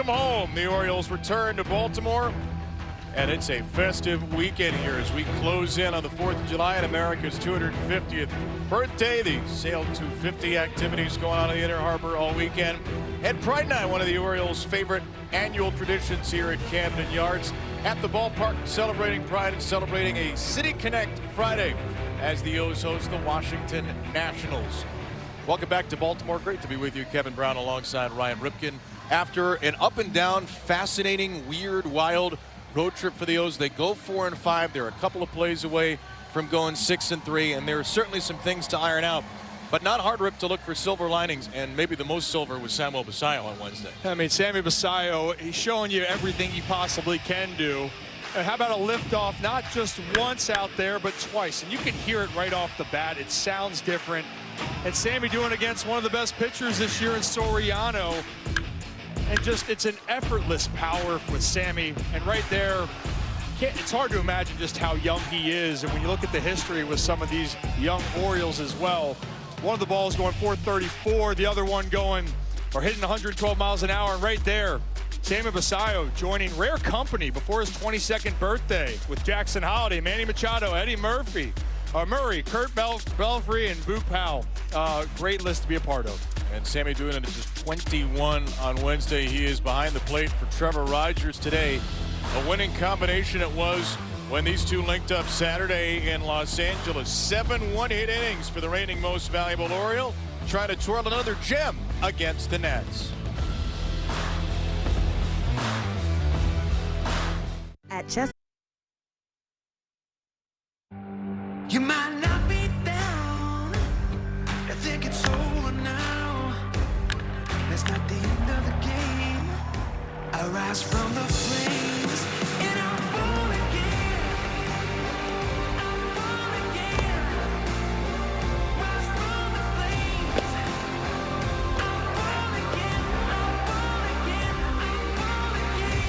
Welcome home. The Orioles return to Baltimore, and it's a festive weekend here as we close in on the 4th of July and America's 250th birthday. The Sail 250 activities going on in the Inner Harbor all weekend. And Pride Night, one of the Orioles' favorite annual traditions here at Camden Yards at the ballpark, celebrating Pride and celebrating a City Connect Friday as the O's host the Washington Nationals. Welcome back to Baltimore. Great to be with you. Kevin Brown alongside Ryan Ripken. After an up and down, fascinating, weird, wild road trip for the O's, they go 4-5. They're a couple of plays away from going 6-3, and there are certainly some things to iron out. But not hard, Rip, to look for silver linings, and maybe the most silver was Samuel Basallo on Wednesday. I mean, Sammy Basallo, he's showing you everything he possibly can do. And how about a liftoff, not just once out there, but twice? And you can hear it right off the bat. It sounds different. And Sammy doing it against one of the best pitchers this year in Soriano. And just, it's an effortless power with Sammy. And right there, it's hard to imagine just how young he is. And when you look at the history with some of these young Orioles as well, one of the balls going 434, the other one going or hitting 112 miles an hour. And right there, Sammy Basallo joining rare company before his 22nd birthday with Jackson Holliday, Manny Machado, Eddie Murphy, Murray, Kurt Belfry, and Boog Powell. Great list to be a part of. And Sammy doing it at just 21 on Wednesday. He is behind the plate for Trevor Rogers today. A winning combination it was when these two linked up Saturday in Los Angeles. 7 one-hit innings for the reigning most valuable Oriole, trying to twirl another gem against the Nats. At just You might not be down. I think it's over now. That's not the end of the game. I rise from the flames and I'm born again. I'm born again. Rise from the flames. I'm born again. I'm born again. I'm born again.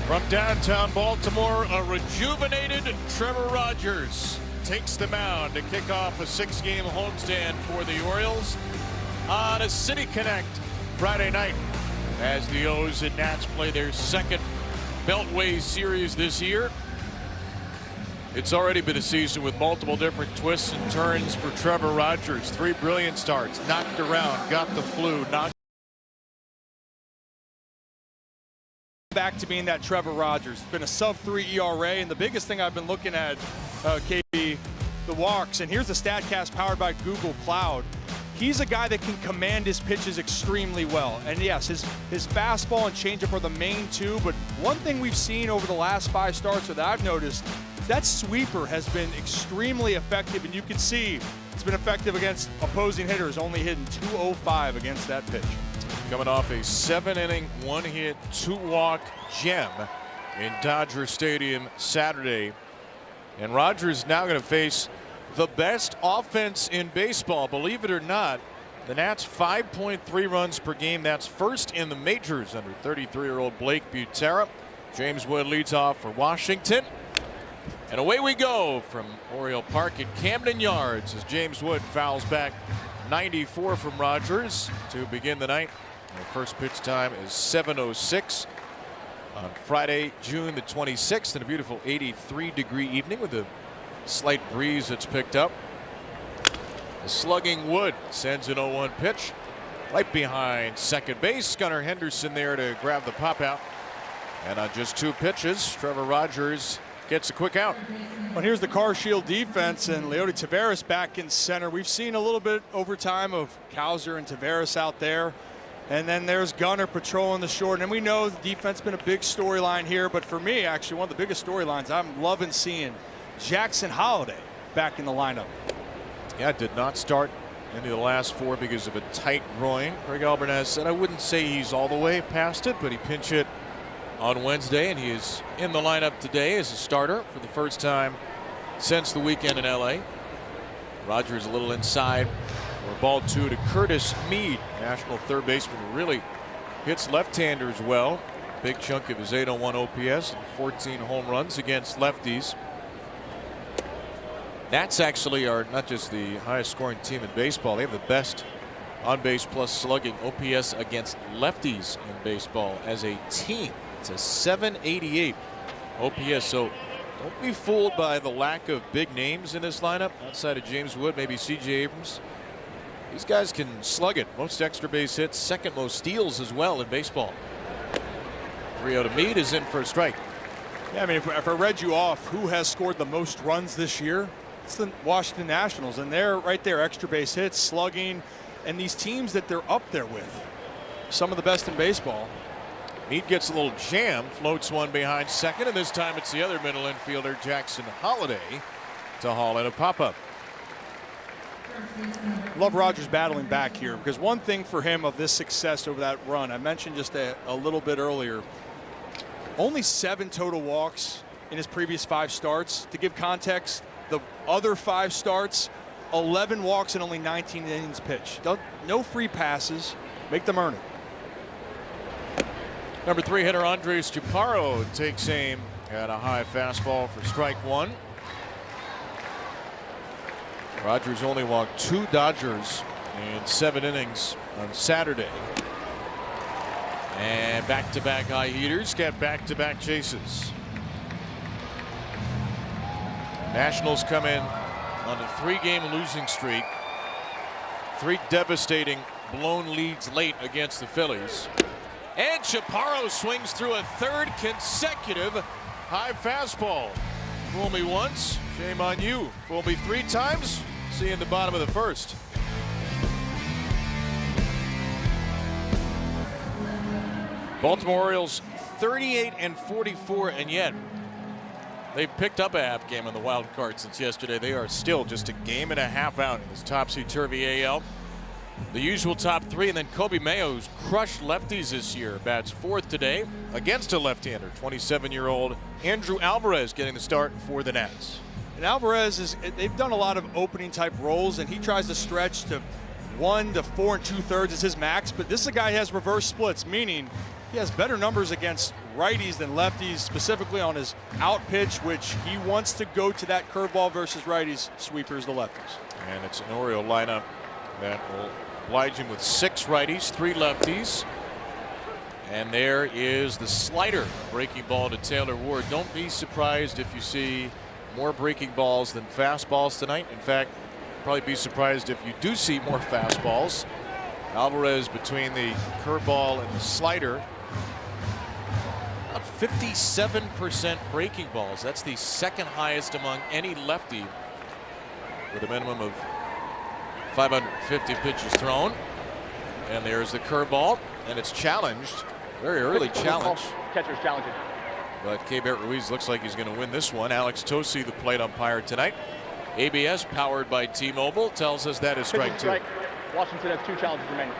From downtown Baltimore, a rejuvenated Trevor Rogers takes the mound to kick off a 6-game homestand for the Orioles on a City Connect Friday night as the O's and Nats play their second Beltway series this year. It's already been a season with multiple different twists and turns for Trevor Rogers. 3 brilliant starts, knocked around, got the flu, knocked Back to being that Trevor Rogers. It's been a sub-3 ERA, and the biggest thing I've been looking at, KB, the walks. And here's the StatCast powered by Google Cloud. He's a guy that can command his pitches extremely well. And yes, his fastball and changeup are the main two, but one thing we've seen over the last 5 starts that I've noticed, that sweeper has been extremely effective, and you can see it's been effective against opposing hitters, only hitting .205 against that pitch. Coming off a 7-inning, 1-hit, 2-walk gem in Dodger Stadium Saturday. And Rogers now going to face the best offense in baseball, believe it or not. The Nats 5.3 runs per game. That's first in the majors under 33-year-old Blake Butera. James Wood leads off for Washington. And away we go from Oriole Park at Camden Yards as James Wood fouls back 94 from Rogers to begin the night. The first pitch time is 7:06 on Friday, June the 26th, in a beautiful 83-degree evening with a slight breeze that's picked up. The slugging Wood sends an 0-1 pitch right behind second base. Gunnar Henderson there to grab the pop out. And on just 2 pitches, Trevor Rogers gets a quick out. Well, here's the Car Shield defense, and Leody Taveras back in center. We've seen a little bit over time of Cowser and Taveras out there. And then there's Gunnar patrolling the short. And we know the defense has been a big storyline here. But for me, actually, one of the biggest storylines, I'm loving seeing Jackson Holliday back in the lineup. Yeah, did not start into the last 4 because of a tight groin. Greg Albernaz said, I wouldn't say he's all the way past it, but he pinch hit on Wednesday, and he is in the lineup today as a starter for the first time since the weekend in LA. Rogers a little inside for ball 2 to Curtis Mead, national third baseman who really hits left-handers well. Big chunk of his 801 OPS and 14 home runs against lefties. Nats actually are not just the highest scoring team in baseball, they have the best on base plus slugging OPS against lefties in baseball as a team. It's a 788 OPS. So don't be fooled by the lack of big names in this lineup outside of James Wood, maybe C.J. Abrams. These guys can slug it. Most extra base hits, second most steals as well in baseball. 3-0 to Meade is in for a strike. Yeah, I mean, if I read you off who has scored the most runs this year, it's the Washington Nationals, and they're right there, extra base hits, slugging, and these teams that they're up there with, some of the best in baseball. Meade gets a little jam, floats one behind second, and this time it's the other middle infielder, Jackson Holliday, to haul in a pop-up. Love Rogers battling back here, because one thing for him of this success over that run, I mentioned just a little bit earlier, only 7 total walks in his previous 5 starts. To give context, the other 5 starts, 11 walks and only 19 innings pitched. No free passes, make them earn it. Number 3 hitter Andres Chaparro takes aim at a high fastball for strike 1. Rogers only walked 2 Dodgers in 7 innings on Saturday. And back-to-back high heaters get back-to-back chases. Nationals come in on a 3-game losing streak. 3 devastating blown leads late against the Phillies. And Chaparro swings through a 3rd consecutive high fastball. Fool me once, shame on you. Fool me 3 times, see you in the bottom of the 1st. Baltimore Orioles 38-44, and yet they've picked up a half game on the wild card since yesterday. They are still just a game and a half out in this topsy-turvy AL. The usual top 3, and then Kobe Mayo, who's crushed lefties this year, bats 4th today against a left-hander. 27-year-old Andrew Alvarez getting the start for the Nats. And Alvarez they've done a lot of opening type roles, and he tries to stretch to 1 to 4 2/3 is his max, but this is a guy who has reverse splits, meaning he has better numbers against righties than lefties, specifically on his out pitch, which he wants to go to that curveball versus righties, sweepers the lefties. And it's an Oriole lineup that will oblige him with 6 righties, 3 lefties. And there is the slider breaking ball to Taylor Ward. Don't be surprised if you see more breaking balls than fastballs tonight. In fact, probably be surprised if you do see more fastballs. Alvarez between the curveball and the slider. About 57% breaking balls. That's the 2nd highest among any lefty, with a minimum of 550 pitches thrown. And there's the curveball, and it's challenged. Very early challenge. Catcher's challenging. But Keibert Ruiz looks like he's going to win this one. Alex Tosi, the plate umpire tonight. ABS powered by T-Mobile tells us that is strike 2. Strike. Washington has 2 challenges remaining.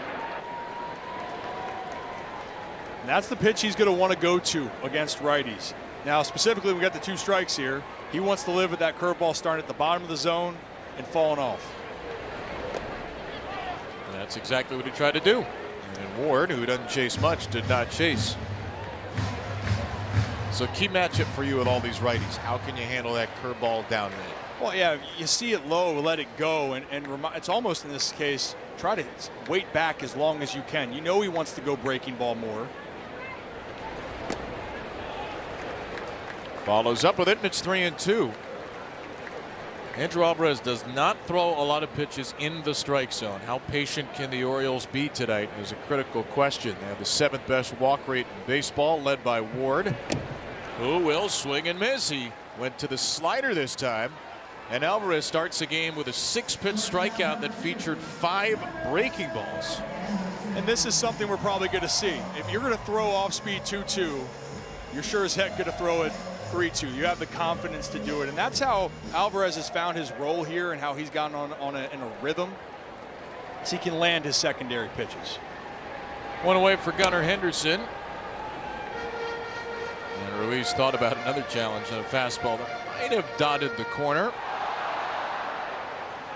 And that's the pitch he's going to want to go to against righties. Now, specifically, we got the 2 strikes here. He wants to live with that curveball starting at the bottom of the zone and falling off. And that's exactly what he tried to do. And Ward, who doesn't chase much, did not chase. So key matchup for you with all these righties. How can you handle that curveball down mid? Well, yeah, you see it low, let it go, and it's almost in this case, try to wait back as long as you can. You know he wants to go breaking ball more. Follows up with it, and it's 3-2. Andrew Alvarez does not throw a lot of pitches in the strike zone. How patient can the Orioles be tonight is a critical question. They have the 7th best walk rate in baseball, led by Ward, who will swing and miss. He went to the slider this time. And Alvarez starts the game with a 6-pitch strikeout that featured 5 breaking balls. And this is something we're probably going to see. If you're going to throw off speed 2-2, you're sure as heck going to throw it 3-2. You have the confidence to do it. And that's how Alvarez has found his role here and how he's gotten in a rhythm. So he can land his secondary pitches. One away for Gunnar Henderson. And Ruiz thought about another challenge on a fastball that might have dotted the corner.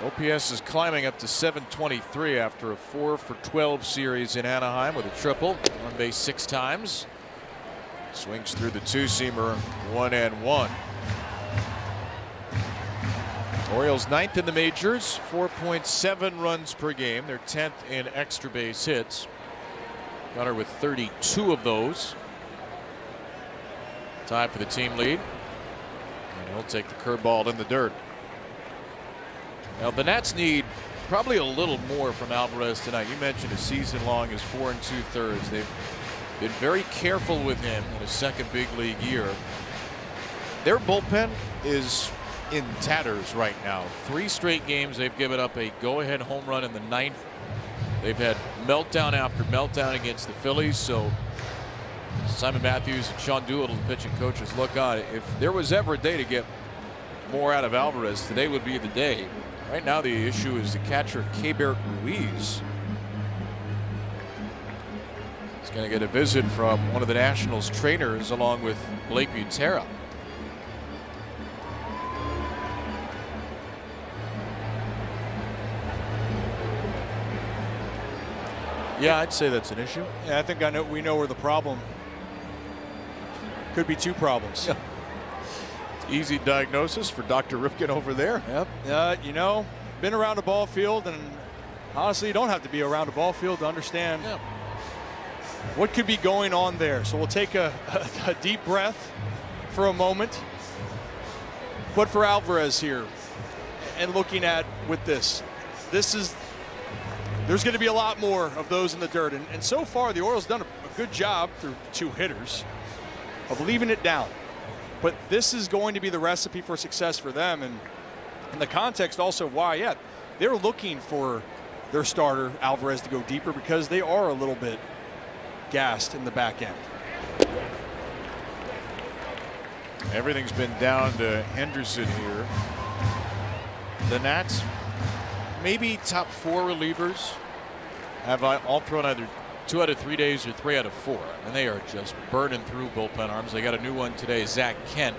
OPS is climbing up to 723 after a 4-for-12 series in Anaheim with a triple, on base 6 times. Swings through the 2-seamer, 1-1. Orioles 9th in the majors, 4.7 runs per game. They're 10th in extra base hits. Gunnar with 32 of those. Tied for the team lead. And he'll take the curveball in the dirt. Now the Nats need probably a little more from Alvarez tonight. You mentioned a season long is 4 2/3. They've been very careful with him in his second big league year. Their bullpen is in tatters right now. 3 straight games they've given up a go-ahead home run in the 9th. They've had meltdown after meltdown against the Phillies. So Simon Matthews and Sean Doolittle, the pitching coaches, look on. If there was ever a day to get more out of Alvarez, today would be the day. Right now the issue is the catcher Keibert Ruiz. He's going to get a visit from one of the Nationals trainers along with Blake Butera. Yeah, I'd say that's an issue. Yeah, I think we know where the problem could be. 2 problems. Yeah. Easy diagnosis for Dr. Ripken over there. Yep. You know, been around a ball field, and honestly, you don't have to be around a ball field to understand what could be going on there. So we'll take a deep breath for a moment. But for Alvarez here, and looking at with this is, there's going to be a lot more of those in the dirt. And so far, the Orioles done a good job through 2 hitters of leaving it down. But this is going to be the recipe for success for them. And in the context also why, they're looking for their starter, Alvarez, to go deeper because they are a little bit gassed in the back end. Everything's been down to Henderson here. The Nats, maybe top 4 relievers, have all thrown either 2 out of 3 days or 3 out of 4. And they are just burning through bullpen arms. They got a new one today, Zach Kent.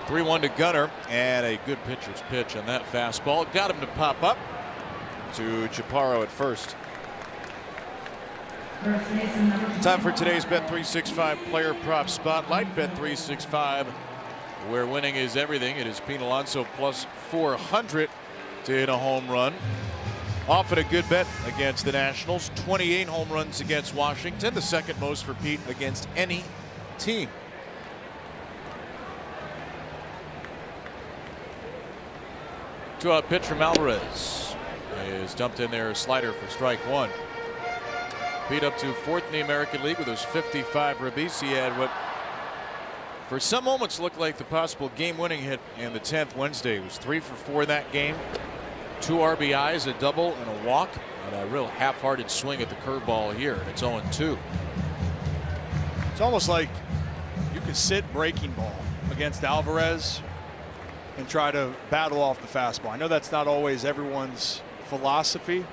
3-1 to Gunnar, and a good pitcher's pitch on that fastball. Got him to pop up to Chaparro at first. Time for today's Bet365 Player Prop Spotlight. Bet365, where winning is everything. It is Pete Alonso plus 400 to hit a home run. Often a good bet against the Nationals. 28 home runs against Washington, the second most for Pete against any team. Two-out pitch from Alvarez is dumped in there, a slider for strike 1. Pete up to 4th in the American League with those 55 ribbies. He had what for some moments looked like the possible game-winning hit in the 10th Wednesday. He was 3 for 4 in that game. 2 RBIs, a double, and a walk, and a real half-hearted swing at the curveball here. It's 0-2. It's almost like you could sit breaking ball against Alvarez and try to battle off the fastball. I know that's not always everyone's philosophy.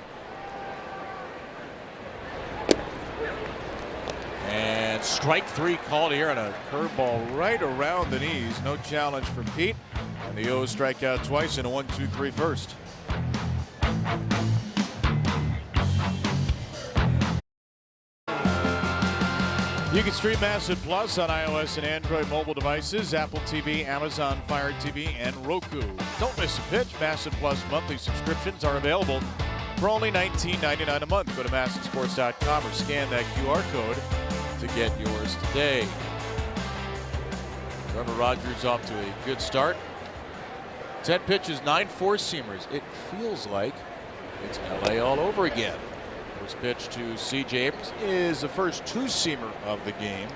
And strike 3 called here on a curveball right around the knees. No challenge for Pete. And the O's strike out twice in a 1-2-3 first. You can stream Masson Plus on iOS and Android mobile devices, Apple TV, Amazon Fire TV, and Roku. Don't miss a pitch. Masson Plus monthly subscriptions are available for only $19.99 a month. Go to MassonSports.com or scan that QR code to get yours today. Trevor Rogers off to a good start. 10 pitches, 9 four-seamers. It feels like it's LA all over again. First pitch to C.J. Abrams is the first 2-seamer of the game.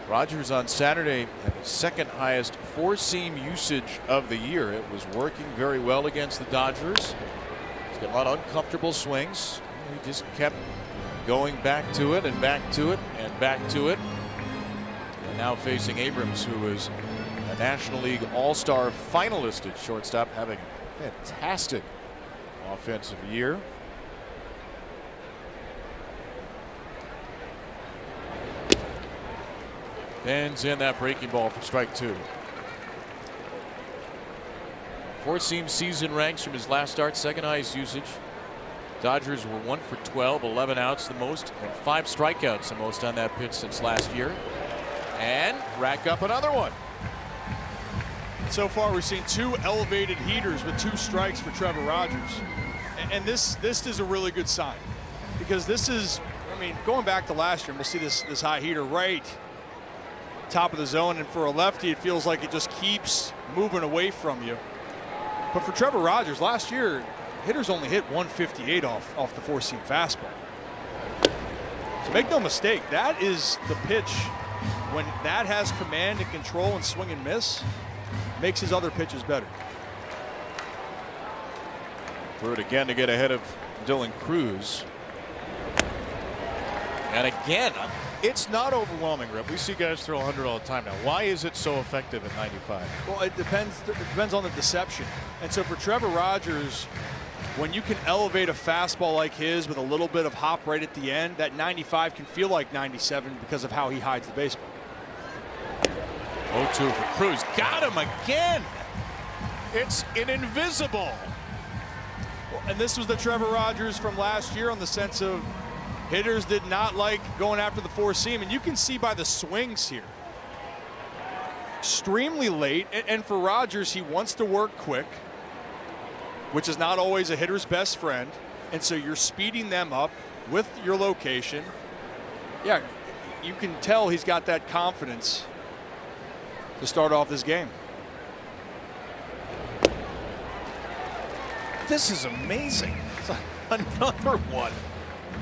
Rogers on Saturday had the second highest 4-seam usage of the year. It was working very well against the Dodgers. He's got a lot of uncomfortable swings. He just kept going back to it and back to it and back to it. And now facing Abrams, who is a National League All-Star finalist at shortstop, having a fantastic offensive year. Bends in that breaking ball for strike 2. 4-seam season ranks from his last start, second highest usage. Dodgers were 1 for 12, 11 outs the most, and 5 strikeouts the most on that pitch since last year. And rack up another one. So far, we've seen 2 elevated heaters with 2 strikes for Trevor Rogers. And this is a really good sign, because this is, I mean, going back to last year, we'll see this high heater right top of the zone, and for a lefty, it feels like it just keeps moving away from you. But for Trevor Rogers, last year, hitters only hit 158 off the four-seam fastball. So make no mistake, that is the pitch. When that has command and control and swing and miss, makes his other pitches better. Threw it again to get ahead of Dylan Cruz. And again, it's not overwhelming, Rip. We see guys throw 100 all the time now. Why is it so effective at 95? Well, it depends on the deception. And so for Trevor Rogers, when you can elevate a fastball like his with a little bit of hop right at the end, that 95 can feel like 97 because of how he hides the baseball. 0-2 for Cruz. Got him again. It's an invisible. And this was the Trevor Rogers from last year, on the sense of hitters did not like going after the four seam. And you can see by the swings here, extremely late. And for Rogers, he wants to work quick, which is not always a hitter's best friend. And so you're speeding them up with your location. Yeah, you can tell he's got that confidence to start off this game. This is amazing. It's another one.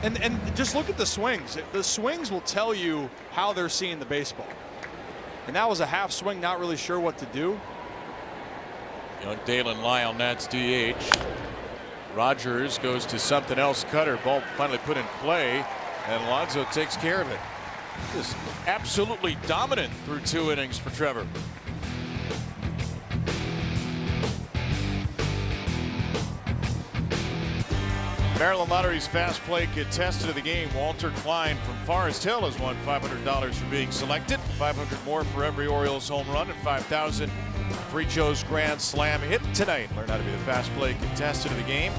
And just look at the swings. The swings will tell you how they're seeing the baseball. And that was a half swing, not really sure what to do. Young Dalen Lyle, Nats DH. Rogers goes to something else. Cutter, ball finally put in play, and Alonso takes care of it. Just absolutely dominant through 2 innings for Trevor. Maryland Lottery's Fast Play contestant of the game, Walter Klein from Forest Hill, has won $500 for being selected. $500 more for every Orioles home run, and $5,000 for each Joe's Grand Slam hit tonight. Learn how to be the Fast Play contestant of the game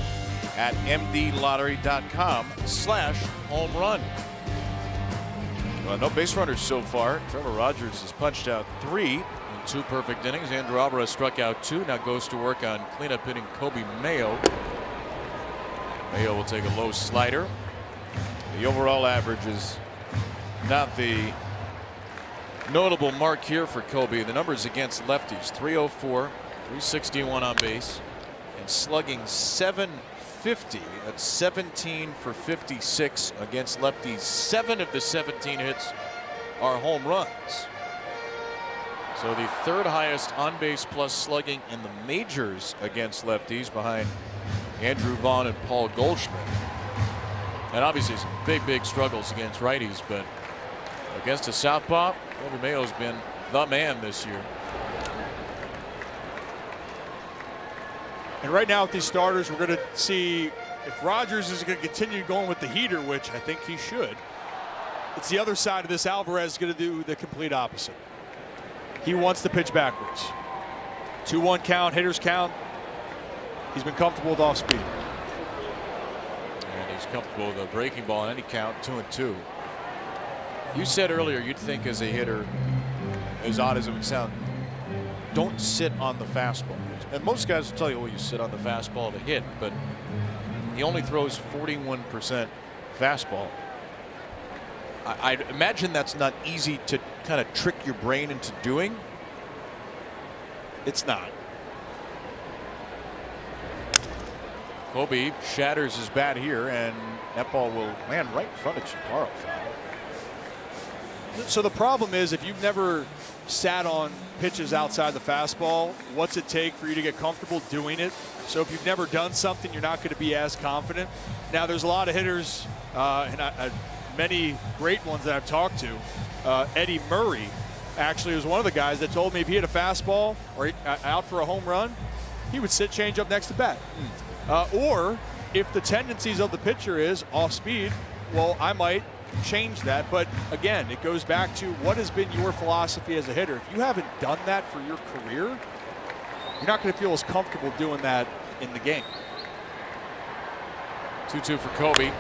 at mdlottery.com/home run. Well, no base runners so far. Trevor Rogers has punched out 3 in 2 perfect innings. Andrew Alvarez struck out 2. Now goes to work on cleanup hitting Kobe Mayo. Mayo will take a low slider. The overall average is not the notable mark here for Kobe. The numbers against lefties: 304, 361 on base, and slugging .750 at 17 for 56 against lefties. 7 of the 17 hits are home runs. So the 3rd highest on base plus slugging in the majors against lefties, behind Andrew Vaughn and Paul Goldschmidt. And obviously some big struggles against righties, but against a southpaw, Kobe Mayo's been the man this year. And right now with these starters, we're going to see if Rogers is going to continue going with the heater, which I think he should. It's the other side of this. Alvarez is going to do the complete opposite. He wants to pitch backwards. 2-1 count, hitters count. He's been comfortable with off speed. And he's comfortable with a breaking ball on any count, 2-2. You said earlier you'd think as a hitter, as odd as it would sound, don't sit on the fastball. And most guys will tell you, well, you sit on the fastball to hit, but he only throws 41% fastball. I'd imagine that's not easy to kind of trick your brain into doing. It's not. Kobe shatters his bat here, and that ball will land right in front of Chaparro. So the problem is, if you've never sat on pitches outside the fastball, what's it take for you to get comfortable doing it? So if you've never done something, you're not going to be as confident. Now, there's a lot of hitters, and many great ones that I've talked to. Eddie Murray actually was one of the guys that told me if he had a fastball or out for a home run, he would sit change up next to bat. Or if the tendencies of the pitcher is off speed, well, I might change that. But again, it goes back to what has been your philosophy as a hitter. If you haven't done that for your career, you're not going to feel as comfortable doing that in the game. 2-2 for Kobe.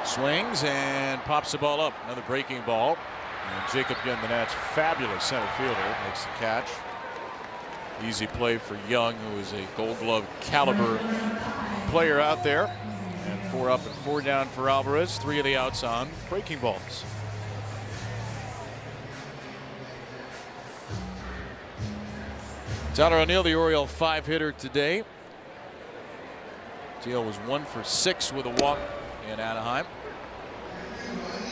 Swings and pops the ball up. Another breaking ball. And Jacob Young, the Nats' fabulous center fielder, makes the catch. Easy play for Young, who is a Gold Glove caliber player out there. And 4 up and 4 down for Alvarez. 3 of the outs on breaking balls. Tyler O'Neill, the Oriole 5-hitter today. Teal was 1 for 6 with a walk in Anaheim.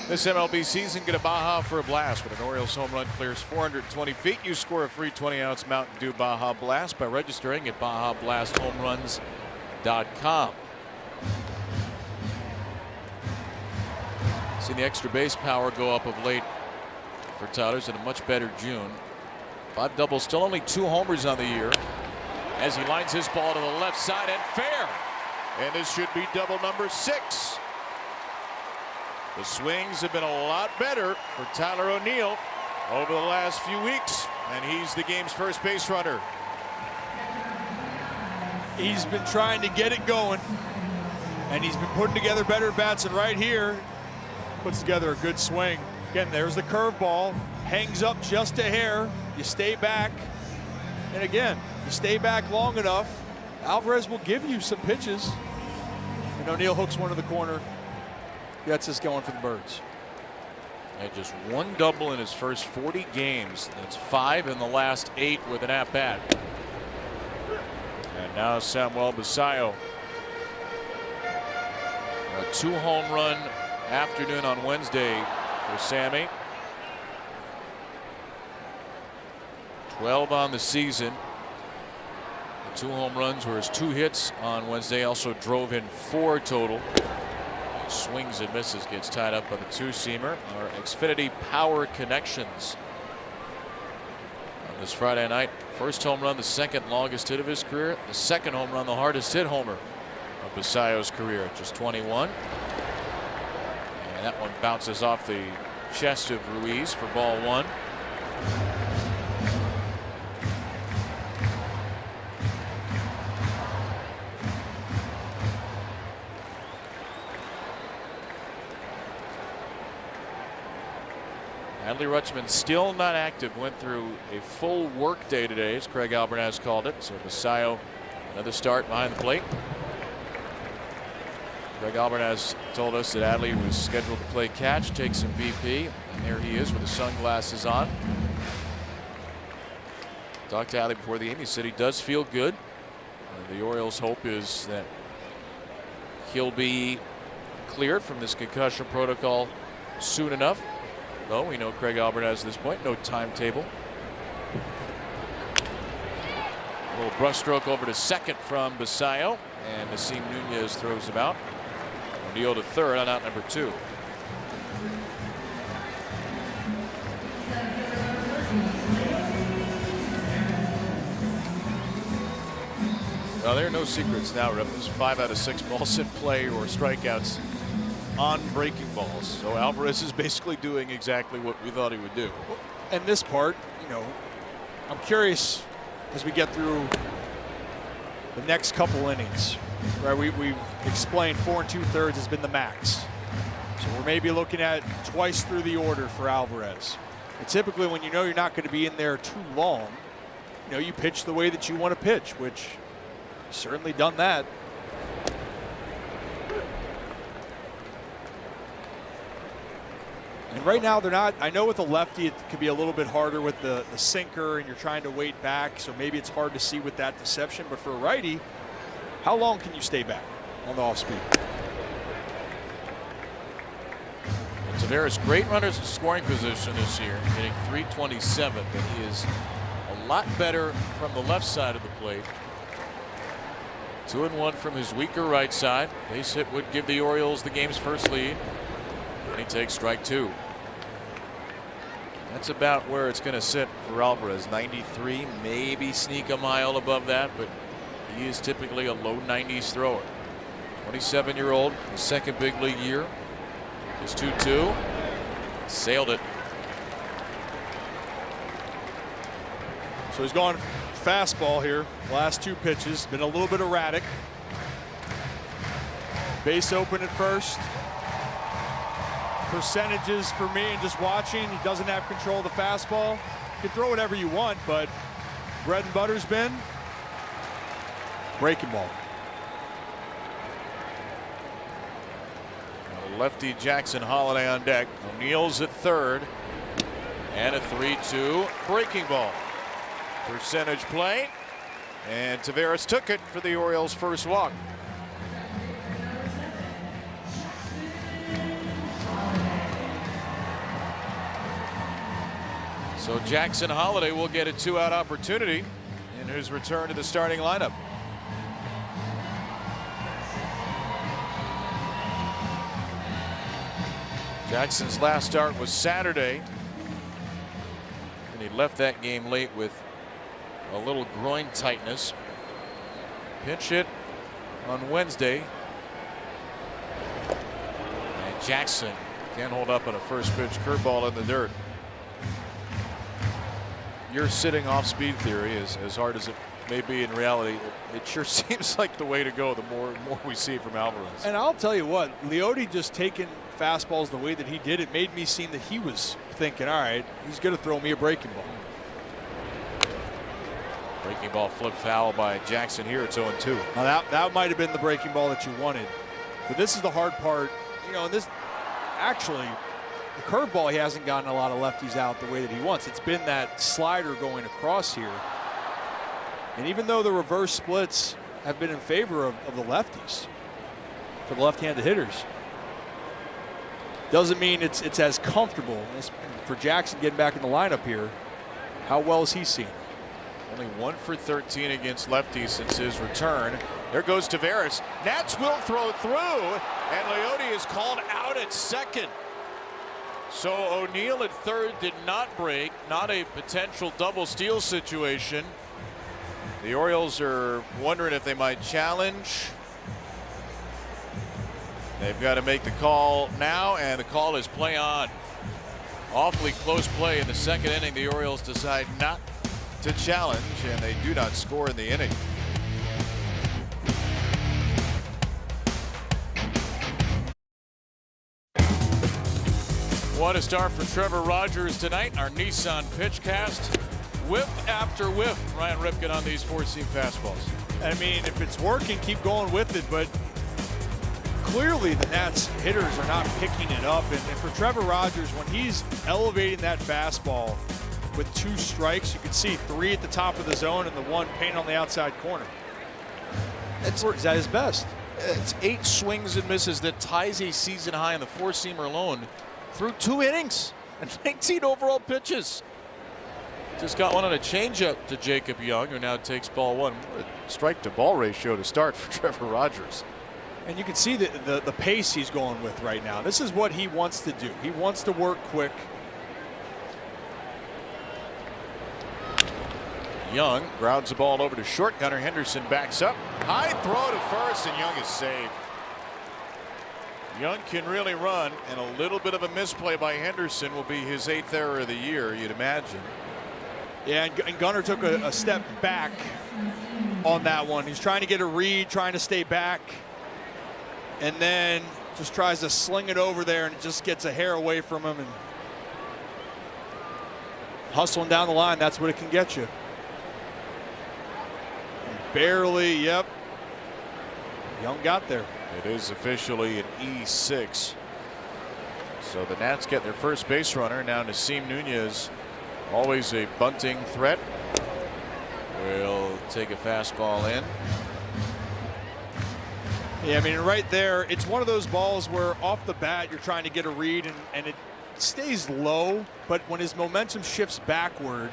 This MLB season, get a Baja for a blast. With an Orioles home run clears 420 feet, you score a free 20-ounce Mountain Dew Baja Blast by registering at BajaBlastHomeRuns.com. Seen the extra base power go up of late for Tyler's in a much better June. 5 doubles, still only 2 homers on the year. As he lines his ball to the left side and fair. And this should be double number 6. The swings have been a lot better for Tyler O'Neill over the last few weeks, and he's the game's first base runner. He's been trying to get it going, and he's been putting together better bats, and right here puts together a good swing. Again, there's the curveball, hangs up just a hair. You stay back, and again, you stay back long enough, Alvarez will give you some pitches. And O'Neill hooks one to the corner. Gets us going for the Birds. And just 1 double in his first 40 games. That's 5 in the last 8 with an at-bat. And now Samuel Basallo. A 2-home run afternoon on Wednesday for Sammy. 12 on the season. The 2 home runs were his 2 hits on Wednesday. Also drove in 4 total. Swings and misses, gets tied up by the 2-seamer. Our Xfinity Power Connections on this Friday night. First home run, the 2nd longest hit of his career. The 2nd home run, the hardest hit homer of Basallo's career at just 21. And that one bounces off the chest of Ruiz for ball 1. Adley Rutschman still not active. Went through a full work day today, as Craig Alvarez called it. So Basallo, another start behind the plate. Craig Alvarez told us that Adley was scheduled to play catch, take some BP, and there he is with the sunglasses on. Talked to Adley before the game. He said he does feel good. The Orioles' hope is that he'll be cleared from this concussion protocol soon enough. Though we know Craig Alvarez at this point, no timetable. A little brushstroke over to second from Basallo, and Nasim Nunez throws him out. O'Neill to third on out number 2. Well, there are no secrets now, Rip. There's 5 out of 6 balls in play or strikeouts on breaking balls. So Alvarez is basically doing exactly what we thought he would do. And this part, you know, I'm curious as we get through the next couple innings, right? We've explained 4 2/3 has been the max. So we're maybe looking at twice through the order for Alvarez. And typically when you know you're not going to be in there too long, you know, you pitch the way that you want to pitch, which certainly done that. And right now they're not, I know with a lefty it could be a little bit harder with the sinker and you're trying to wait back, so maybe it's hard to see with that deception, but for a righty, how long can you stay back on the off speed? Tavares, great runners in scoring position this year, hitting .327, but he is a lot better from the left side of the plate. 2-1 from his weaker right side. Base hit would give the Orioles the game's first lead. And he takes strike 2. That's about where it's going to sit for Alvarez. 93, maybe sneak a mile above that, but he is typically a low 90s thrower. 27-year-old, his 2nd big league year. His 2-2, sailed it. So he's gone fastball here. Last 2 pitches, been a little bit erratic. Base open at first. Percentages for me and just watching, he doesn't have control of the fastball. You can throw whatever you want, but bread and butter's been breaking ball. Lefty Jackson Holiday on deck. O'Neill's at third. And a 3-2 breaking ball. Percentage play. And Taveras took it for the Orioles' first walk. So Jackson Holiday will get a 2-out opportunity in his return to the starting lineup. Jackson's last start was Saturday, and he left that game late with a little groin tightness. Pinch hit on Wednesday, and Jackson can't hold up on a first pitch curveball in the dirt. Your sitting off speed theory, as hard as it may be in reality, it sure seems like the way to go the more we see from Alvarez. And I'll tell you what, Leote just taking fastballs the way that he did, it made me seem that he was thinking, all right, he's going to throw me a breaking ball. Breaking ball flipped foul by Jackson here. It's 0-2. Now that might have been the breaking ball that you wanted. But this is the hard part. You know, this actually, the curveball, he hasn't gotten a lot of lefties out the way that he wants. It's been that slider going across here. And even though the reverse splits have been in favor of the lefties, for the left-handed hitters, doesn't mean it's as comfortable as for Jackson getting back in the lineup here. How well is he seen? Only 1 for 13 against lefties since his return. There goes Taveras. Nats will throw through, and Leote is called out at second. So O'Neill at third did not break, not a potential double steal situation. The Orioles are wondering if they might challenge. They've got to make the call now, and the call is play on. Awfully close play in the second inning. The Orioles decide not to challenge, and they do not score in the inning. What a start for Trevor Rogers tonight. Our Nissan pitchcast. Whiff after whiff. Ryan Ripken on these four-seam fastballs. I mean, if it's working, keep going with it, but clearly the Nats hitters are not picking it up. And for Trevor Rogers, when he's elevating that fastball with 2 strikes, you can see 3 at the top of the zone and the 1 painted on the outside corner. Is that his best? It's 8 swings and misses that ties a season high in the four-seamer alone through 2 innings and 19 overall pitches. Just got one on a changeup to Jacob Young, who now takes ball 1. What a strike-to-ball ratio to start for Trevor Rogers. And you can see the pace he's going with right now. This is what he wants to do. He wants to work quick. Young grounds the ball over to short. Gunnar Henderson backs up. High throw to first, and Young is safe. Young can really run, and a little bit of a misplay by Henderson will be his 8th error of the year, you'd imagine. Yeah, and Gunnar took a step back on that one. He's trying to get a read, trying to stay back, and then just tries to sling it over there, and it just gets a hair away from him. And hustling down the line, that's what it can get you. And barely, yep. Young got there. It is officially an E6. So the Nats get their first base runner. Now Nasim Nunez, always a bunting threat, will take a fastball in. Yeah, I mean, right there, it's one of those balls where off the bat you're trying to get a read, and it stays low, but when his momentum shifts backward,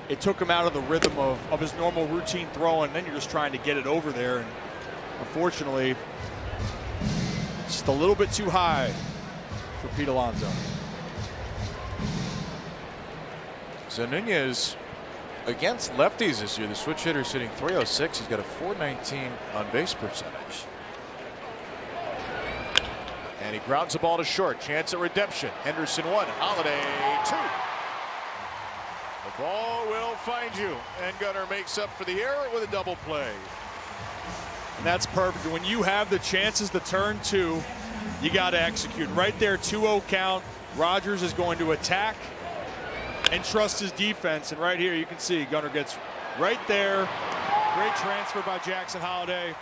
it took him out of the rhythm of his normal routine throw, and then you're just trying to get it over there, and unfortunately, just a little bit too high for Pete Alonso. So Nunez against lefties this year, the switch hitter sitting 306. He's got a 419 on base percentage. And he grounds the ball to short. Chance at redemption. Henderson 1, Holiday 2. The ball will find you, and Gunnar makes up for the error with a double play. And that's perfect. When you have the chances to turn 2, you got to execute. Right there, 2-0 count. Rogers is going to attack and trust his defense. And right here, you can see Gunnar gets Right there. Great transfer by Jackson Holliday.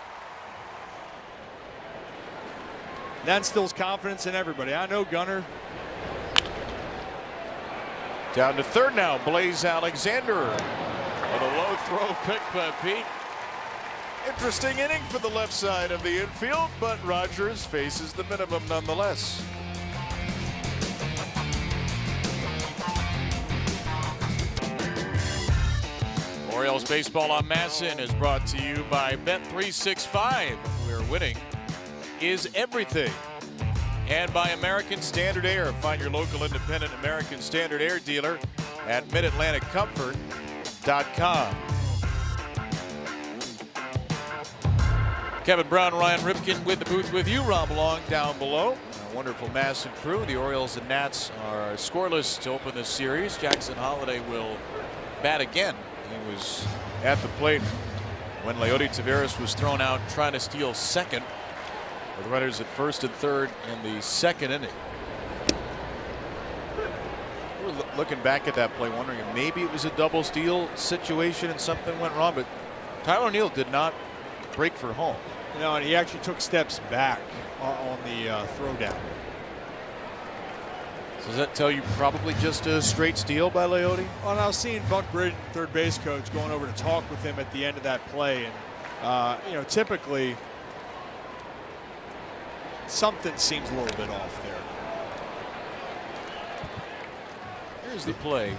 That instills confidence in everybody. I know Gunnar. Down to third now, Blaze Alexander. With a low throw pick by Pete. Interesting inning for the left side of the infield, but Rogers faces the minimum nonetheless. Orioles baseball on Masson is brought to you by Bet365, where winning is everything. And by American Standard Air. Find your local independent American Standard Air dealer at MidAtlanticComfort.com. Kevin Brown, Ryan Ripken with the booth with you. Rob Long down below. A wonderful Masson crew. The Orioles and Nats are scoreless to open this series. Jackson Holliday will bat again. He was at the plate when Leody Taveras was thrown out trying to steal second, with runners at first and third in the second inning. We're looking back at that play wondering if maybe it was a double steal situation and something went wrong, but Tyler O'Neill did not break for home. You know, and he actually took steps back on the throw down. So does that tell you probably just a straight steal by Leody? Well, and I was seeing Buck Britton, third base coach, going over to talk with him at the end of that play, and you know, typically something seems a little bit off there. Here's the play.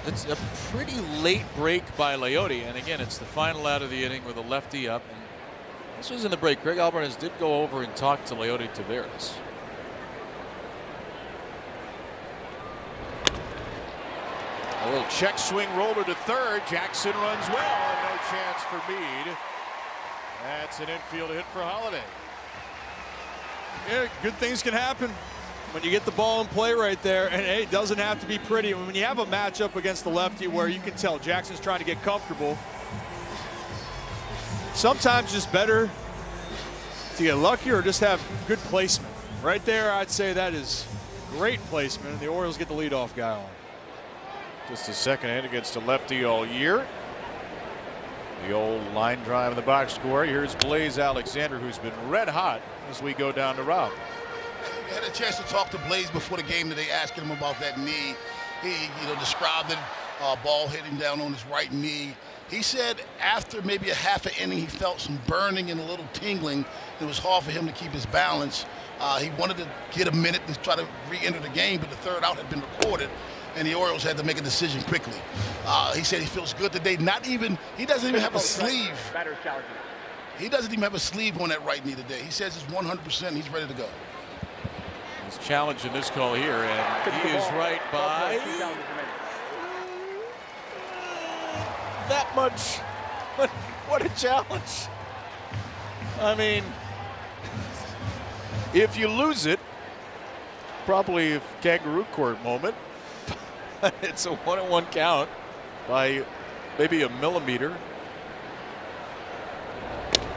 It's a pretty late break by Leody, and again, it's the final out of the inning with a lefty up. And this was in the break. Greg Alvarez did go over and talk to Leody Taveras. A little check swing roller to third. Jackson runs well, and no chance for Meade. That's an infield hit for Holliday. Yeah, good things can happen when you get the ball in play right there, and hey, it doesn't have to be pretty. When you have a matchup against the lefty where you can tell Jackson's trying to get comfortable, sometimes just better to get lucky or just have good placement. Right there, I'd say that is great placement, and the Orioles get the leadoff guy on. Just a second hit against a lefty all year. The old line drive in the box score. Here's Blaze Alexander, who's been red hot as we go down to Rob. I had a chance to talk to Blaze before the game today, asking him about that knee. He, described it, ball hitting down on his right knee. He said after maybe a half an inning, he felt some burning and a little tingling. It was hard for him to keep his balance. He wanted to get a minute to try to re-enter the game, but the third out had been recorded, and the Orioles had to make a decision quickly. He said he feels good today. He doesn't even have a sleeve. He doesn't even have a sleeve on that right knee today. He says it's 100%. He's ready to go. He's challenging this call here, and he is right by that much. What a challenge. I mean, if you lose it, probably a kangaroo court moment. It's a 1-1 count by maybe a millimeter.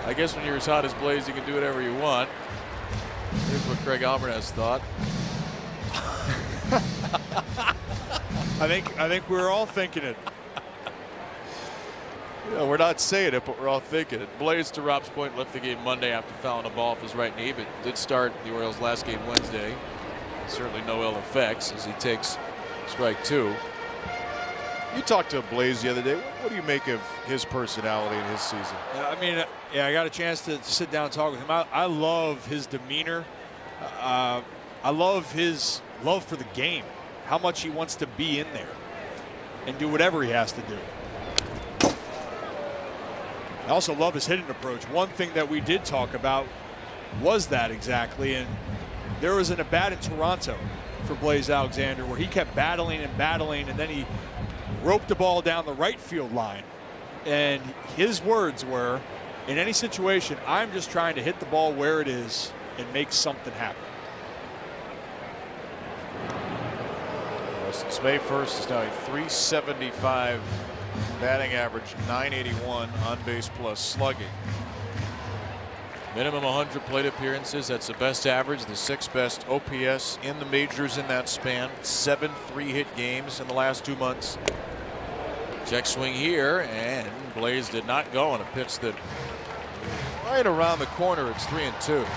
I guess when you're as hot as Blaze, you can do whatever you want. Here's what Craig Alvarez thought. I think we're all thinking it. Yeah, we're not saying it, but we're all thinking it. Blaze, to Rob's point, left the game Monday after fouling a ball off his right knee, but did start the Orioles' last game Wednesday. Certainly no ill effects as he takes strike two. You talked to Blaze the other day. What do you make of his personality and his season? I got a chance to sit down and talk with him. I love his demeanor. I love his love for the game, how much he wants to be in there and do whatever he has to do. I also love his hitting approach. One thing that we did talk about was that exactly, and there was an at-bat in Toronto for Blaze Alexander where he kept battling, and then he roped the ball down the right field line. And his words were, in any situation, I'm just trying to hit the ball where it is and make something happen. Since May 1st, is now a .375 batting average, .981 on base plus slugging. Minimum 100 plate appearances. That's the best average, the 6th best OPS in the majors in that span. 7 3-hit games in the last 2 months. Check swing here, and Blaze did not go on a pitch that right around the corner. It's 3-2.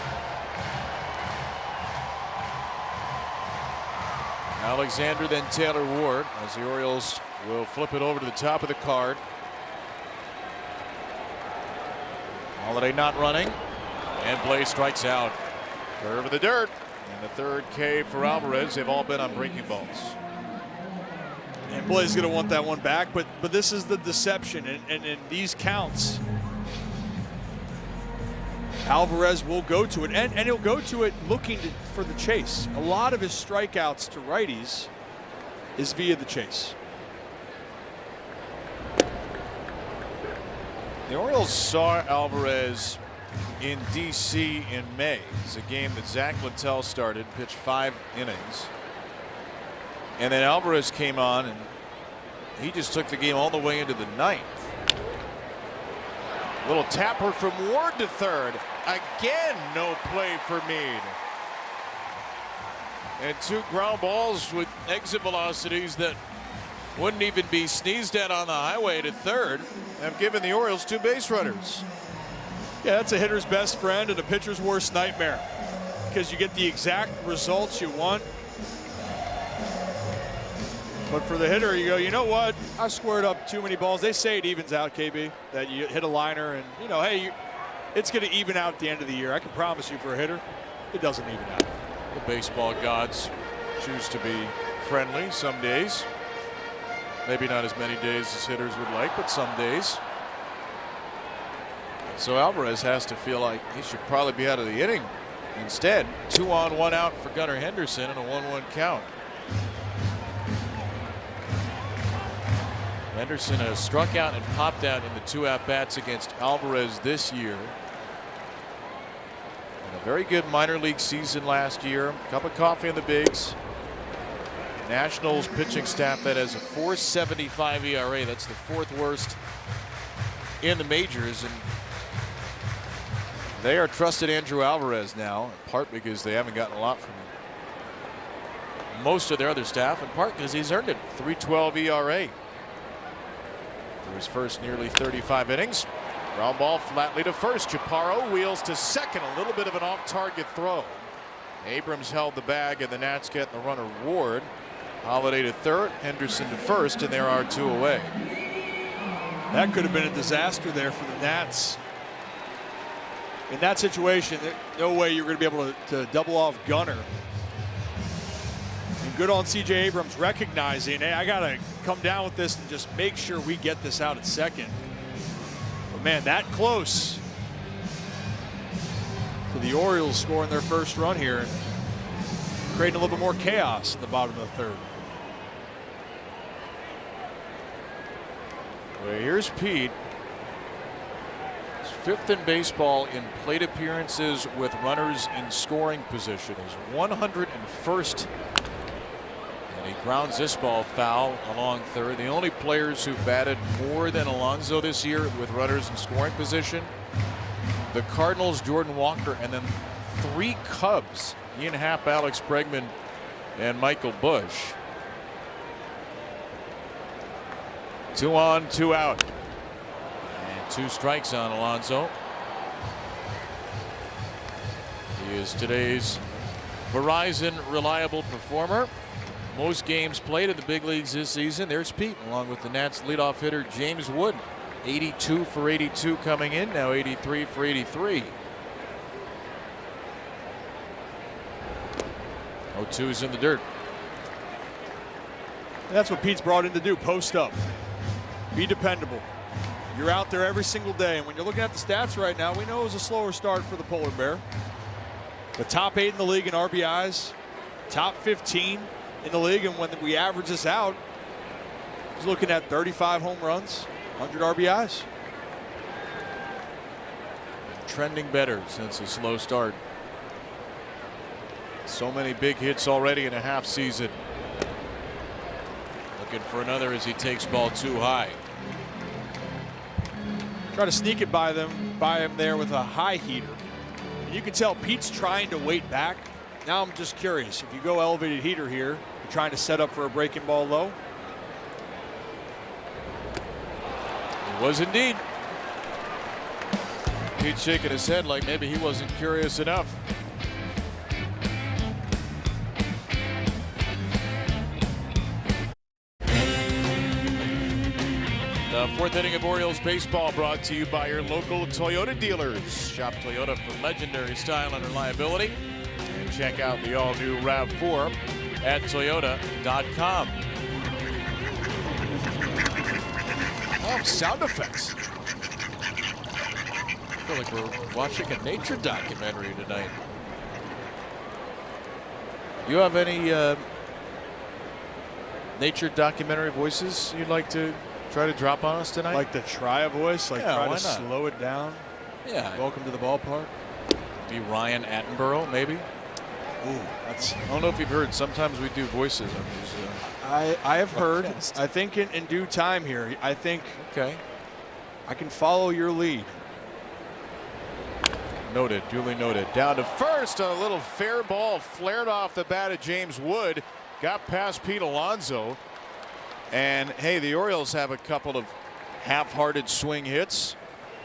Alexander, then Taylor Ward, as the Orioles will flip it over to the top of the card. Holiday not running, and Blaze strikes out. Curve of the dirt, and the 3rd K for Alvarez. They've all been on breaking balls. And Blaze is going to want that one back, but this is the deception, and in these counts, Alvarez will go to it, and he'll go to it looking for the chase. A lot of his strikeouts to righties is via the chase. The Orioles saw Alvarez in D.C. in May. It's a game that Zach Littell started, pitched 5 innings. And then Alvarez came on, and he just took the game all the way into the 9th. Little tapper from Ward to 3rd. Again, no play for Meade. And 2 ground balls with exit velocities that wouldn't even be sneezed at on the highway to 3rd have given the Orioles 2 base runners. Yeah, that's a hitter's best friend and a pitcher's worst nightmare, because you get the exact results you want. But for the hitter, you go, you know what? I squared up too many balls. They say it evens out, KB, that you hit a liner and, you know, hey, it's going to even out at the end of the year. I can promise you, for a hitter, it doesn't even out. The baseball gods choose to be friendly some days. Maybe not as many days as hitters would like, but some days. So Alvarez has to feel like he should probably be out of the inning. Instead, 2 on, 1 out for Gunnar Henderson and a 1-1 count. Henderson has struck out and popped out in the 2 at-bats against Alvarez this year. And a very good minor league season last year. Cup of coffee in the bigs. Nationals pitching staff that has a 4.75 ERA. That's the 4th worst in the majors, and they are trusted Andrew Alvarez now, in part because they haven't gotten a lot from most of their other staff, in part because he's earned it. 3.12 ERA through his first nearly 35 innings. Ground ball flatly to first. Chaparro wheels to second. A little bit of an off-target throw. Abrams held the bag, and the Nats get the runner Ward. Holiday to 3rd, Henderson to 1st, and there are 2 away. That could have been a disaster there for the Nats. In that situation, no way you're going to be able to double off Gunnar. And good on C.J. Abrams recognizing, hey, I got to come down with this and just make sure we get this out at second. But man, that close to the Orioles scoring their first run here, creating a little bit more chaos in the bottom of the 3rd. Well, here's Pete. He's 5th in baseball in plate appearances with runners in scoring position. He's 101st. And he grounds this ball foul along 3rd. The only players who batted more than Alonso this year with runners in scoring position, the Cardinals, Jordan Walker, and then 3 Cubs, Ian Happ, Alex Bregman, and Michael Busch. 2 on, 2 out. And 2 strikes on Alonso. He is today's Verizon reliable performer. Most games played in the big leagues this season. There's Pete, along with the Nats leadoff hitter James Wood. 82 for 82 coming in, now 83 for 83. 0-2's in the dirt. That's what Pete's brought in to do, post up. Be dependable. You're out there every single day, and when you're looking at the stats right now, we know it was a slower start for the Polar Bear. The top 8 in the league in RBIs, top 15 in the league, and when we average this out, he's looking at 35 home runs, 100 RBIs. Trending better since a slow start. So many big hits already in a half season. Looking for another as he takes ball 2 high. Try to sneak it by him there with a high heater. And you can tell Pete's trying to wait back. Now I'm just curious, if you go elevated heater here, you're trying to set up for a breaking ball low. It was indeed. Pete shaking his head like maybe he wasn't curious enough. The fourth inning of Orioles baseball brought to you by your local Toyota dealers. Shop Toyota for legendary style and reliability. And check out the all-new RAV4 at Toyota.com. Oh, sound effects. I feel like we're watching a nature documentary tonight. You have any nature documentary voices you'd like to try to drop on us tonight? Like to try a voice, like Yeah, try why to not? slow it down. Yeah. Welcome to the ballpark. Be Ryan Attenborough, maybe. Ooh, that's. I don't know if you've heard. Sometimes we do voices on these. I have heard. Podcast. I think in due time here. I think Okay. I can follow your lead. Noted. Duly noted. Down to first. A little fair ball flared off the bat of James Wood. Got past Pete Alonso. And hey, the Orioles have a couple of half-hearted swing hits.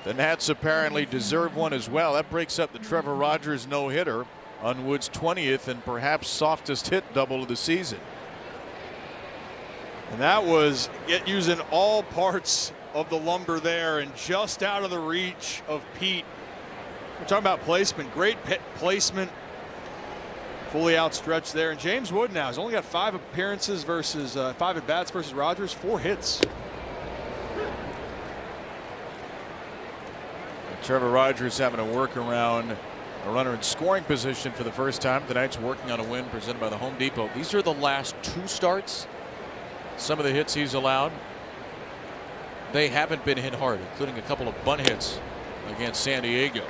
The Nats apparently deserve one as well. That breaks up the Trevor Rogers no-hitter on Wood's 20th and perhaps softest hit double of the season. And that was using all parts of the lumber there and just out of the reach of Pete. We're talking about placement. Great placement. Fully outstretched there. And James Wood now has only got 5 appearances versus 5 at-bats versus Rogers, 4 hits. Trevor Rogers having to work around a runner in scoring position for the first time. Tonight's working on a win presented by the Home Depot. These are the last 2 starts. Some of the hits he's allowed, they haven't been hit hard, including a couple of bunt hits against San Diego.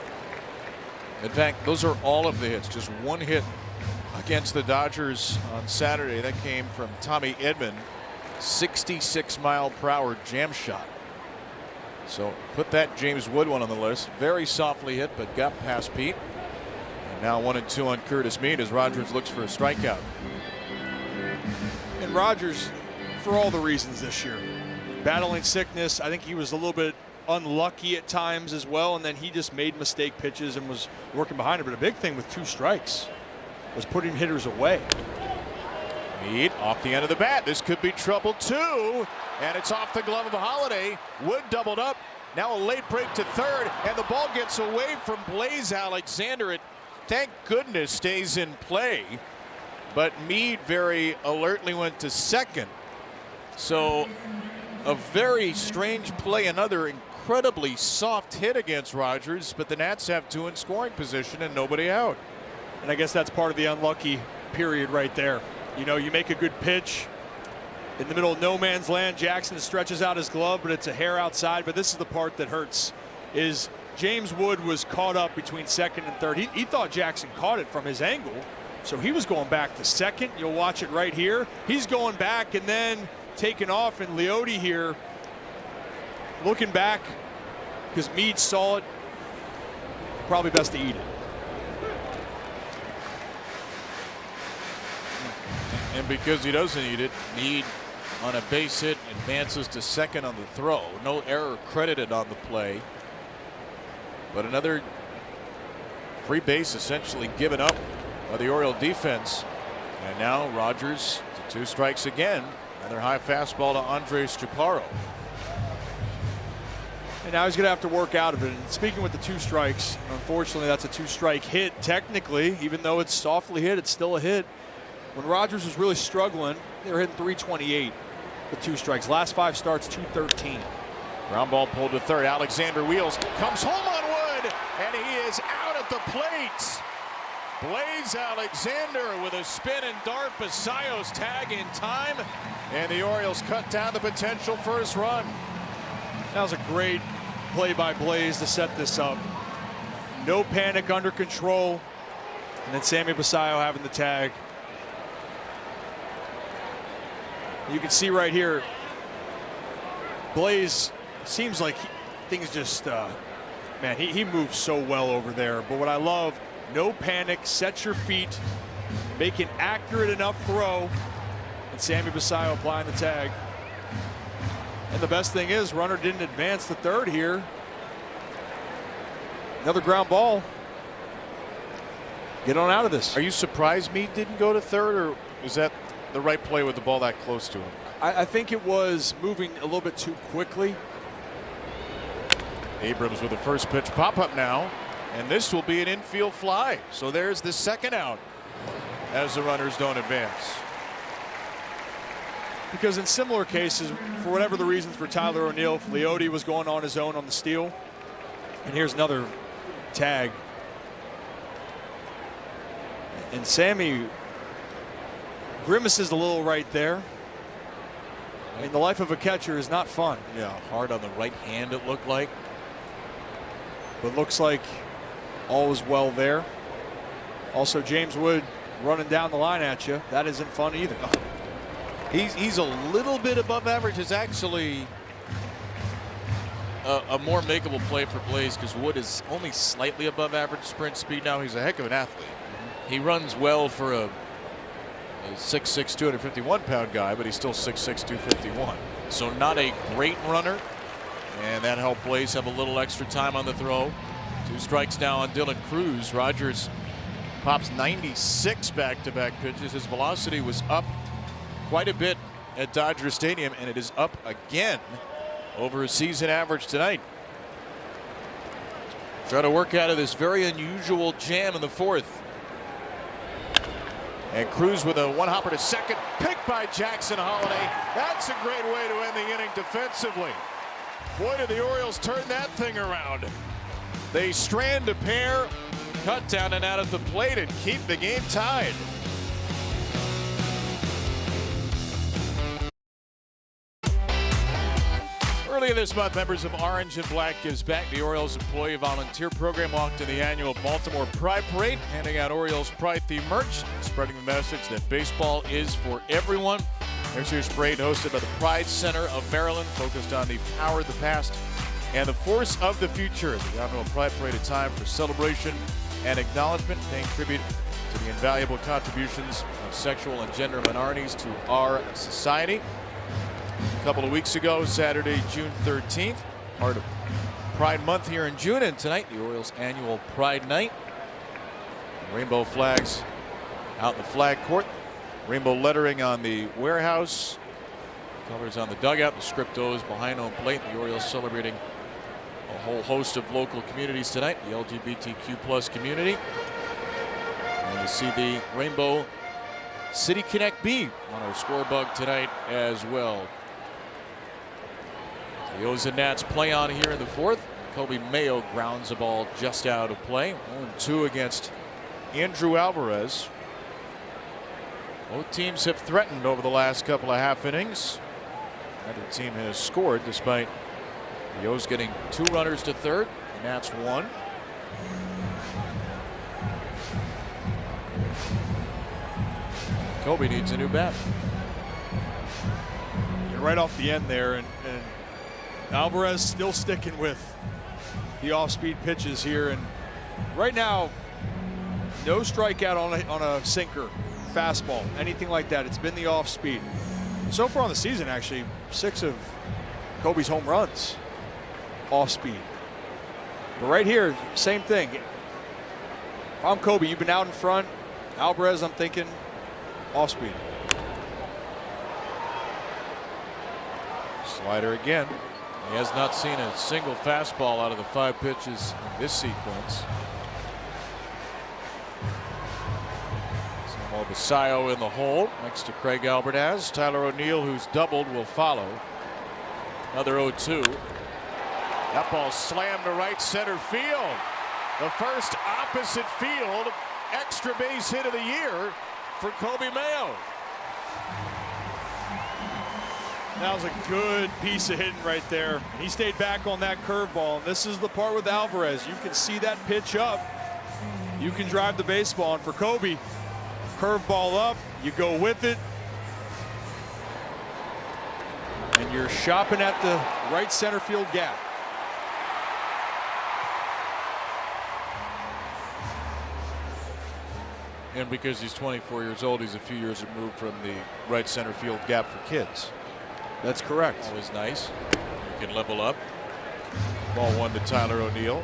In fact, those are all of the hits. Just one hit against the Dodgers on Saturday. That came from Tommy Edman, 66-mile-per-hour jam shot. So put that James Wood one on the list. Very softly hit, but got past Pete. And now 1-2 on Curtis Mead as Rogers looks for a strikeout. And Rogers, for all the reasons this year, battling sickness. I think he was a little bit unlucky at times as well, and then he just made mistake pitches and was working behind it. But a big thing with 2 strikes was putting hitters away. Mead off the end of the bat. This could be trouble too. And it's off the glove of Holiday. Wood doubled up. Now a late break to third. And the ball gets away from Blaze Alexander. It, thank goodness, stays in play. But Mead very alertly went to second. So a very strange play. Another incredibly soft hit against Rogers. But the Nats have 2 in scoring position and nobody out. And I guess that's part of the unlucky period right there. You know, you make a good pitch in the middle of no man's land. Jackson stretches out his glove, but it's a hair outside. But this is the part that hurts, is James Wood was caught up between second and third. He thought Jackson caught it from his angle, so he was going back to second. You'll watch it right here. He's going back and then taking off, and Leote here looking back because Mead saw it. Probably best to eat it. And because he doesn't eat it, Mead on a base hit advances to second on the throw. No error credited on the play. But another free base essentially given up by the Oriole defense. And now Rogers to 2 strikes again. Another high fastball to Andres Chaparro. And now he's going to have to work out of it. And speaking with the 2 strikes, unfortunately that's a 2-strike hit. Technically, even though it's softly hit, it's still a hit. When Rogers was really struggling, they were hitting 328 with 2 strikes. Last 5 starts, 213. Ground ball pulled to third. Alexander wheels, comes home on Wood, and he is out at the plate. Blaze Alexander with a spin and dart. Basayo's tag in time, and the Orioles cut down the potential first run. That was a great play by Blaze to set this up. No panic, under control, and then Sammy Basayo having the tag. You can see right here, Blaze seems like things just Man, he moves so well over there. But what I love, no panic, set your feet, make an accurate enough throw, and Sammy Basayo applying the tag. And the best thing is, runner didn't advance to third here. Another ground ball. Get on out of this. Are you surprised Meade didn't go to third, or is that the right play with the ball that close to him? I think it was moving a little bit too quickly. Abrams with the first pitch pop up now, and this will be an infield fly. So there's the second out as the runners don't advance. Because in similar cases, for whatever the reasons for Tyler O'Neill, Leote was going on his own on the steal. And here's another tag. And Sammy grimaces a little right there. I mean, the life of a catcher is not fun. Yeah, hard on the right hand it looked like. But looks like all is well there. Also, James Wood running down the line at you. That isn't fun either. He's a little bit above average. It's actually a more makeable play for Blaze because Wood is only slightly above average sprint speed now. He's a heck of an athlete. He runs well for a 6'6", 251-pound guy, but he's still 6'6", 251. So not a great runner. And that helped Blaze have a little extra time on the throw. 2 strikes now on Dylan Cruz. Rogers pops 96 back-to-back pitches. His velocity was up quite a bit at Dodger Stadium, and it is up again over a season average tonight. Try to work out of this very unusual jam in the 4th. And Cruz with a one-hopper to second, picked by Jackson Holiday. That's a great way to end the inning defensively. Boy, did the Orioles turn that thing around. They strand a pair, cut down and out at the plate, and keep the game tied. Earlier this month, members of Orange and Black Gives Back, the Orioles Employee Volunteer Program, walked in the annual Baltimore Pride Parade, handing out Orioles Pride-themed merch, spreading the message that baseball is for everyone. There's your parade hosted by the Pride Center of Maryland, focused on the power of the past and the force of the future. The annual Pride Parade, a time for celebration and acknowledgement, paying tribute to the invaluable contributions of sexual and gender minorities to our society. A couple of weeks ago, Saturday, June 13th, part of Pride Month here in June, and tonight, the Orioles' annual Pride Night. Rainbow flags out in the flag court. Rainbow lettering on the warehouse. Colors on the dugout. The scriptos behind home plate. The Orioles celebrating a whole host of local communities tonight. The LGBTQ+ community. And you see the Rainbow City Connect B on our scorebug tonight as well. The O's and Nats play on here in the 4th. Kobe Mayo grounds a ball just out of play. 0-2 against Andrew Alvarez. Both teams have threatened over the last couple of half innings. Neither team has scored, despite the O's getting 2 runners to third. The Nats 1. Kobe needs a new bat. You're right off the end there, and Alvarez still sticking with the off-speed pitches here. And right now, no strikeout on a sinker, fastball, anything like that. It's been the off-speed. So far on the season, actually, 6 of Kobe's home runs off-speed. But right here, same thing. If I'm Kobe, you've been out in front. Alvarez, I'm thinking off-speed. Slider again. He has not seen a single fastball out of the 5 pitches in this sequence. Samuel Basayo in the hole next to Craig Albertaz. Tyler O'Neill, who's doubled, will follow. Another 0-2. That ball slammed to right center field. The first opposite field extra base hit of the year for Kobe Mayo. That was a good piece of hitting right there. He stayed back on that curveball, and this is the part with Alvarez. You can see that pitch up. You can drive the baseball, and for Kobe, curveball up, you go with it, and you're shopping at the right center field gap. And because he's 24 years old, he's a few years removed from the right center field gap for kids. That's correct. Always nice. You can level up. Ball 1 to Tyler O'Neill.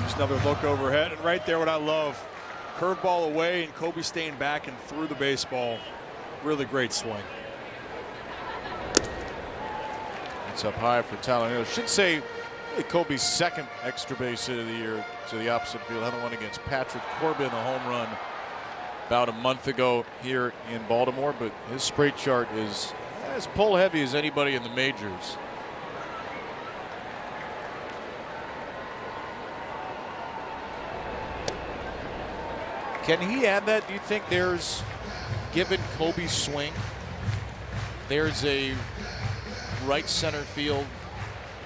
Just another look overhead, and right there what I love. Curveball away, and Kobe staying back and threw the baseball. Really great swing. It's up high for Tyler O'Neill. Should say Kobe's second extra base hit of the year to the opposite field. Had one against Patrick Corbin, a home run about a month ago here in Baltimore. But his spray chart is as pull heavy as anybody in the majors. Can he add that? Do you think there's, given Kobe's swing, there's a right center field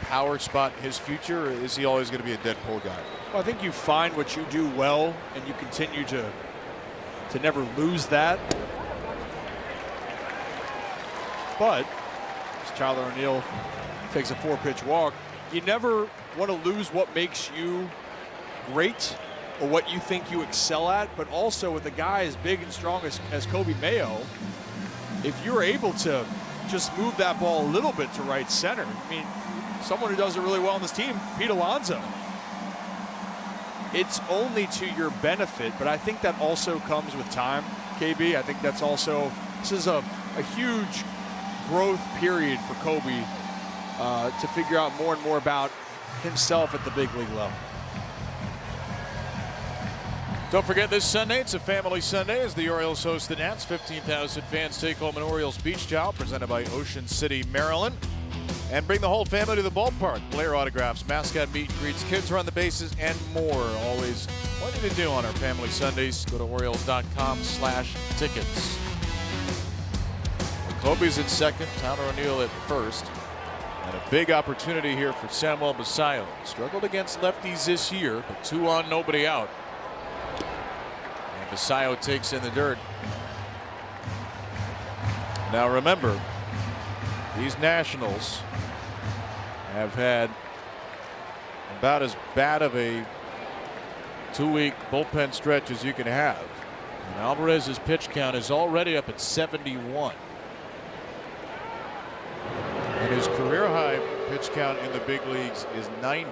power spot his future, or is he always going to be a dead pull guy? Well, I think you find what you do well, and you continue to never lose that. But as Tyler O'Neill takes a 4-pitch walk, you never want to lose what makes you great or what you think you excel at. But also with a guy as big and strong as Kobe Mayo, if you're able to just move that ball a little bit to right center, I mean, someone who does it really well on this team, Pete Alonso, it's only to your benefit. But I think that also comes with time, KB. I think that's also, this is a huge growth period for Kobe to figure out more and more about himself at the big league level. Don't forget this Sunday, it's a family Sunday as the Orioles host the Nats. 15,000 fans take home an Orioles beach towel presented by Ocean City, Maryland. And bring the whole family to the ballpark. Player autographs, mascot meet and greets, kids run the bases, and more. Always plenty to do on our family Sundays. Go to Orioles.com/tickets. Kobe's at second, Tyler O'Neill at first. And a big opportunity here for Samuel Basallo. Struggled against lefties this year, but 2 on, nobody out. And Basallo takes in the dirt. Now remember, these Nationals have had about as bad of a 2-week bullpen stretch as you can have. And Alvarez's pitch count is already up at 71. And his career high pitch count in the big leagues is 90.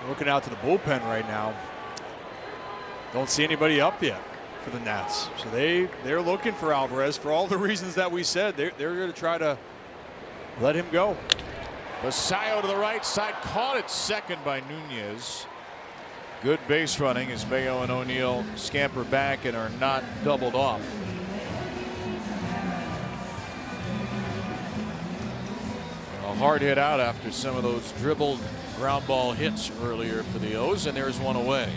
Looking out to the bullpen right now. Don't see anybody up yet for the Nats. So they're looking for Alvarez for all the reasons that we said. They're going to try to let him go. Basallo to the right side, caught at second by Nunez. Good base running as Mayo and O'Neill scamper back and are not doubled off. A hard hit out after some of those dribbled ground ball hits earlier for the O's, and there's one away.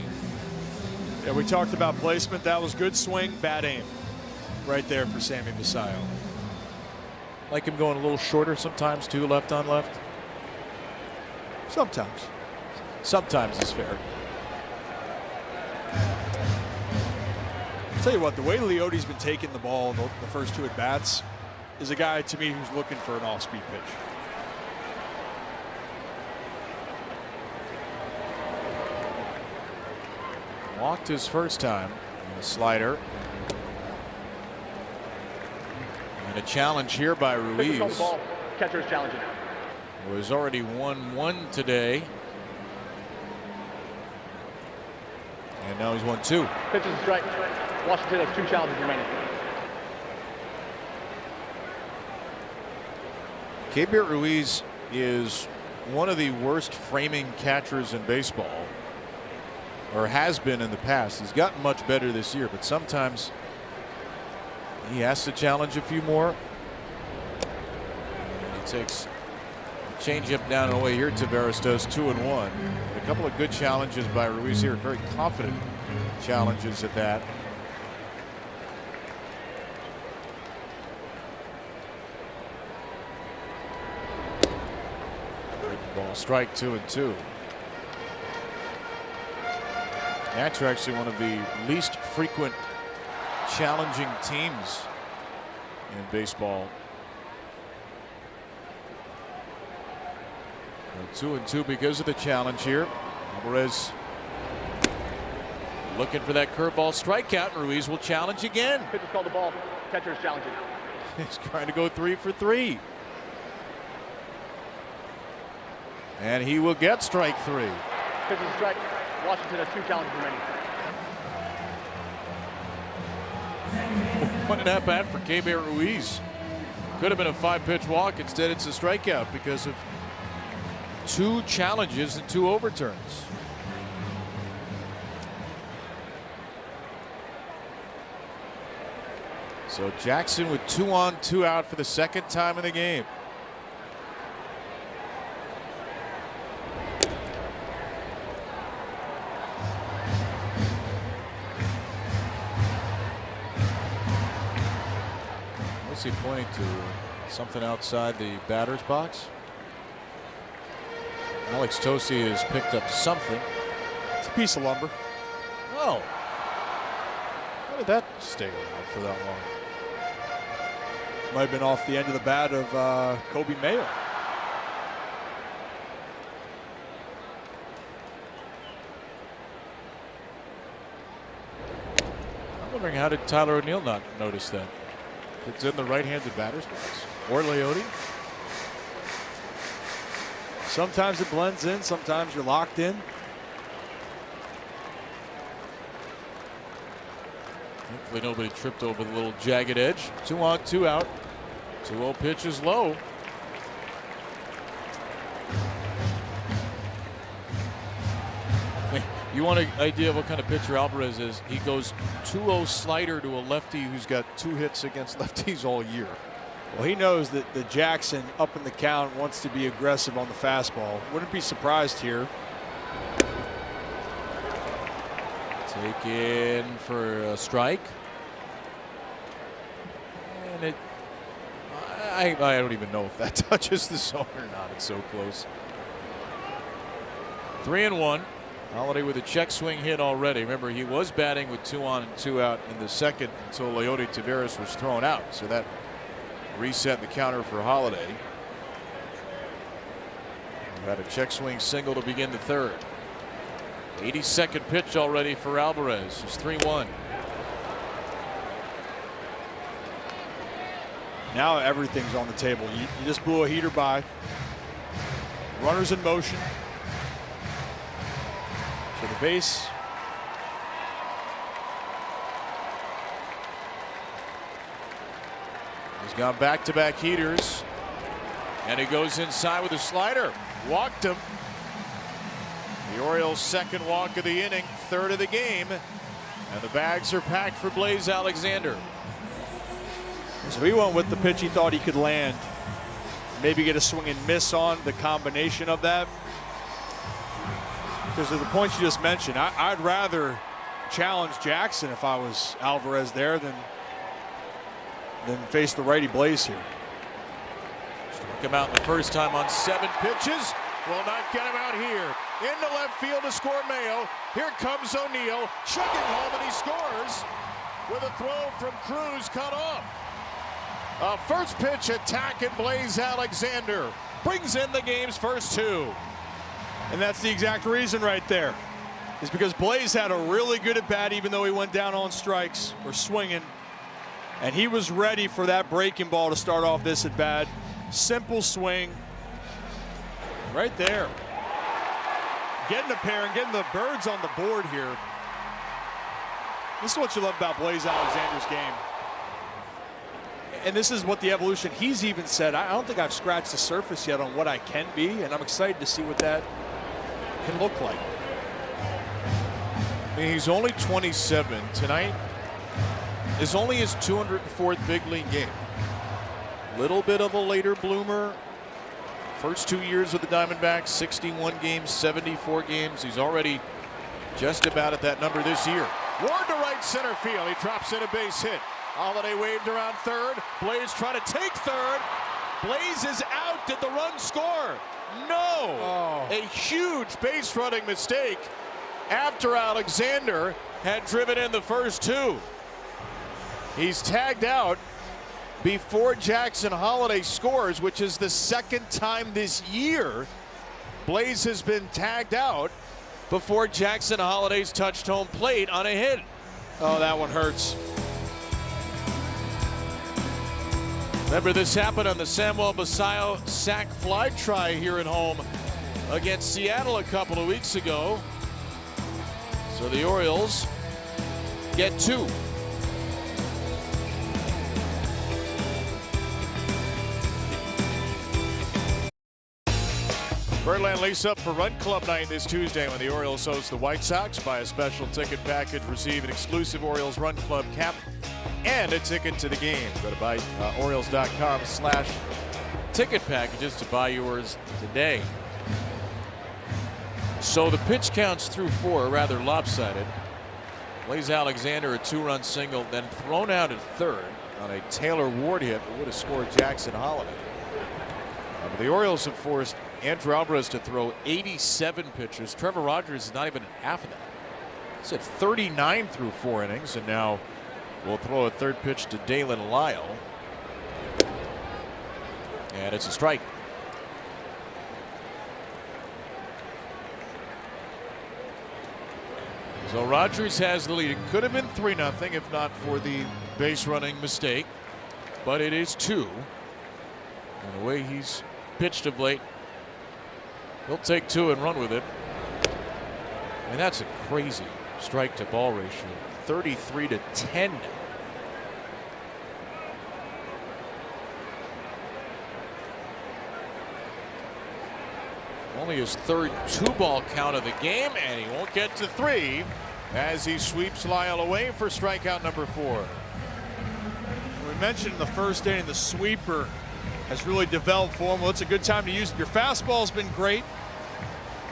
Yeah, we talked about placement. That was good swing, bad aim right there for Sammy Basallo. Like him going a little shorter sometimes too, left on left. Sometimes. Sometimes is fair. I'll tell you what, the way Leote's been taking the ball the first 2 at-bats is a guy to me who's looking for an off-speed pitch. Walked his first time. A slider. And a challenge here by Ruiz. On the ball. Catcher's challenging now. Was already 1-1 today. And now he's 1-2. Pitch is a strike. Washington has 2 challenges remaining. Keibert Ruiz is one of the worst framing catchers in baseball, or has been in the past. He's gotten much better this year, but sometimes he has to challenge a few more. And he takes a changeup down and away here. Taveras does 2-1. A couple of good challenges by Ruiz here, very confident challenges at that. Ball strike, 2-2. Nats are actually one of the least frequent challenging teams in baseball. 2-2 because of the challenge here. Alvarez looking for that curveball strikeout. Ruiz will challenge again. Pitcher's called the ball. Catcher's challenging. He's trying to go 3 for 3. And he will get strike 3. Pitcher's a strike. Washington has 2 challenges remaining. What an at bat for K-Bear Ruiz. Could have been a 5-pitch walk. Instead, it's a strikeout because of 2 challenges and 2 overturns. So Jackson with 2 on, 2 out for the 2nd time in the game. What's he pointing to? Something outside the batter's box? Alex Tosi has picked up something. It's a piece of lumber. Oh. How did that stay around for that long? Might have been off the end of the bat of Kobe Mayo. I'm wondering, how did Tyler O'Neill not notice that? It's in the right-handed batter's box. Or Leote. Sometimes it blends in, sometimes you're locked in. Hopefully nobody tripped over the little jagged edge. 2 on, 2 out. 2-0 pitch is low. You want an idea of what kind of pitcher Alvarez is? He goes 2-0 slider to a lefty who's got 2 hits against lefties all year. Well, he knows that Jackson up in the count wants to be aggressive on the fastball. Wouldn't be surprised here. Taken for a strike. And it, I don't even know if that touches the zone or not. It's so close. 3-1. Holiday with a check swing hit already. Remember, he was batting with 2 on and 2 out in the 2nd until Leote Taveras was thrown out. So that reset the counter for Holiday. Had a check swing single to begin the 3rd. 82nd pitch already for Alvarez. It's 3-1. Now everything's on the table. You just blew a heater by. Runners in motion. To the base. He's gone back-to-back heaters. And he goes inside with a slider. Walked him. The Orioles' 2nd walk of the inning, 3rd of the game. And the bags are packed for Blaze Alexander. So he went with the pitch he thought he could land. Maybe get a swing and miss on the combination of that. Because of the points you just mentioned, I'd rather challenge Jackson if I was Alvarez there than face the righty Blaze here. Struck him out the first time on 7 pitches. Will not get him out here. Into left field to score Mayo. Here comes O'Neill, chugging home, and he scores with a throw from Cruz cut off. A first pitch attack at Blaze Alexander brings in the game's first 2. And that's the exact reason right there. Is because Blaze had a really good at bat even though he went down on strikes or swinging. And he was ready for that breaking ball to start off this at bat. Simple swing. Right there. Getting a pair and getting the birds on the board here. This is what you love about Blaze Alexander's game. And this is what the evolution, he's even said, I don't think I've scratched the surface yet on what I can be, and I'm excited to see what that can look like. I mean, he's only 27. Tonight is only his 204th big league game. Little bit of a later bloomer. First 2 years with the Diamondbacks, 61 games, 74 games. He's already just about at that number this year. Ward to right center field. He drops in a base hit. Holiday waved around 3rd. Blaze trying to take 3rd. Blaze is out. Did the run score? No. Oh. A huge base running mistake after Alexander had driven in the first 2. He's tagged out before Jackson Holiday scores, which is the 2nd time this year Blaze has been tagged out before Jackson Holliday's touched home plate on a hit. Oh, that one hurts. Remember, this happened on the Samuel Basayo sac fly try here at home against Seattle a couple of weeks ago. So the Orioles get 2. Birdland lace up for Run Club night this Tuesday when the Orioles host the White Sox. Buy a special ticket package, receive an exclusive Orioles Run Club cap and a ticket to the game. Go to Orioles.com/ticket packages to buy yours today. So the pitch counts through 4 are rather lopsided. Blaze Alexander a 2-run single, then thrown out at third on a Taylor Ward hit that would have scored Jackson Holliday. But the Orioles have forced Andrew Alvarez to throw 87 pitches. Trevor Rogers is not even half of that. He's at 39 through 4 innings, and now we'll throw a third pitch to Dalen Lyle. And it's a strike. So Rogers has the lead. It could have been 3-0 if not for the base running mistake, but it is 2. And the way he's pitched of late, he'll take 2 and run with it. And that's a crazy strike to ball ratio, 33-10. Only his third 2-ball count of the game, and he won't get to 3 as he sweeps Lyle away for strikeout number 4. We mentioned in the first inning the sweeper has really developed for him. Well, it's a good time to use it. Your fastball's been great,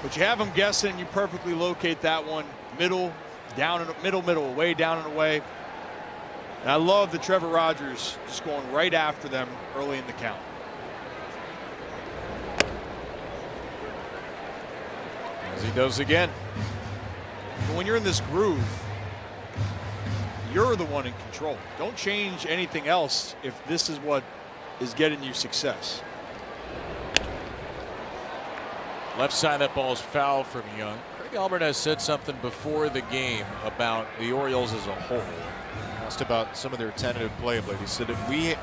but you have him guessing. You perfectly locate that one middle, down and middle, way down and away. And I love the Trevor Rogers just going right after them early in the count. As he does again. But when you're in this groove, you're the one in control. Don't change anything else if this is what is getting you success. Left side, that ball is foul from Young. Craig Albert has said something before the game about the Orioles as a whole. Asked about some of their tentative play of late. He said that we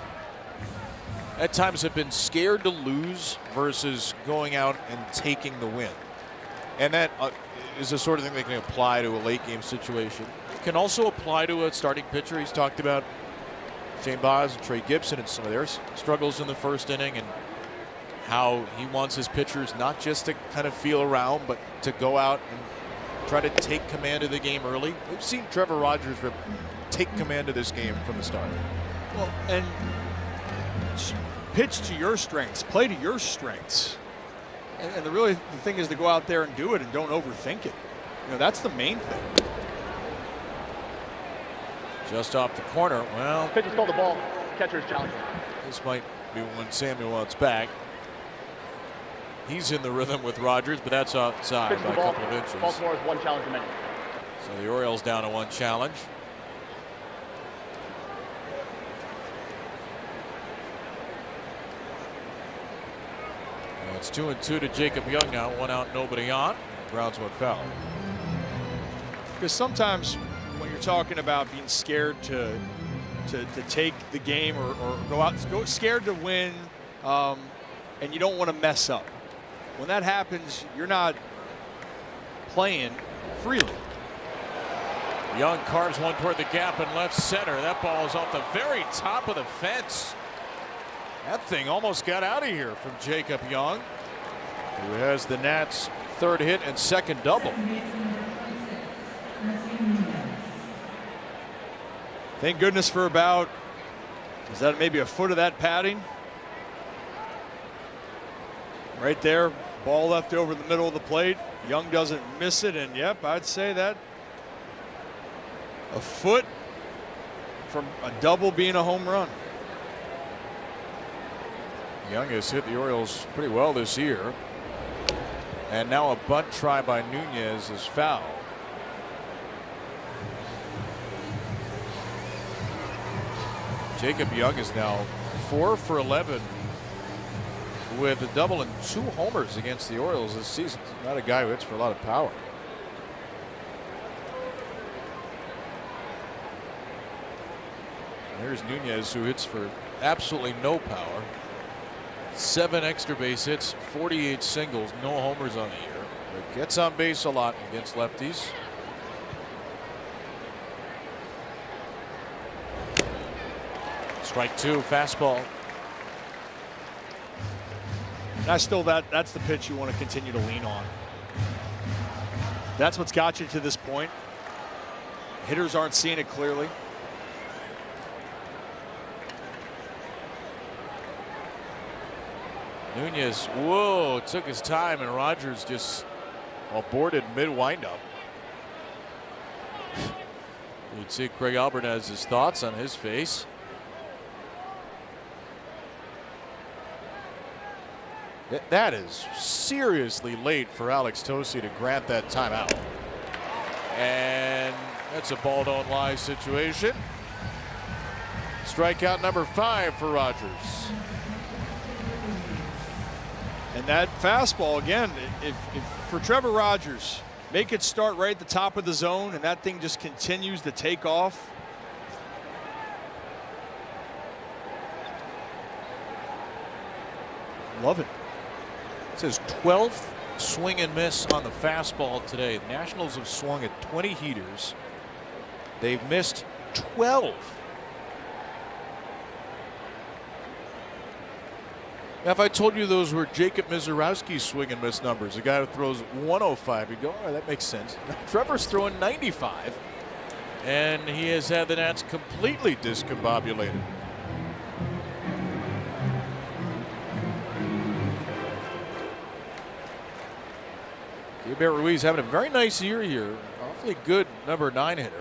at times have been scared to lose versus going out and taking the win. And that is the sort of thing that can apply to a late game situation. It can also apply to a starting pitcher. He's talked about Shane Baz and Trey Gibson and some of their struggles in the first inning, and how he wants his pitchers not just to kind of feel around, but to go out and try to take command of the game early. We've seen Trevor Rogers take command of this game from the start. Well, and pitch to your strengths, play to your strengths. And the thing is to go out there and do it and don't overthink it. You know, that's the main thing. Just off the corner. Well, Pitch is called the ball. Catcher's challenge. this might be when Samuel wants back. He's in the rhythm with Rogers, but that's outside Pitch by a the ball. couple of inches. Baltimore has 1 challenge remaining. So the Orioles down to 1 challenge. It's 2-2 to Jacob Young now. 1 out, nobody on. Grounds one foul. Because sometimes when you're talking about being scared to take the game or go out, scared to win, and you don't want to mess up. When that happens, you're not playing freely. Young carves one toward the gap in left center. That ball is off the very top of the fence. That thing almost got out of here from Jacob Young, who has the Nats' 3rd hit and 2nd double. Thank goodness for about, is that maybe a foot of that padding? Right there, ball left over the middle of the plate. Young doesn't miss it, and yep, I'd say that a foot from a double being a home run. Young has hit the Orioles pretty well this year. And now a bunt try by Nunez is foul. Jacob Young is now 4 for 11 with a double and 2 homers against the Orioles this season. He's not a guy who hits for a lot of power. Here's Nunez, who hits for absolutely no power. 7 extra base hits, 48 singles, no homers on the year. But gets on base a lot against lefties. Strike 2, fastball. That's the pitch you want to continue to lean on. That's what's got you to this point. Hitters aren't seeing it clearly. Nunez, whoa, took his time, and Rogers just aborted mid windup. You'd see Craig Albert has his thoughts on his face. That is seriously late for Alex Tosi to grant that timeout. And that's a ball don't lie situation. Strikeout number 5 for Rogers. And that fastball, again, if for Trevor Rogers, make it start right at the top of the zone and that thing just continues to take off. Love it. It's his 12th swing and miss on the fastball today. The Nationals have swung at 20 heaters. They've missed 12. Now, if I told you those were Jacob Mizorowski's swing and miss numbers, a guy who throws 105, you'd go, all right, that makes sense. Now, Trevor's throwing 95, and he has had the Nats completely discombobulated. Gabriel Ruiz having a very nice year here. Awfully good number 9 hitter.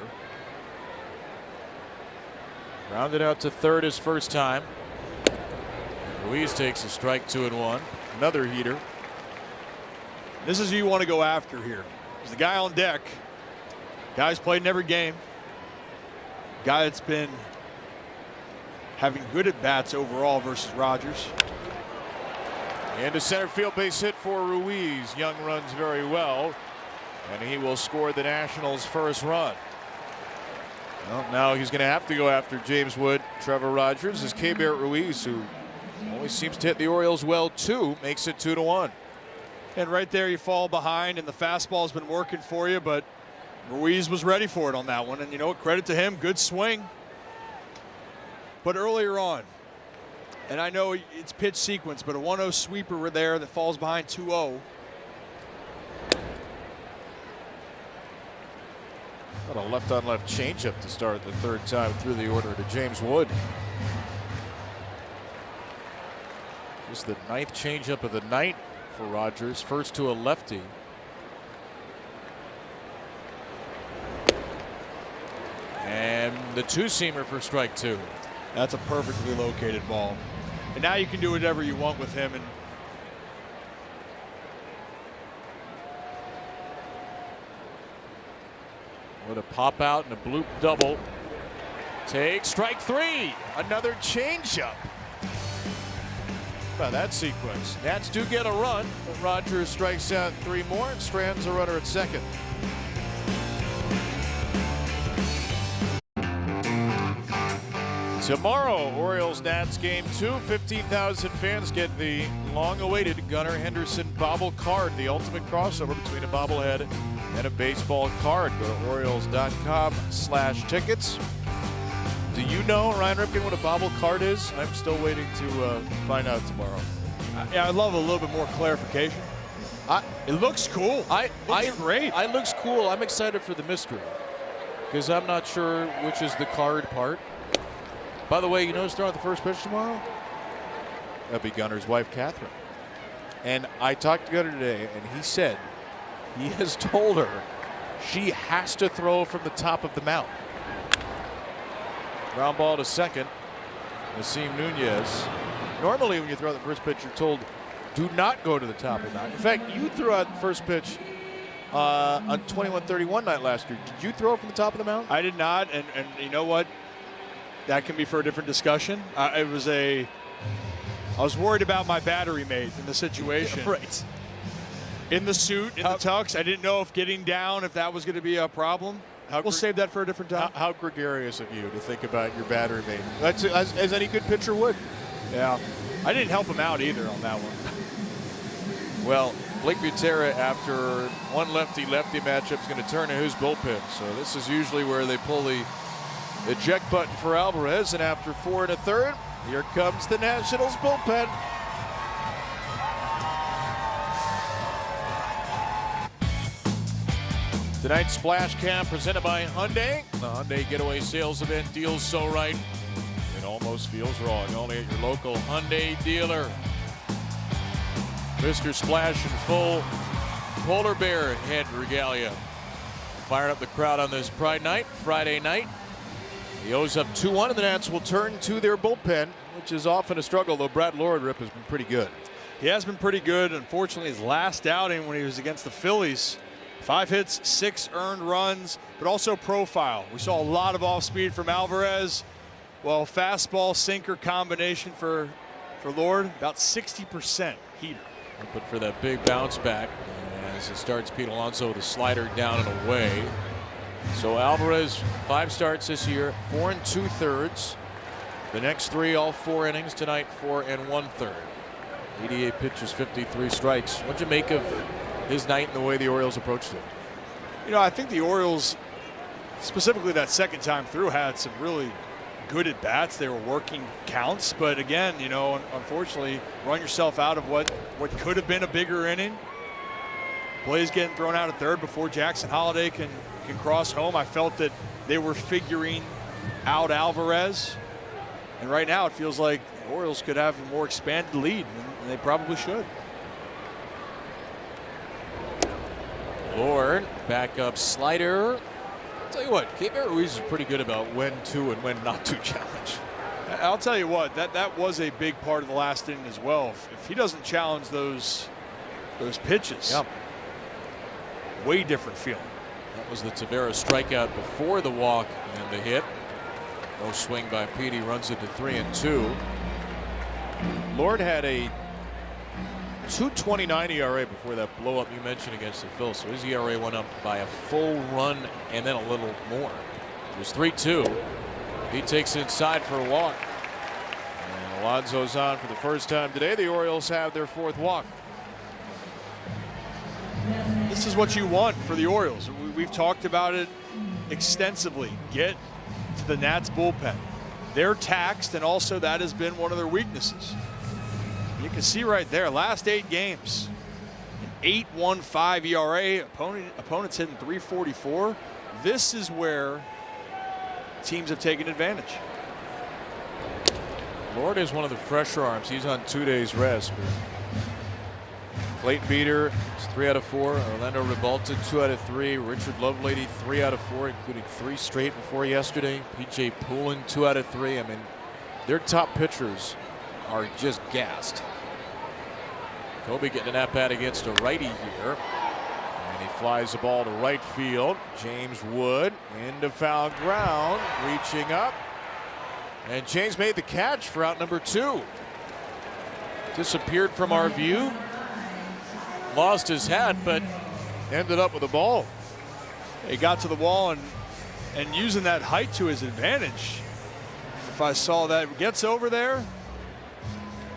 Rounded out to third his first time. Ruiz takes a strike, 2-1. Another heater. This is who you want to go after here. He's the guy on deck. Guy's played in every game. Guy that's been having good at bats overall versus Rogers. Into center field, base hit for Ruiz. Young runs very well, and he will score the Nationals' first run. Well, now he's going to have to go after James Wood. Trevor Rogers is K-Bear Ruiz, who always seems to hit the Orioles well too, makes it 2-1. And right there you fall behind, and the fastball's been working for you, but Ruiz was ready for it on that one. And you know what, credit to him, good swing. But earlier on, and I know it's pitch sequence, but a 1-0 sweeper there that falls behind 2-0. Got a left-on-left changeup to start the third time through the order to James Wood. Just the 9th changeup of the night for Rogers. First to a lefty. And the 2-seamer for strike 2. That's a perfectly located ball. And now you can do whatever you want with him. And with a pop out and a bloop double. Take strike 3. Another changeup. About that sequence. Nats do get a run, but Rogers strikes out 3 more and strands a runner at second. Tomorrow, Orioles-Nats game 2. 15,000 fans get the long-awaited Gunnar Henderson bobble card, the ultimate crossover between a bobblehead and a baseball card. Go to Orioles.com/tickets. Do you know, Ryan Ripken, what a bobble card is? I'm still waiting to find out tomorrow. Yeah, I'd love a little bit more clarification. It looks cool. Looks great. It looks cool. I'm excited for the mystery because I'm not sure which is the card part. By the way, you know who's throwing the first pitch tomorrow? That'd be Gunner's wife, Catherine. And I talked to Gunner today, and he said he has told her she has to throw from the top of the mound. Ground ball to second. Nasim Nunez. Normally, when you throw the first pitch, you're told do not go to the top of the mound. In fact, you threw out the first pitch on 21-31 night last year. Did you throw it from the top of the mound? I did not, and you know what? That can be for a different discussion. It was a I was worried about my battery mate in the situation. Right. In the suit, in the tux. I didn't know if getting down, if that was going to be a problem. We'll save that for a different time. How gregarious of you to think about your battery mate. That's as any good pitcher would. Yeah. I didn't help him out either on that one. Well, Blake Butera, after one lefty-lefty matchup, is going to turn to his bullpen. So this is usually where they pull the eject button for Alvarez. And after 4 1/3, here comes the Nationals bullpen. Tonight's Splash Cam presented by Hyundai. The Hyundai Getaway Sales Event deals so right, it almost feels wrong. Only at your local Hyundai dealer. Mr. Splash in full polar bear head regalia. Firing up the crowd on this Pride night, Friday night. The O's up 2-1, and the Nats will turn to their bullpen, which is often a struggle, though Brad Lordrip has been pretty good. He has been pretty good. Unfortunately, his last outing when he was against the Phillies, 5 hits, 6 earned runs, but also profile. We saw a lot of off-speed from Alvarez. Well, fastball sinker combination for Lord, about 60% heater. But for that big bounce back as it starts Pete Alonso with a slider down and away. So Alvarez, 5 starts this year, 4 2/3. The next 3, all 4 innings tonight, 4 1/3. 88 pitches, 53 strikes. What'd you make of his night and the way the Orioles approached it? You know, I think the Orioles, specifically that second time through, had some really good at bats. They were working counts, but again, you know, unfortunately, run yourself out of what could have been a bigger inning. Blaze getting thrown out at third before Jackson Holliday can cross home. I felt that they were figuring out Alvarez, and right now it feels like the Orioles could have a more expanded lead, and they probably should. Lord, back up slider. I'll tell you what, Keibert Ruiz is pretty good about when to and when not to challenge. I'll tell you what, that was a big part of the last inning as well. If he doesn't challenge those pitches, yep. Way different feeling. That was the Tavera strikeout before the walk and the hit. No swing by Petey, runs it to 3-2. Lord had a 2.29 ERA before that blow up you mentioned against the Phils. So his ERA went up by a full run and then a little more. It was 3-2. He takes it inside for a walk. And Alonso's on for the first time today. The Orioles have their 4th walk. This is what you want for the Orioles. We've talked about it extensively. Get to the Nats bullpen. They're taxed, and also that has been one of their weaknesses. You can see right there, last 8 games, an 8.15 ERA. Opponents hitting .344. This is where teams have taken advantage. Lord is one of the fresher arms. He's on 2 days rest. Clayton Beater is 3 out of 4. Orlando Ribalta 2 out of 3. Richard Lovelady 3 out of 4, including 3 straight before yesterday. PJ Poulin 2 out of 3. I mean, their top pitchers are just gassed. Kobe getting an at-bat against a righty here. And he flies the ball to right field. James Wood into foul ground, reaching up. And James made the catch for out number 2. Disappeared from our view. Lost his hat, but ended up with the ball. He got to the wall and using that height to his advantage. If I saw that, gets over there,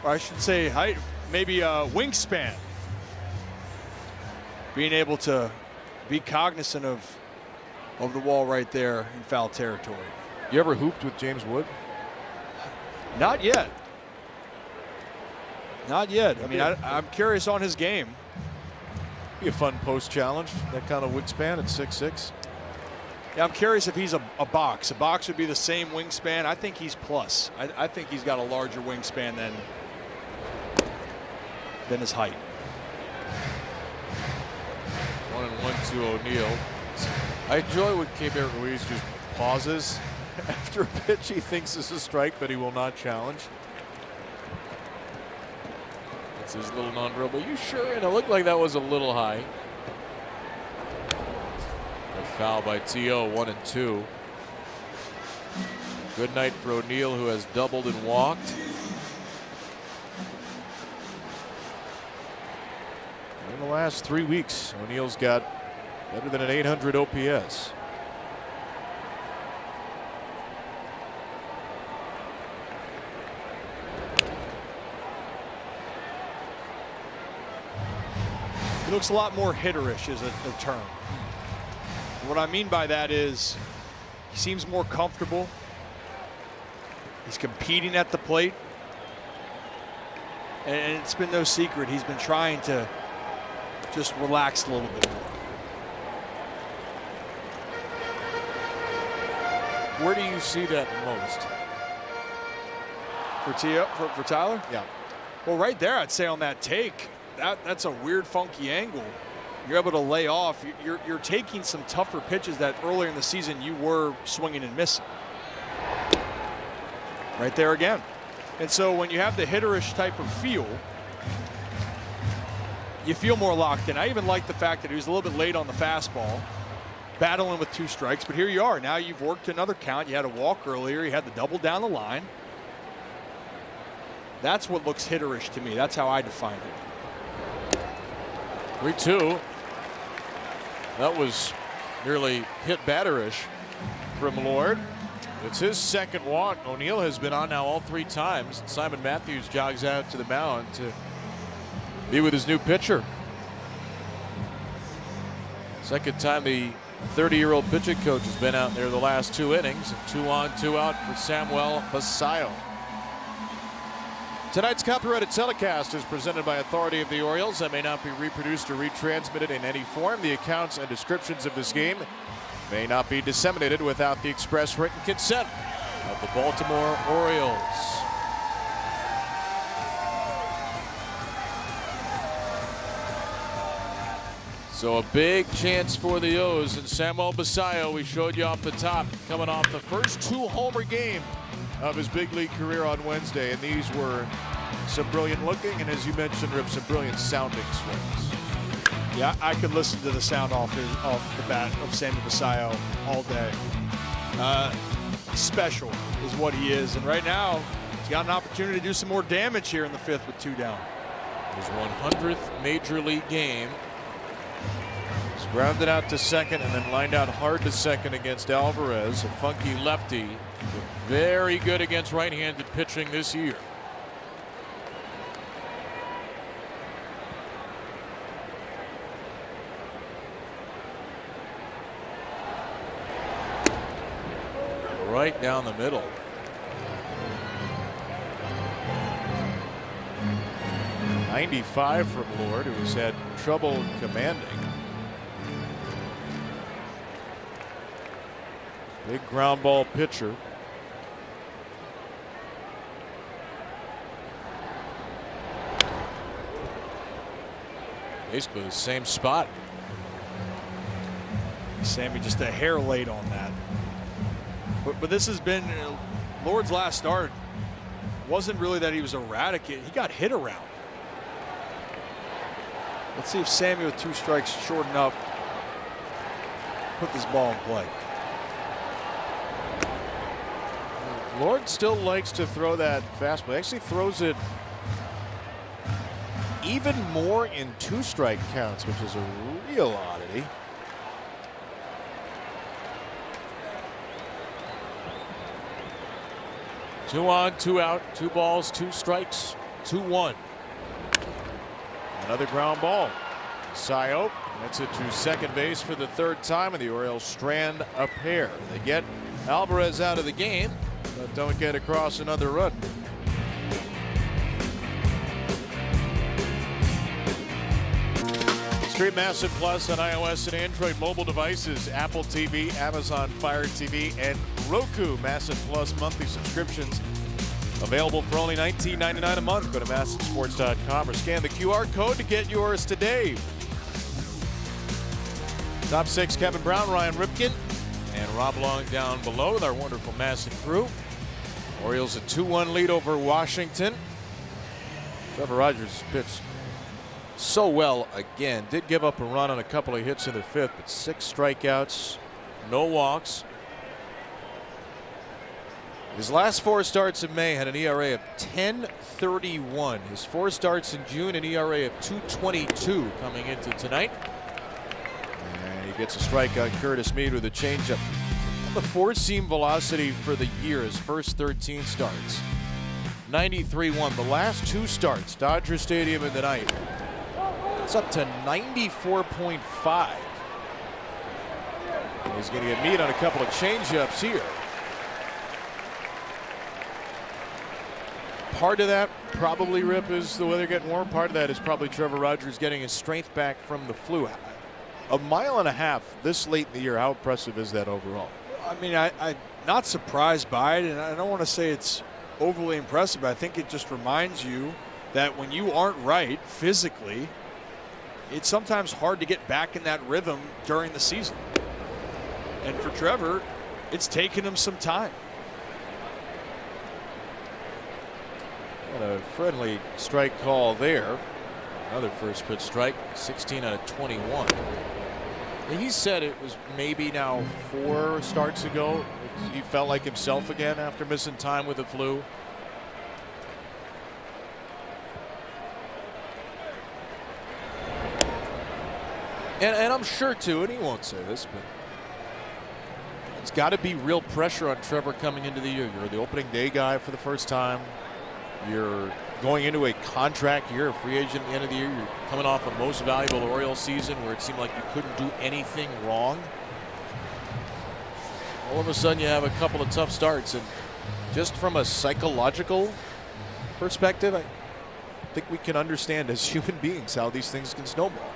or I should say height, maybe a wingspan. Being able to be cognizant of the wall right there in foul territory. You ever hooped with James Wood? Not yet. Not yet. I mean, I'm curious on his game. Be a fun post challenge, that kind of wingspan at 6'6". Yeah, I'm curious if he's a box. A box would be the same wingspan. I think he's plus. I think he's got a larger wingspan than his height. 1-1 to O'Neill. I enjoy when Keibert Ruiz just pauses after a pitch he thinks is a strike, but he will not challenge. That's his little non-verbal. You sure? And it looked like that was a little high. A foul by T.O. 1-2. Good night for O'Neill, who has doubled and walked. in the last 3 weeks, O'Neill's got better than an 800 OPS. He looks a lot more hitterish is a term. What I mean by that is he seems more comfortable. He's competing at the plate. And it's been no secret. He's been trying to just relax a little bit more. Where do you see that most? For Tyler? Yeah. Well, right there, I'd say on that take, that's a weird, funky angle. You're able to lay off. You're taking some tougher pitches that earlier in the season you were swinging and missing. Right there again. And so when you have the hitterish type of feel, you feel more locked in. I even like the fact that he was a little bit late on the fastball, battling with 2 strikes. But here you are. Now you've worked another count. You had a walk earlier. You had the double down the line. That's what looks hitterish to me. That's how I define it. 3-2. That was nearly hit batterish from Lord. It's his second walk. O'Neill has been on now all 3 times. Simon Matthews jogs out to the mound to be with his new pitcher. Second time the 30-year-old pitching coach has been out there the last 2 innings. And 2 on, 2 out for Samuel Basayo. Tonight's copyrighted telecast is presented by authority of the Orioles and may not be reproduced or retransmitted in any form. The accounts and descriptions of this game may not be disseminated without the express written consent of the Baltimore Orioles. So a big chance for the O's, and Samuel Basayo, we showed you off the top, coming off the first 2-homer game of his big league career on Wednesday, and these were some brilliant looking and, as you mentioned, Rip, some brilliant sounding swings. Yeah, I could listen to the sound off the bat of Samuel Basayo all day. Special is what he is, and right now he's got an opportunity to do some more damage here in the 5th with 2 down. His 100th major league game. He's grounded out to second and then lined out hard to second against Alvarez, a funky lefty. Very good against right-handed pitching this year. Right down the middle. .95 from Lord, who's had trouble commanding. Big ground ball pitcher. Basically the same spot. Sammy just a hair late on that. But this has been Lord's last start. Wasn't really that he was erratic. He got hit around. Let's see if Sammy with 2 strikes shorten up, put this ball in play. Lord still likes to throw that fastball. Actually throws it even more in 2-strike counts, which is a real oddity. Two on, 2 out, 2 balls, 2 strikes, 2-1. Another ground ball. Sayo gets it to second base for the 3rd time, and the Orioles strand a pair. They get Alvarez out of the game, but don't get across another run. Stream Massive Plus on iOS and Android mobile devices, Apple TV, Amazon Fire TV, and Roku. Massive Plus monthly subscriptions available for only $19.99 a month. Go to massivesports.com or scan the QR code to get yours today. Top 6, Kevin Brown, Ryan Ripken, and Rob Long down below with our wonderful Massive crew. Orioles a 2-1 lead over Washington. Trevor Rogers pitched so well again. Did give up a run on a couple of hits in the 5th, but 6 strikeouts, no walks. His last 4 starts in May had an ERA of 10.31. His 4 starts in June, an ERA of 2.22 coming into tonight. And he gets a strikeout. Curtis Mead with a changeup. The 4-seam velocity for the year, his first 13 starts. 93.1. The last 2 starts, Dodger Stadium in the night. It's up to 94.5. He's going to get Mead on a couple of changeups here. Part of that probably, Rip, is the weather getting warm. Part of that is probably Trevor Rogers getting his strength back from the flu. A mile and a half this late in the year, how impressive is that overall? I mean, I'm not surprised by it, and I don't want to say it's overly impressive. I think it just reminds you that when you aren't right physically, it's sometimes hard to get back in that rhythm during the season. And for Trevor, it's taken him some time. And a friendly strike call there. Another first pitch strike, 16 out of 21. He said it was maybe now 4 starts ago. He felt like himself again after missing time with the flu. And I'm sure too, and he won't say this, but it's got to be real pressure on Trevor coming into the year. You're the opening day guy for the first time. You're going into a contract year, a free agent at the end of the year. You're coming off a most valuable Orioles season where it seemed like you couldn't do anything wrong. All of a sudden you have a couple of tough starts, and just from a psychological perspective, I think we can understand as human beings how these things can snowball.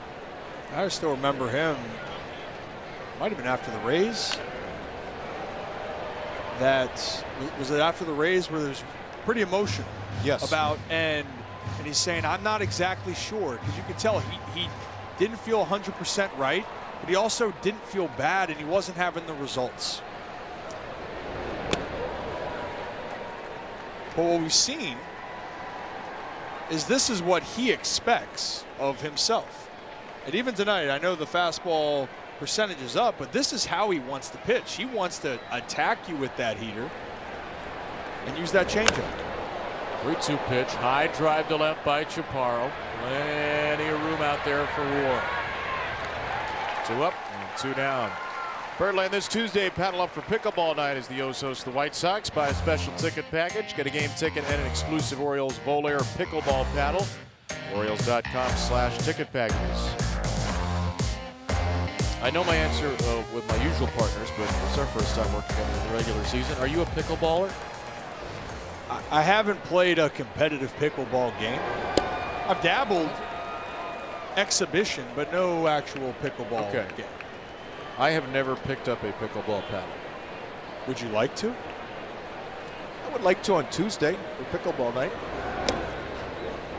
I still remember him, might have been after the Rays. Was it after the Rays where there's pretty emotional? Yes. About, and he's saying, I'm not exactly sure, because you could tell he didn't feel 100% right, but he also didn't feel bad, and he wasn't having the results. But what we've seen is this is what he expects of himself. And even tonight, I know the fastball percentage is up, but this is how he wants to pitch. He wants to attack you with that heater and use that changeup. 3-2 pitch, high drive to left by Chaparro. Plenty of room out there for War. 2 up and 2 down. Birdland this Tuesday, paddle up for pickleball night as the O's host the White Sox. Buy a special ticket package. Get a game ticket and an exclusive Orioles Volair pickleball paddle. Orioles.com/ticket packages. I know my answer with my usual partners, but it's our first time working together in the regular season. Are you a pickleballer? I haven't played a competitive pickleball game. I've dabbled exhibition, but no actual pickleball game. I have never picked up a pickleball paddle. Would you like to? I would like to on Tuesday for pickleball night.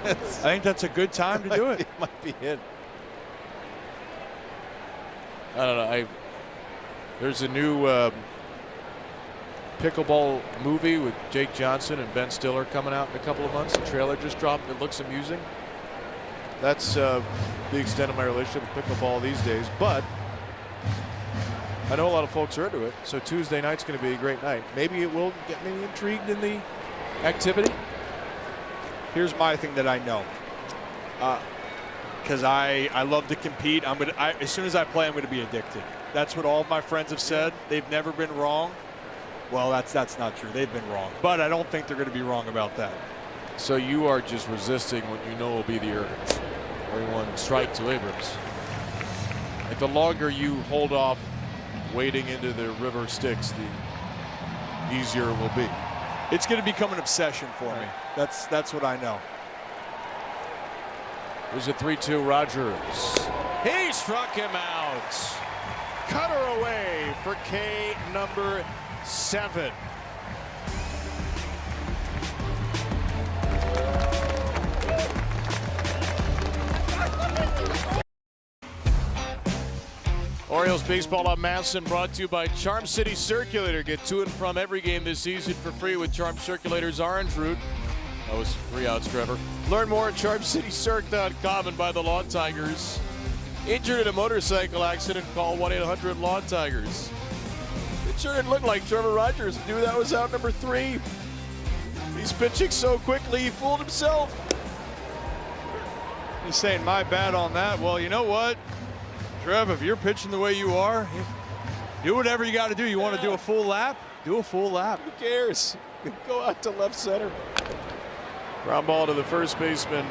I think that's a good time to do it. It might be it. I don't know. There's a new pickleball movie with Jake Johnson and Ben Stiller coming out in a couple of months. The trailer just dropped. It looks amusing. That's the extent of my relationship with pickleball these days. But I know a lot of folks are into it. So Tuesday night's going to be a great night. Maybe it will get me intrigued in the activity. Here's my thing that I know. Because I love to compete. As soon as I play, I'm going to be addicted. That's what all of my friends have said. They've never been wrong. Well, that's not true. They've been wrong. But I don't think they're going to be wrong about that. So you are just resisting what you know will be the 41 strike to Abrams. Like the longer you hold off wading into the river Styx, the easier it will be. It's going to become an obsession for me. That's what I know. There's a 3-2 Rogers. He struck him out. Cutter away for K number 7. Orioles baseball on Masson brought to you by Charm City Circulator. Get to and from every game this season for free with Charm Circulator's Orange Route. That was 3 outs, Trevor. Learn more at CharmCityCirc.com and by the Lawn Tigers. Injured in a motorcycle accident, call 1-800-LAWN-TIGERS. It sure didn't look like Trevor Rogers knew that was out number 3. He's pitching so quickly, he fooled himself. He's saying, my bad on that. Well, you know what, Trev, if you're pitching the way you are, do whatever you got to do. You want to do a full lap? Do a full lap. Who cares? Go out to left center. Ground ball to the first baseman,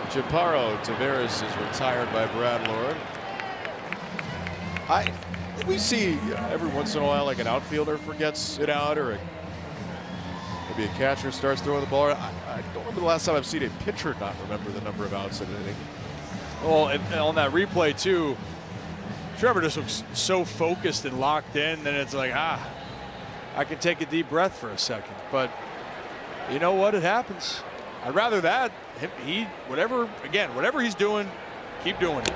Chaparro. Taveras is retired by Brad Lord. We see every once in a while like an outfielder forgets it out, or maybe a catcher starts throwing the ball. I don't remember the last time I've seen a pitcher not remember the number of outs in an inning. Well, and on that replay too, Trevor just looks so focused and locked in, and it's like, I can take a deep breath for a second. But you know what? It happens. I'd rather that. Whatever he's doing, keep doing it.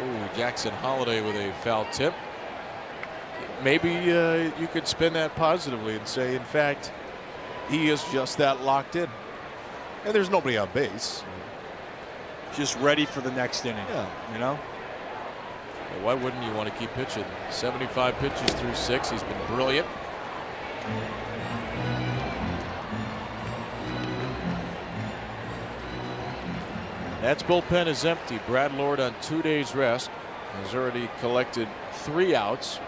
Ooh, Jackson Holiday with a foul tip. Maybe you could spin that positively and say, in fact, he is just that locked in. And there's nobody on base. Just ready for the next inning. Yeah. You know? Well, why wouldn't you want to keep pitching? 75 pitches through 6. He's been brilliant. Nats bullpen is empty. Brad Lord on 2 days rest has already collected 3 outs.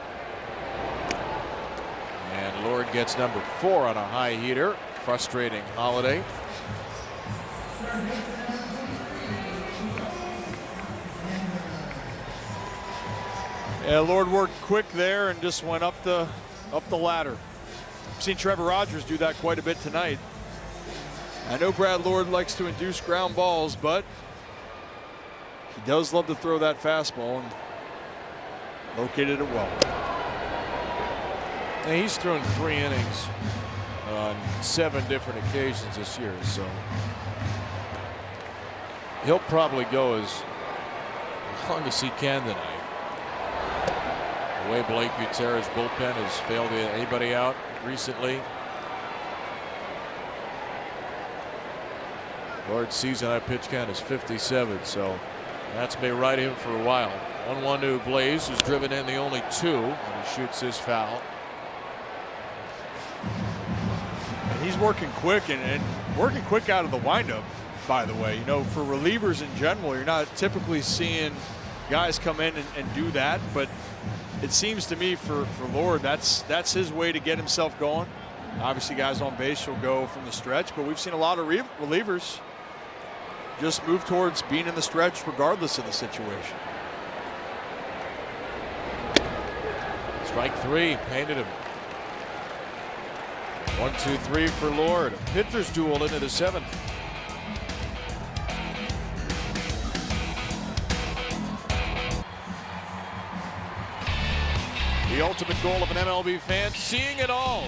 And Lord gets number 4 on a high heater, frustrating Holiday. Yeah, Lord worked quick there and just went up the ladder. I've seen Trevor Rogers do that quite a bit tonight. I know Brad Lord likes to induce ground balls, but he does love to throw that fastball and located it well. And he's thrown 3 innings on 7 different occasions this year, so he'll probably go as long as he can tonight. The way Blake Gutierrez's bullpen has failed to get anybody out recently. Lord's season high pitch count is 57, so that's may ride him for a while. 1-1 to Blaze, who's driven in the only 2, and he shoots his foul. And he's working quick and working quick out of the windup, by the way. You know, for relievers in general, you're not typically seeing guys come in and do that, but it seems to me for Lord, that's his way to get himself going. Obviously, guys on base will go from the stretch, but we've seen a lot of relievers just move towards being in the stretch regardless of the situation. Strike 3, painted him. 1-2-3 for Lord. Pitcher's duel into the 7th. The ultimate goal of an MLB fan, seeing it all.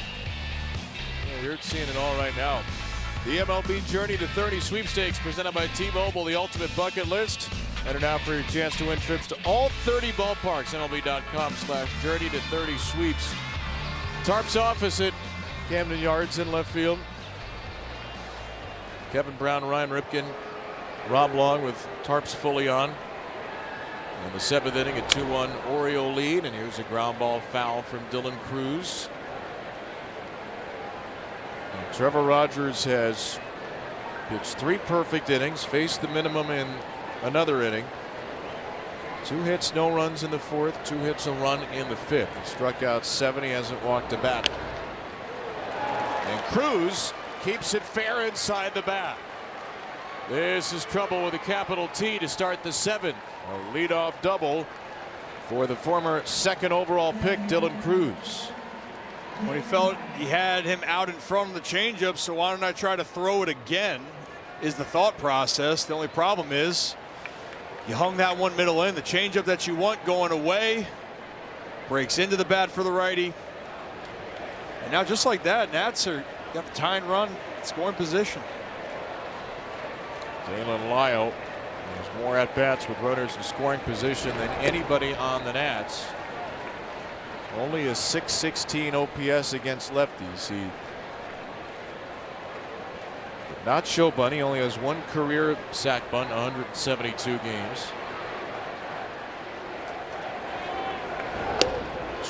Yeah, you're seeing it all right now. The MLB Journey to 30 sweepstakes presented by T-Mobile, the ultimate bucket list. Enter now for your chance to win trips to all 30 ballparks. MLB.com/journey to 30 sweeps. Tarp's office at Camden Yards in left field. Kevin Brown, Ryan Ripken, Rob Long with Tarps fully on. In the 7th inning, a 2-1 Oriole lead, and here's a ground ball foul from Dylan Cruz. And Trevor Rogers has pitched 3 perfect innings, faced the minimum in another inning. 2 hits, no runs in the 4th, 2 hits, a run in the 5th. He struck out 7, he hasn't walked a bat. And Cruz keeps it fair inside the bat. This is trouble with a capital T to start the 7th. A leadoff double for the former 2nd overall pick, Dylan Cruz. When he felt he had him out in front of the changeup, so why don't I try to throw it again, is the thought process. The only problem is you hung that one middle in. The changeup that you want going away breaks into the bat for the righty. And now just like that, Nats are got the tying run, scoring position. Dalen Lyle has more at-bats with runners in scoring position than anybody on the Nats. Only a .616 OPS against lefties. He did not show bunt. He only has 1 career sac bunt, 172 games.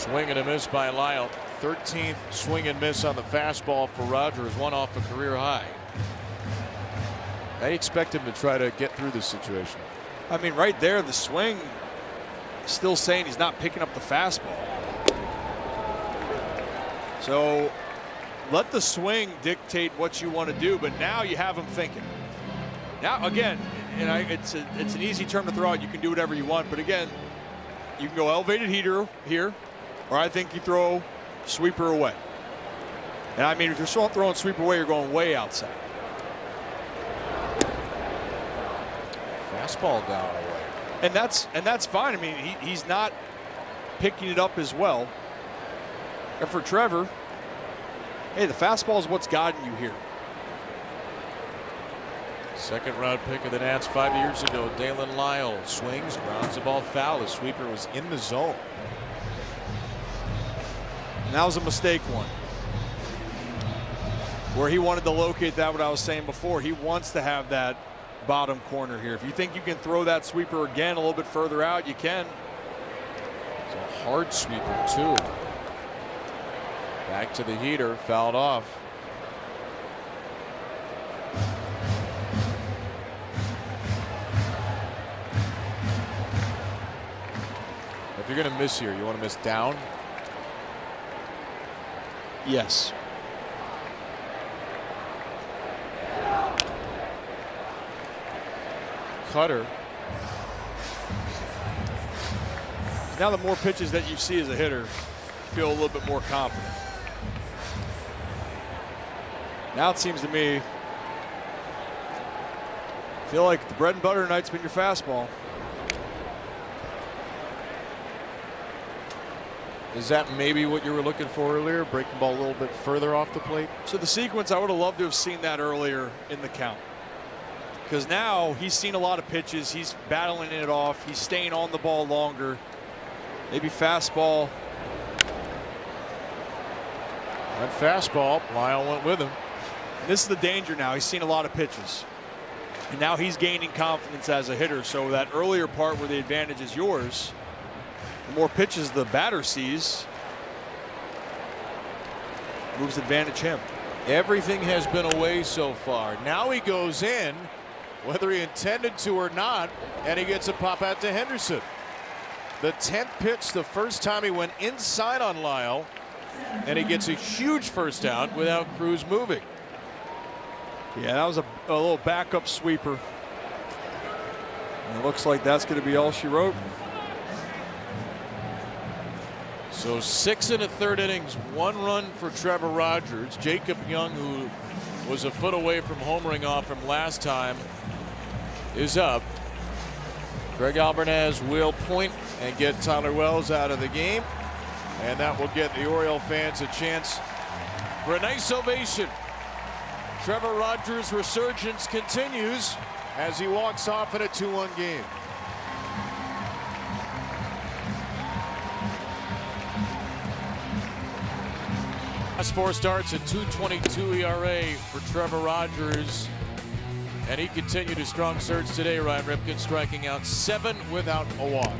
Swing and a miss by Lyle. 13th swing and miss on the fastball for Rogers, one off a career high. I expect him to try to get through this situation. I mean, right there, the swing still saying he's not picking up the fastball. So let the swing dictate what you want to do, but now you have him thinking. Now, again, it's an easy term to throw out. You can do whatever you want, but again, you can go elevated heater here, or I think you throw sweeper away. And I mean, if you're throwing sweeper away, you're going way outside. Fastball down away. And that's fine. I mean, he's not picking it up as well. And for Trevor, hey, the fastball is what's guiding you here. Second round pick of the Nats 5 years ago, Dalen Lyle swings, grounds the ball foul. The sweeper was in the zone. And that was a mistake one. Where he wanted to locate that, what I was saying before. He wants to have that bottom corner here. If you think you can throw that sweeper again a little bit further out, you can. It's a hard sweeper too. Back to the heater, fouled off. If you're going to miss here, you want to miss down? Yes. Cutter. Now the more pitches that you see as a hitter, you feel a little bit more confident. Now it seems to me, feel like the bread and butter tonight's been your fastball. Is that maybe what you were looking for earlier? Break the ball a little bit further off the plate? So the sequence, I would have loved to have seen that earlier in the count. Because now he's seen a lot of pitches. He's battling it off. He's staying on the ball longer. Maybe fastball. That fastball, Lyle went with him. And this is the danger now. He's seen a lot of pitches. And now he's gaining confidence as a hitter. So that earlier part where the advantage is yours, the more pitches the batter sees, moves advantage him. Everything has been away so far. Now he goes in, whether he intended to or not, and he gets a pop out to Henderson. The 10th pitch, the first time he went inside on Lyle, and he gets a huge first out without Cruz moving. Yeah, that was a little backup sweeper. And it looks like that's going to be all she wrote. So 6 1/3 innings, 1 run for Trevor Rogers. Jacob Young, who was a foot away from homering off him last time, is up. Greg Albarnaz will point and get Tyler Wells out of the game. And that will get the Oriole fans a chance for a nice ovation. Trevor Rogers' resurgence continues as he walks off in a 2-1 game. Last 4 starts, a 2.22 ERA for Trevor Rogers. And he continued his strong surge today. Ryan Ripken striking out 7 without a walk.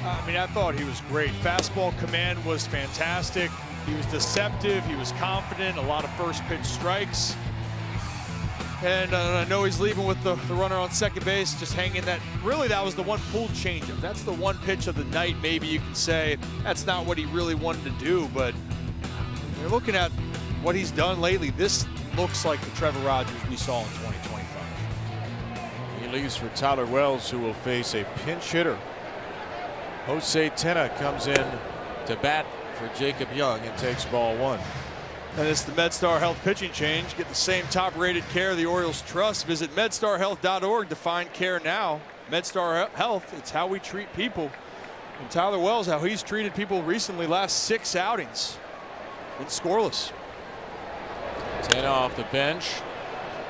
I mean, I thought he was great. Fastball command was fantastic. He was deceptive. He was confident. A lot of first pitch strikes. And I know he's leaving with the runner on second base, just hanging that. Really, that was the one pulled changeup. That's the one pitch of the night. Maybe you can say that's not what he really wanted to do, but you're looking at what he's done lately. This looks like the Trevor Rogers we saw in 2025. He leaves for Tyler Wells, who will face a pinch hitter. Jose Tena comes in to bat for Jacob Young and takes ball 1. And it's the MedStar Health pitching change. Get the same top-rated care the Orioles trust. Visit medstarhealth.org to find care now. MedStar Health, it's how we treat people. And Tyler Wells, how he's treated people recently, last 6 outings. It's scoreless. Tena off the bench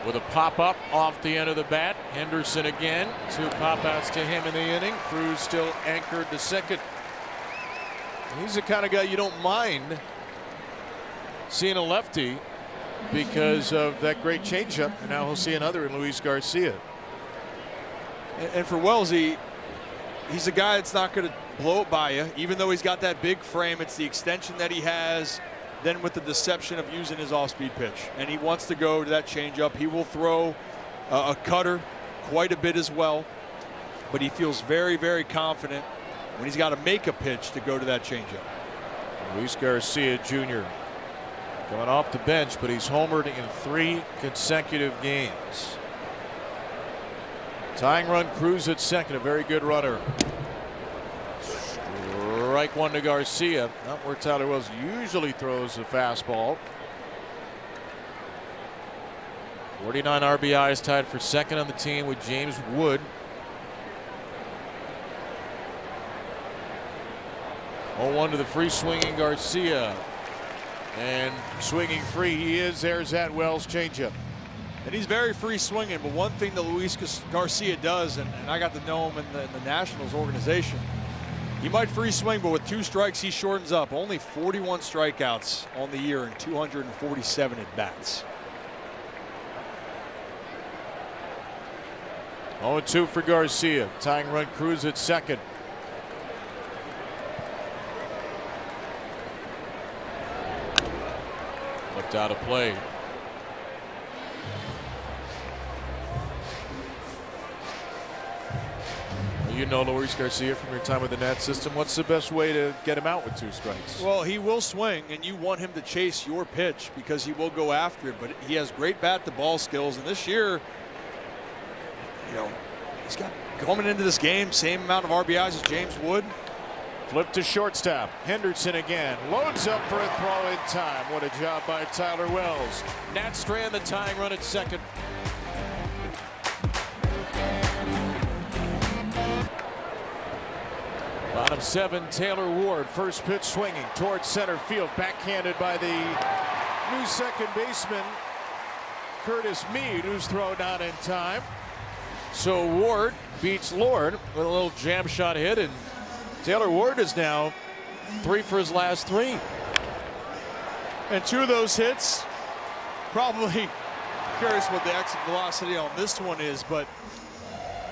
with a pop-up off the end of the bat. Henderson again. 2 pop-outs to him in the inning. Cruz still anchored to second. He's the kind of guy you don't mind seeing a lefty because of that great changeup. And now he'll see another in Luis Garcia. And for Wellesley, he's a guy that's not going to blow it by you, even though he's got that big frame. It's the extension that he has, then with the deception of using his off-speed pitch. And he wants to go to that changeup. He will throw a cutter quite a bit as well, but he feels very, very confident when he's got to make a pitch to go to that changeup. Luis Garcia Jr. coming off the bench, but he's homered in 3 consecutive games. Tying run, Cruz at second, a very good runner. Strike one to Garcia, not where Tyler Wells usually throws a fastball. 49 RBIs, tied for second on the team with James Wood. 0-1 to the free swinging Garcia. And swinging free he is. There's that Wells changeup. And he's very free swinging, but one thing that Luis Garcia does, and I got to know him in the Nationals organization, he might free swing, but with 2 strikes he shortens up. Only 41 strikeouts on the year and 247 at bats. 0-2 for Garcia. Tying run, Cruz at second. Flipped out of play. You know Luis Garcia from your time with the Nat system. What's the best way to get him out with 2 strikes? Well, he will swing, and you want him to chase your pitch because he will go after it. But he has great bat-to-ball skills, and this year, you know, he's got coming into this game same amount of RBIs as James Wood. Flip to shortstop. Henderson again loads up for a throw in time. What a job by Tyler Wells. Nat Strand the tying run at second. Bottom 7, Taylor Ward, first pitch swinging towards center field, backhanded by the new second baseman Curtis Mead, who's thrown out in time. So Ward beats Lord with a little jam shot hit, and Taylor Ward is now 3 for his last 3. And 2 of those hits, probably curious what the exit velocity on this one is, but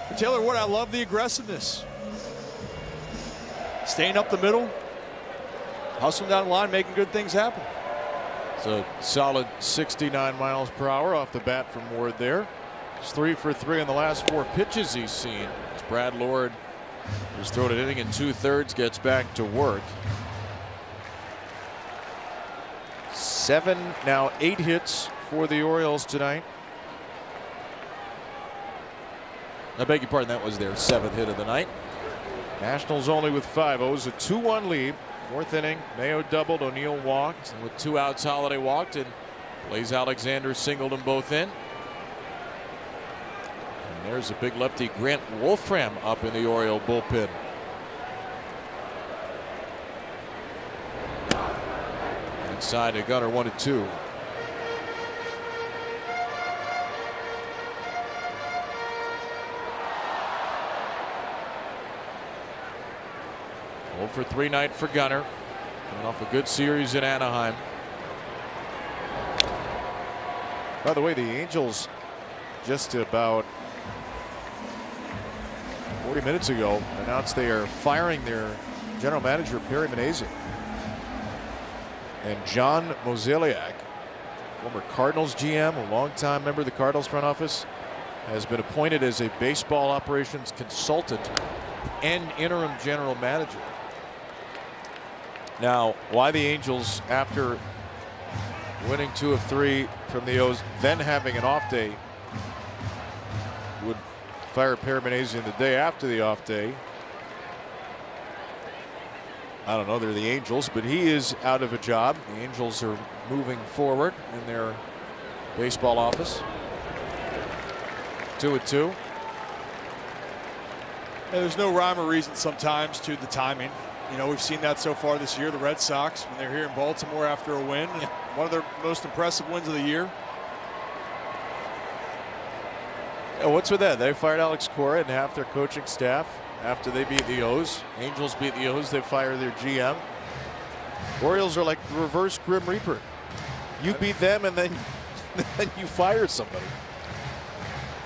for Taylor Ward, I love the aggressiveness. Staying up the middle, hustling down the line, making good things happen. It's a solid 69 miles per hour off the bat from Ward there. He's 3 for 3 in the last 4 pitches he's seen. As Brad Lord, who's thrown an inning in 2/3, gets back to work. 7, now 8 hits for the Orioles tonight. I beg your pardon, that was their 7th hit of the night. Nationals only with 5. Owes a 2-1 lead. 4th inning, Mayo doubled, O'Neill walked, and with 2 outs, Holiday walked, and Blaze Alexander singled them both in. And there's a big lefty, Grant Wolfram, up in the Oriole bullpen. Inside to Gunnar, 1-2. For 3 night for Gunnar, coming off a good series in Anaheim. By the way, the Angels just about 40 minutes ago announced they are firing their general manager Perry Minasian, and John Mozeliak, former Cardinals GM, a longtime member of the Cardinals front office, has been appointed as a baseball operations consultant and interim general manager. Now, why the Angels, after winning 2 of 3 from the O's, then having an off day, would fire Perry Minasian the day after the off day, I don't know. They're the Angels, but he is out of a job. The Angels are moving forward in their baseball office. 2-2. There's no rhyme or reason sometimes to the timing. You know, we've seen that so far this year. The Red Sox, when they're here in Baltimore after a win, one of their most impressive wins of the year. Yeah, what's with that? They fired Alex Cora and half their coaching staff after they beat the O's. Angels beat the O's. They fire their GM. Orioles are like the reverse Grim Reaper. You beat them and then you fire somebody.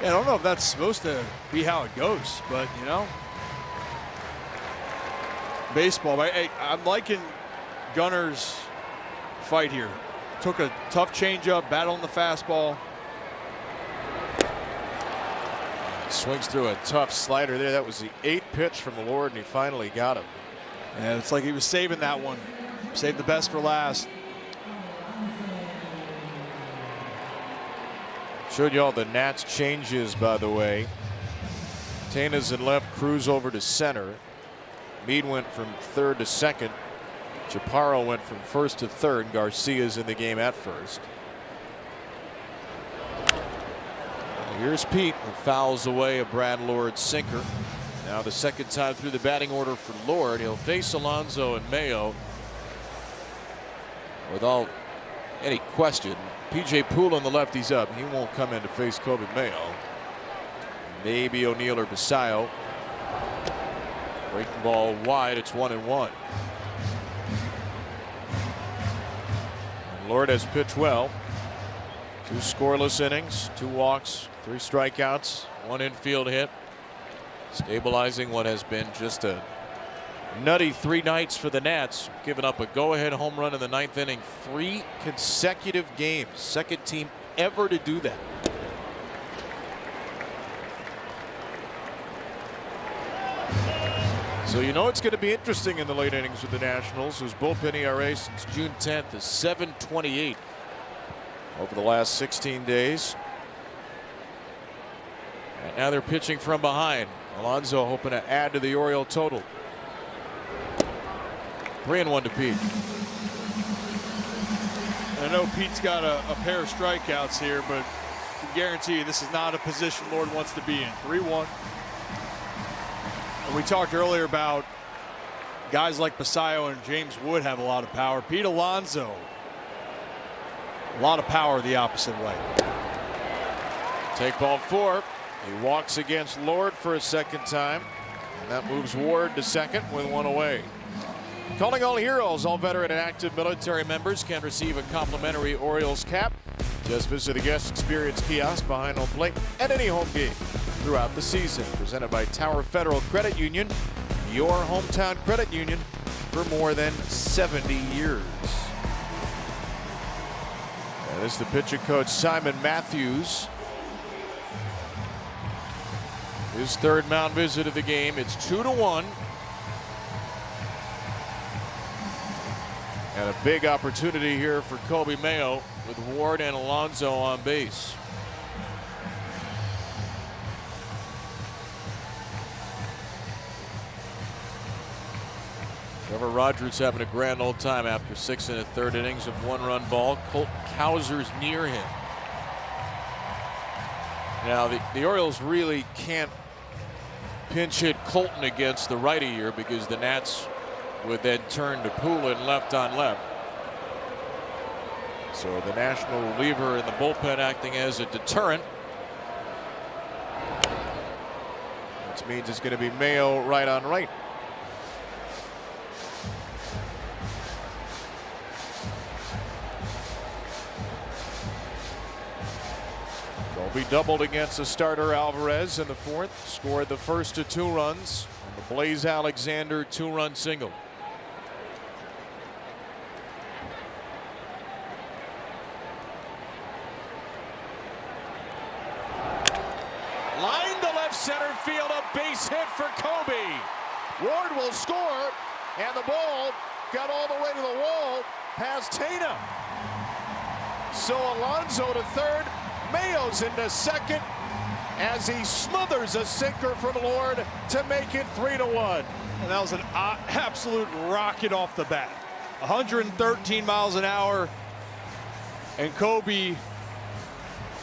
Yeah, I don't know if that's supposed to be how it goes, but you know, baseball. Hey, I'm liking Gunner's fight here. Took a tough changeup, battling the fastball. Swings through a tough slider there. That was the 8th pitch from Lord, and he finally got him. And it's like he was saving that one. Saved the best for last. Showed you all the Nats changes, by the way. Taina's in left, Cruz over to center. Meade went from third to second. Chaparro went from first to third. Garcia's in the game at first. Here's Pete, who fouls away a Brad Lord sinker. Now the second time through the batting order for Lord. He'll face Alonso and Mayo. Without any question, P.J. Poole on the left, he's up. He won't come in to face Kobe Mayo. Maybe O'Neill or Basayo. Breaking ball wide. It's 1-1. And Lord has pitched well. 2 scoreless innings, 2 walks, 3 strikeouts, 1 infield hit. Stabilizing what has been just a nutty 3 nights for the Nats. Giving up a go-ahead home run in the 9th inning. 3 consecutive games. Second team ever to do that. So you know it's going to be interesting in the late innings with the Nationals, whose bullpen ERA since June 10th is 7.28 over the last 16 days. And now they're pitching from behind. Alonso hoping to add to the Oriole total. 3-1 to Pete. I know Pete's got a pair of strikeouts here, but I can guarantee you this is not a position Lord wants to be in. 3-1. And we talked earlier about guys like Basayo and James Wood have a lot of power. Pete Alonso, a lot of power the opposite way. Take ball 4. He walks against Lord for a second time. And that moves Ward to second with 1 away. Calling all heroes, all veteran and active military members can receive a complimentary Orioles cap. Just visit the guest experience kiosk behind home plate at any home game throughout the season. Presented by Tower Federal Credit Union, your hometown credit union for more than 70 years. And this is the pitching coach, Simon Matthews. His 3rd mound visit of the game. It's 2-1. And a big opportunity here for Kobe Mayo with Ward and Alonso on base. Trevor Rogers having a grand old time after 6 1/3 innings of 1-run ball. Colt Cowser's near him. Now the Orioles really can't pinch hit Colton against the righty here, because the Nats would then turn to Poulin left on left. So the national reliever in the bullpen acting as a deterrent. Which means it's going to be Mayo right on right. Colby doubled against the starter Alvarez in the 4th. Scored the first of 2 runs on the Blaze Alexander 2-run single. Line to left center field, a base hit for Kobe. Ward will score, and the ball got all the way to the wall past Taina. So Alonso to third, Mayo's into second as he smothers a sinker from Lord to make it 3-1. And that was an absolute rocket off the bat. 113 miles an hour, and Kobe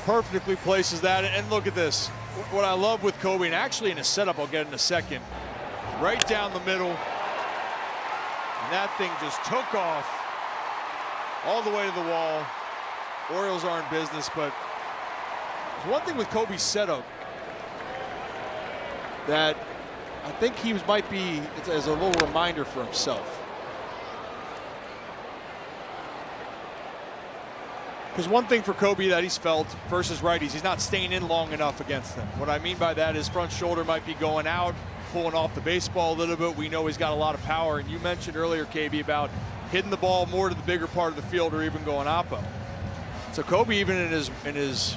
perfectly places that. And look at this. What I love with Kobe, and actually in a setup I'll get in a second, right down the middle, and that thing just took off all the way to the wall. Orioles are in business, but there's one thing with Kobe's setup that I think he might be as a little reminder for himself. Because one thing for Kobe that he's felt versus righties, he's not staying in long enough against them. What I mean by that is front shoulder might be going out, pulling off the baseball a little bit. We know he's got a lot of power. And you mentioned earlier, KB, about hitting the ball more to the bigger part of the field or even going oppo. So Kobe, even in his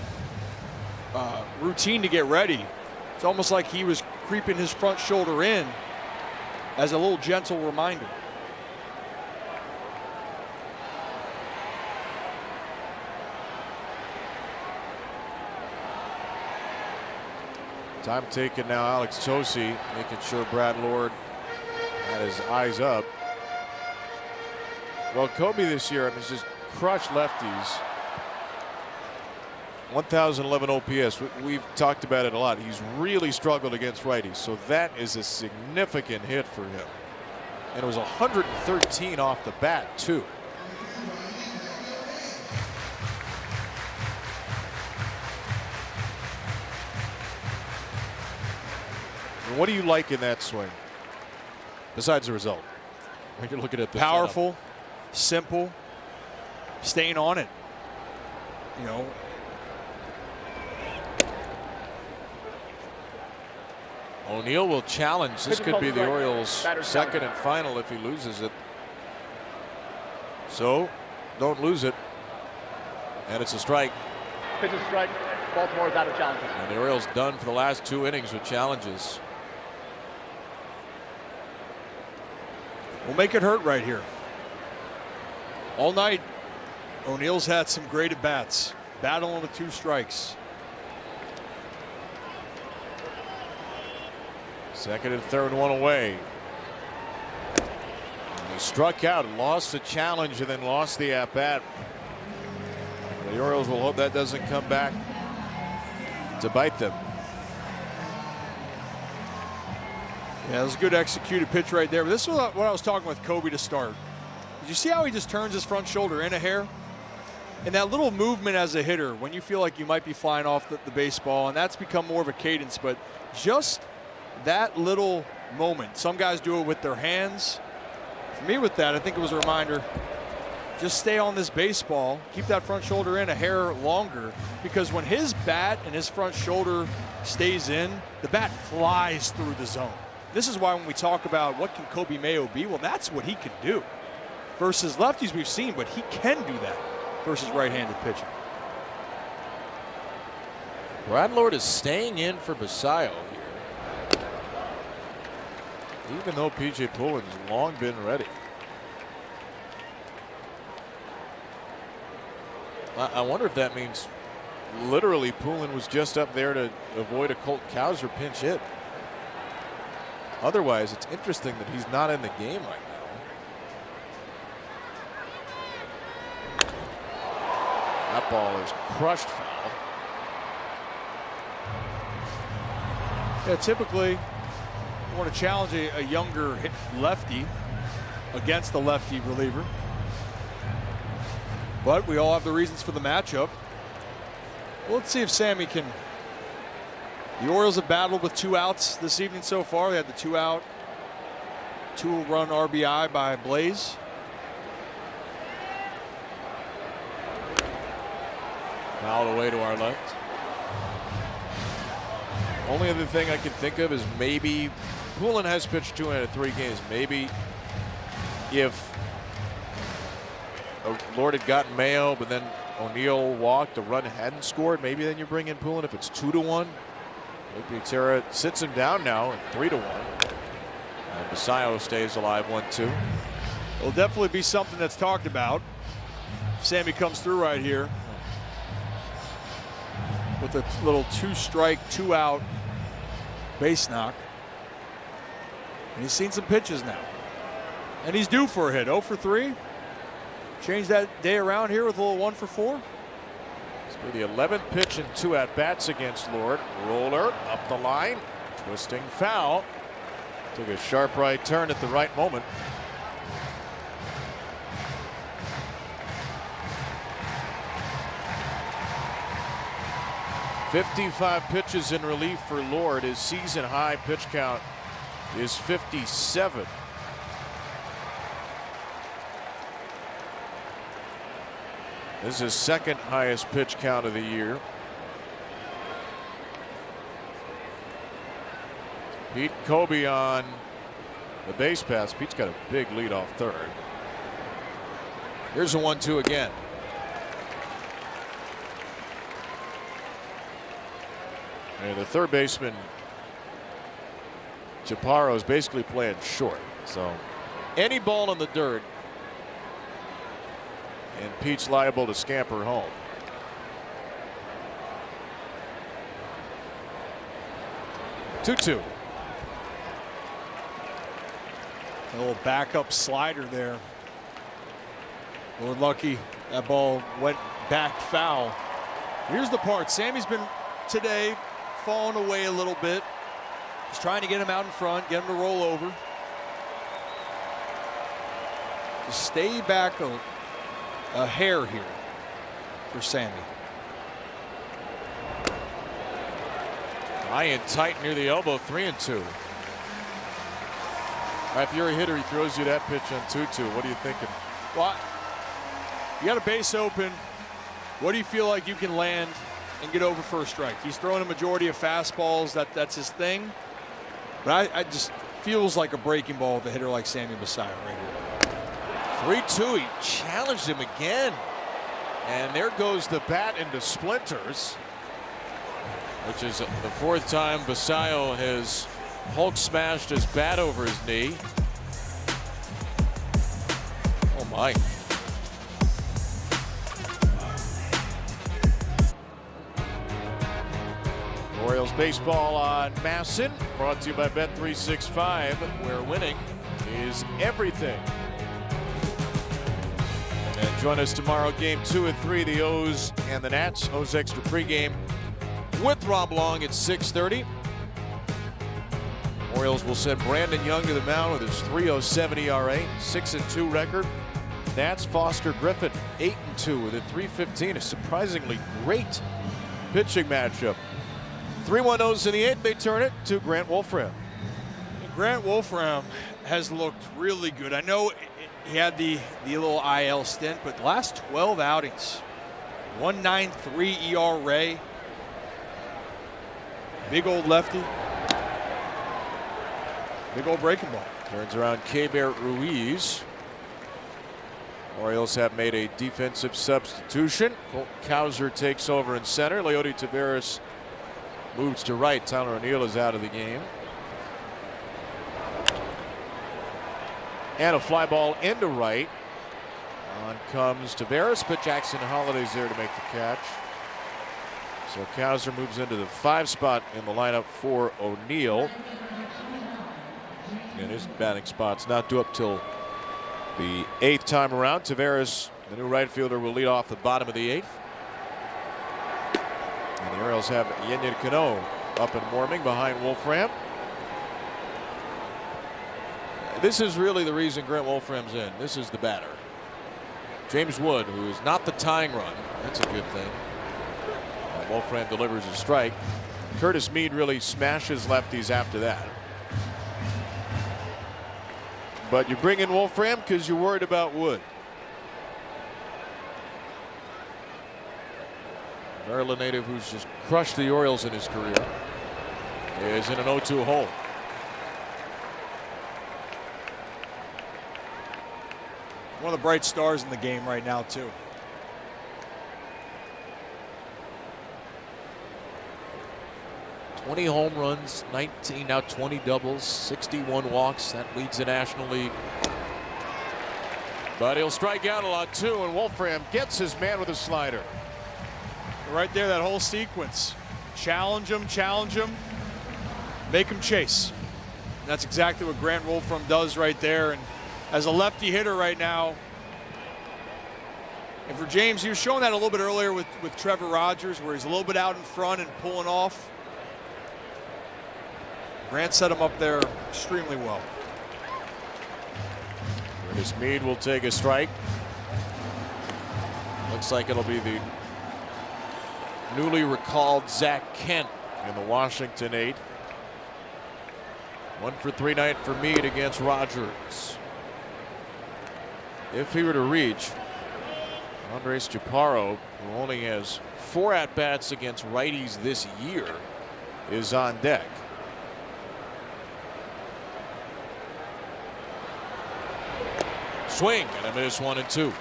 routine to get ready, it's almost like he was creeping his front shoulder in as a little gentle reminder. Time taken now, Alex Tosi making sure Brad Lord had his eyes up. Well, Kobe this year, I mean, he's just crushed lefties. 1,011 OPS. We've talked about it a lot. He's really struggled against righties, so that is a significant hit for him. And it was 113 off the bat, too. What do you like in that swing, besides the result? When you're looking at the powerful, simple, staying on it. You know. O'Neill will challenge. This could be the Orioles' second and final if he loses it. So, don't lose it. And it's a strike. Pitch is strike. Baltimore is out of challenges. And the Orioles done for the last 2 innings with challenges. We'll make it hurt right here. All night, O'Neill's had some great at-bats, battling with 2 strikes. Second and third, 1 away. And he struck out, lost the challenge, and then lost the at-bat. The Orioles will hope that doesn't come back to bite them. Yeah, it was a good executed pitch right there. But this is what I was talking with Kobe to start. Did you see how he just turns his front shoulder in a hair? And that little movement as a hitter when you feel like you might be flying off the baseball, and that's become more of a cadence, but just that little moment. Some guys do it with their hands. For me with that, I think it was a reminder, just stay on this baseball, keep that front shoulder in a hair longer, because when his bat and his front shoulder stays in, the bat flies through the zone. This is why when we talk about what can Kobe Mayo be, well, that's what he can do. Versus lefties we've seen, but he can do that versus right-handed pitching. Brad Lord is staying in for Basayo here. Even though P.J. Pullen's long been ready. I wonder if that means literally Pullen was just up there to avoid a Colt Cowser pinch hit. Otherwise, it's interesting that he's not in the game right now. That ball is crushed foul. Yeah, typically you want to challenge a younger lefty against the lefty reliever. But we all have the reasons for the matchup. Well, let's see if Sammy can. The Orioles have battled with 2 outs this evening so far. They had the 2-out, 2-run RBI by Blaze. Fouled away to our left. Only other thing I can think of is maybe Pullen has pitched 2 out of 3 games. Maybe if Lord had gotten Mayo, but then O'Neill walked, a run hadn't scored, maybe then you bring in Pullen if it's 2-1. Terra sits him down now at 3-1. And Basayo stays alive 1-2. It'll definitely be something that's talked about. Sammy comes through right here with a little 2-strike, 2-out base knock. And he's seen some pitches now. And he's due for a hit. 0 for 3. Change that day around here with a little 1 for 4. This will be the 11th pitch and 2 at-bats against Lord. Roller up the line. Twisting foul. Took a sharp right turn at the right moment. .55 pitches in relief for Lord. His season high pitch count is 57. This is his second highest pitch count of the year. Pete Kobe on the base pass. Pete's got a big lead off third. Here's a 1-2 again. And the third baseman, Chaparro, is basically playing short. So any ball in the dirt, and Pete's liable to scamper home. Two. A little backup slider there. Lord lucky that ball went back foul. Here's the part. Sammy's been today falling away a little bit. Just trying to get him out in front, get him to roll over. Just stay back a hair here for Sammy. High and tight near the elbow, 3-2. If you're a hitter, he throws you that pitch on 2-2. What are you thinking? Well, you got a base open. What do you feel like you can land and get over for a strike? He's throwing a majority of fastballs. That's his thing. But I just feels like a breaking ball with a hitter like Sammy Basallo right here. 3-2. He challenged him again. And there goes the bat into splinters, which is the fourth time Basallo has Hulk smashed his bat over his knee. Oh my. Orioles baseball on Masson, brought to you by Bet365, where winning is everything. And join us tomorrow, game 2 and 3, the O's and the Nats. O's Extra pregame with Rob Long at 6:30. Orioles will send Brandon Young to the mound with his .307 ERA, 6-2 record. Nats Foster Griffin, 8-2 with a .315, a surprisingly great pitching matchup. 3-1 O's in the 8th. They turn it to Grant Wolfram. Grant Wolfram has looked really good. I know he had the little IL stint, but the last 12 outings, 1.93 ERA. Big old lefty. Big old breaking ball. Turns around K-Bear Ruiz. Orioles have made a defensive substitution. Colt Kauser takes over in center. Leody Taveras moves to right. Tyler O'Neill is out of the game. And a fly ball into right. On comes Taveras, but Jackson Holliday's there to make the catch. So Kauser moves into the 5 spot in the lineup for O'Neill. And his batting spot's not due up till the 8th time around. Taveras, the new right fielder, will lead off the bottom of the 8th. And the Orioles have Yenyin Cano up and warming behind Wolfram. This is really the reason Grant Wolfram's in. This is the batter. James Wood, who is not the tying run. That's a good thing. Wolfram delivers a strike. Curtis Mead really smashes lefties after that. But you bring in Wolfram because you're worried about Wood. Maryland native, who's just crushed the Orioles in his career, is in an 0-2 hole. One of the bright stars in the game right now, too. "20 home runs, 19, now 20 doubles, 61 walks. That leads the National League. But he'll strike out a lot too, and Wolfram gets his man with a slider. Right there, that whole sequence. Challenge him, make him chase. And that's exactly what Grant Wolfram does right there. And as a lefty hitter right now, and for James, he was showing that a little bit earlier with Trevor Rogers, where he's a little bit out in front and pulling off. Grant set him up there extremely well. Curtis Mead will take a strike. Looks like it'll be the newly recalled Zach Kent in the Washington 8th. 1 for 3 night for Mead against Rogers. If he were to reach, Andres Chaparro, who only has 4 at-bats against righties this year, is on deck. Swing and a miss, 1-2.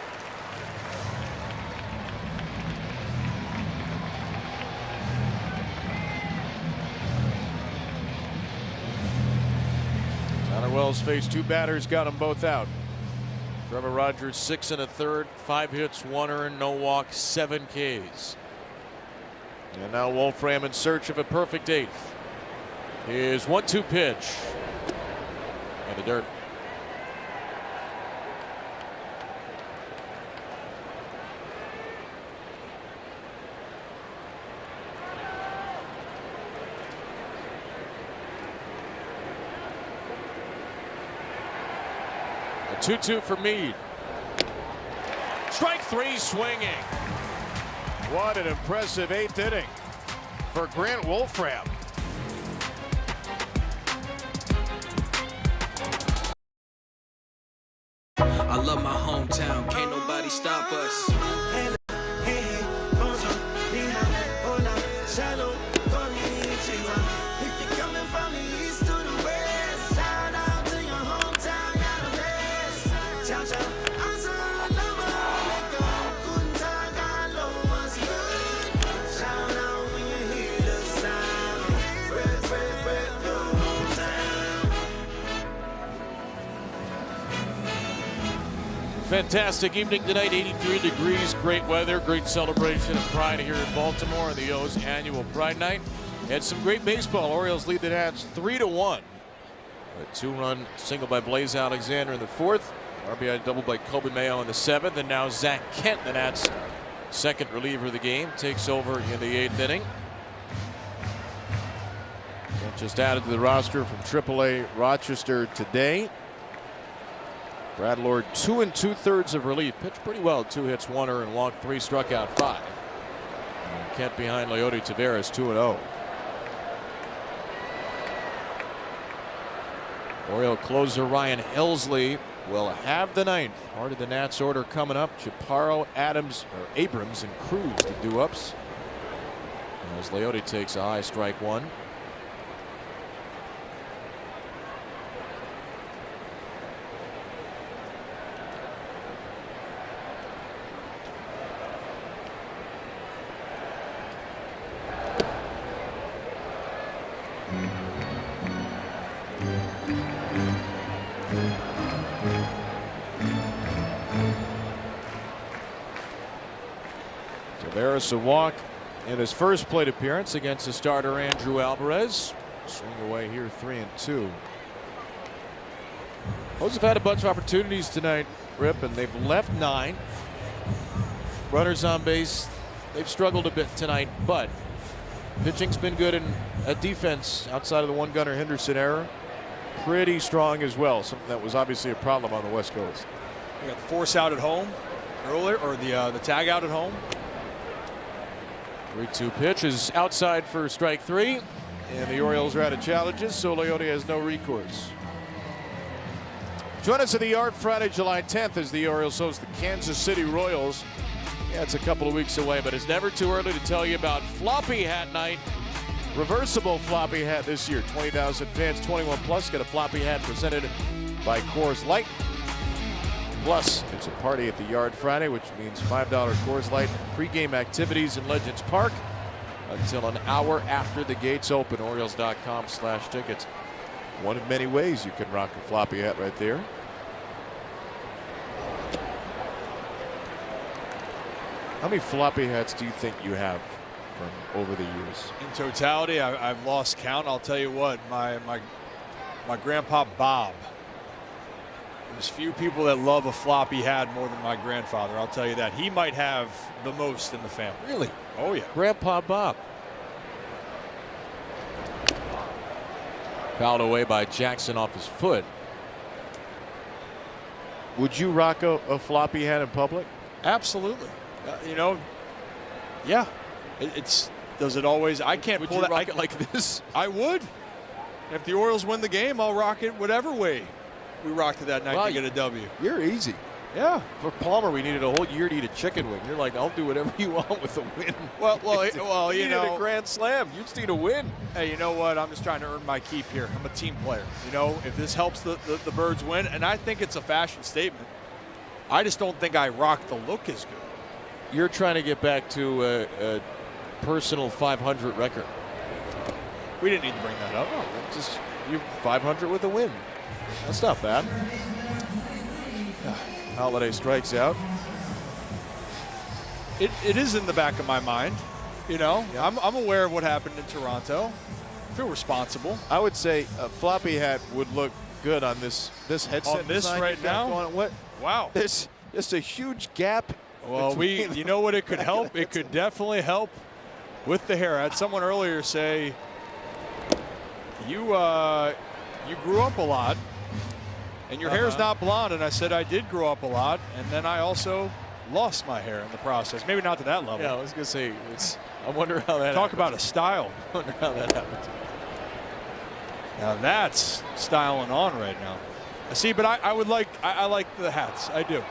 Tyler Wells faced 2 batters, got them both out. Trevor Rogers 6 1/3, 5 hits, 1 earned, no walks, 7 Ks. And now Wolfram in search of a perfect 8th. His 1-2 pitch. In the dirt. A 2-2 for Meade. Strike 3 swinging. What an impressive 8th inning for Grant Wolfram. I love my hometown, can't nobody stop us. Fantastic evening tonight, 83 degrees, great weather, great celebration of pride here in Baltimore on the O's annual Pride Night. Had some great baseball. Orioles lead the Nats 3-1. A 2-run single by Blaze Alexander in the 4th. RBI double by Kobe Mayo in the 7th. And now Zach Kent, the Nats' second reliever of the game, takes over in the 8th inning. Kent just added to the roster from AAA Rochester today. Brad Lord 2 2/3 of relief. Pitched pretty well. 2 hits, 1 earned, walked 3, struck out 5. And Kent behind Leody Taveras 2-0. Oriole closer Ryan Helsley will have the 9th. Part of the Nats order coming up. Chaparro, Abrams, and Cruz the do-ups. As Leody takes a high, strike 1. Taveras a walk in his first plate appearance against the starter Andrew Alvarez. Swing away here, 3-2. O's have had a bunch of opportunities tonight, Rip, and they've left 9. Runners on base, they've struggled a bit tonight, but pitching's been good, and a defense outside of the one-gunner Henderson error pretty strong as well. Something that was obviously a problem on the West Coast. We got the force out at home earlier, or the tag out at home. 3-2 pitch is outside for strike 3, and the Orioles are out of challenges, so Leody has no recourse. Join us at the Yard Friday, July 10th, as the Orioles host the Kansas City Royals. Yeah, it's a couple of weeks away, but it's never too early to tell you about Floppy Hat Night. Reversible floppy hat this year. 20,000 fans, 21 plus, get a floppy hat presented by Coors Light. Plus, it's a party at the Yard Friday, which means $5 Coors Light pregame activities in Legends Park until an hour after the gates open. Orioles.com/tickets. One of many ways you can rock a floppy hat right there. How many floppy hats do you think you have from over the years? In totality, I've lost count. I'll tell you what, my grandpa Bob. There's few people that love a floppy hat more than my grandfather. I'll tell you that. He might have the most in the family. Really? Oh yeah. Grandpa Bob. Fouled away by Jackson off his foot. Would you rock a floppy hat in public? Absolutely. You know, yeah. Does it always? I can't would pull you that. rock it like this? I would. If the Orioles win the game, I'll rock it whatever way we rocked it that night to get a W. You're easy. Yeah. For Palmer, we needed a whole year to eat a chicken wing. You're like, I'll do whatever you want with a win. Well, you needed know, a grand slam. You just need a win. Hey, you know what? I'm just trying to earn my keep here. I'm a team player. You know, if this helps the Birds win, and I think it's a fashion statement. I just don't think I rock the look as good. You're trying to get back to a personal 500 record. We didn't need to bring that up. Oh, just you 500 with a win. That's not bad. Holiday strikes out. It is in the back of my mind. You know, I'm aware of what happened in Toronto. I feel responsible. I would say a floppy hat would look good on this headset. On this design right you've got now? going. What? Wow. There's just a huge gap. Well, you know what it could help? It could definitely help with the hair. I had someone earlier say, you grew up a lot, and your hair's not blonde. And I said, I did grow up a lot, and then I also lost my hair in the process. Maybe not to that level. Yeah, I was going to say, I wonder how that Talk happened. about a style. I wonder how that happened. Now that's styling on right now. See, but I like the hats. I do.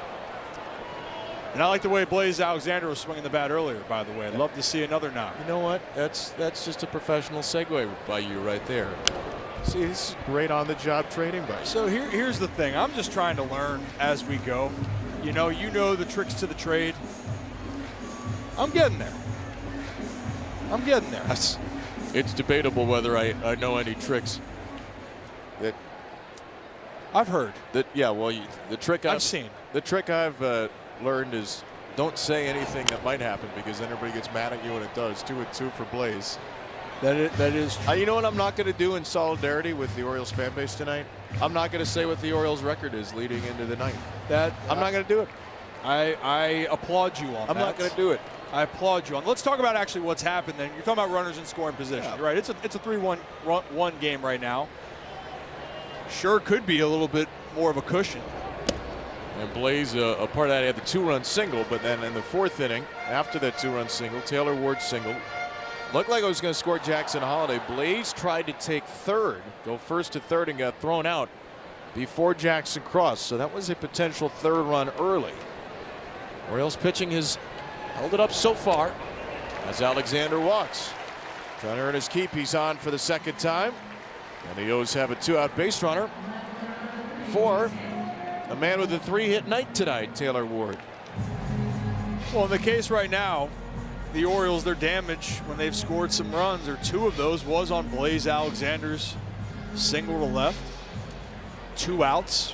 And I like the way Blaze Alexander was swinging the bat earlier, by the way. I'd love to see another knock. You know what? That's just a professional segue by you right there. See, this is great on-the-job training, Bryce. So here's the thing. I'm just trying to learn as we go. You know the tricks to the trade. I'm getting there. I'm getting there. It's debatable whether I know any tricks. That I've heard. The trick I've seen. The trick I've learned is don't say anything that might happen, because then everybody gets mad at you when it does. 2-2 for Blaze. That is. You know what I'm not going to do in solidarity with the Orioles fan base tonight? I'm not going to say what the Orioles record is leading into the ninth. I'm not going to do it. I applaud you on that. I'm not going to do it. I applaud you on. Let's talk about actually what's happened then. You're talking about runners in scoring position. Yeah. Right. It's a 3-1 game right now. Sure could be a little bit more of a cushion. And Blaze, a part of that, he had the 2-run single, but then in the fourth inning, after that 2-run single, Taylor Ward single, looked like I was going to score Jackson Holiday. Blaze tried to take third, go first to third, and got thrown out before Jackson crossed. So that was a potential third run early. Orioles pitching has held it up so far as Alexander walks. Trying to earn his keep. He's on for the second time. And the O's have a 2-out base runner for a man with a 3-hit night tonight, Taylor Ward. Well, in the case right now, the Orioles, their damage when they've scored some runs, or 2 of those, was on Blaze Alexander's single to left. 2 outs.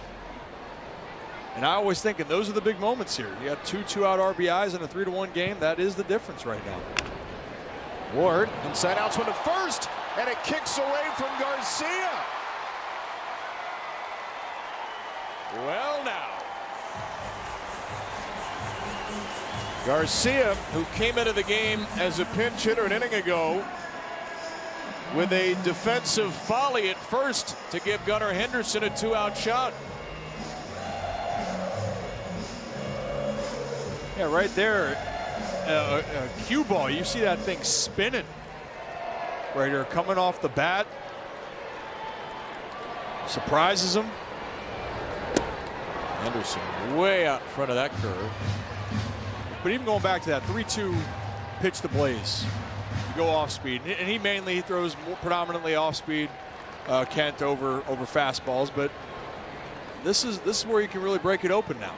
And I always think, and those are the big moments here. You got 2 2-out RBIs in a 3-1 game. That is the difference right now. Ward inside out, swing to first, and it kicks away from Garcia. Well, now Garcia, who came into the game as a pinch hitter an inning ago, with a defensive folly at first to give Gunnar Henderson a 2-out shot. Yeah, right there, a cue ball. You see that thing spinning right here, coming off the bat. Surprises him. Henderson way out in front of that curve. But even going back to that 3-2 pitch to Blaze, you go off speed, and he throws predominantly off speed, Kent over fastballs. But this is where you can really break it open now.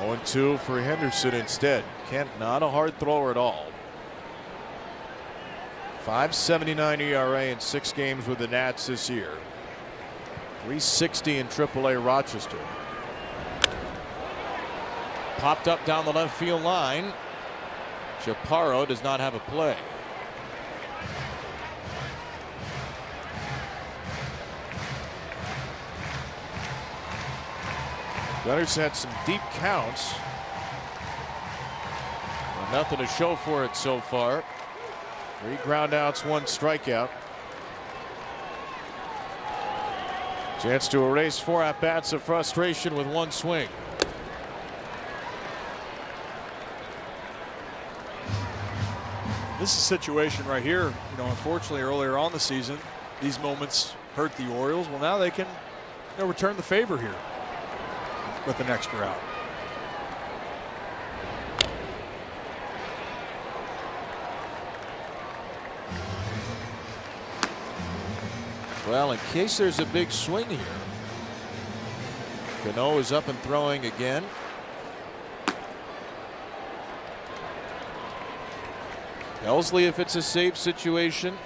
Oh, 0-2 for Henderson instead. Kent not a hard thrower at all. 5.79 ERA in 6 games with the Nats this year. 3.60 in AAA Rochester. Popped up down the left field line. Chaparro does not have a play. Gunner's had some deep counts. Well, nothing to show for it so far. 3 groundouts, 1 strikeout. Chance to erase 4 at-bats of frustration with 1 swing. This is a situation right here, unfortunately earlier on the season, these moments hurt the Orioles. Well, now they can return the favor here with an extra out. Well, in case there's a big swing here. Cano is up and throwing again. Helsley if it's a safe situation.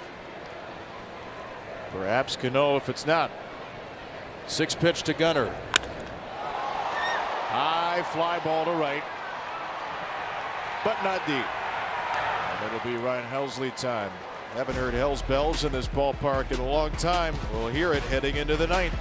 Perhaps Cano if it's not. 6-pitch to Gunnar. High fly ball to right. But not deep. And it'll be Ryan Helsley time. Haven't heard Hell's bells in this ballpark in a long time. We'll hear it heading into the ninth.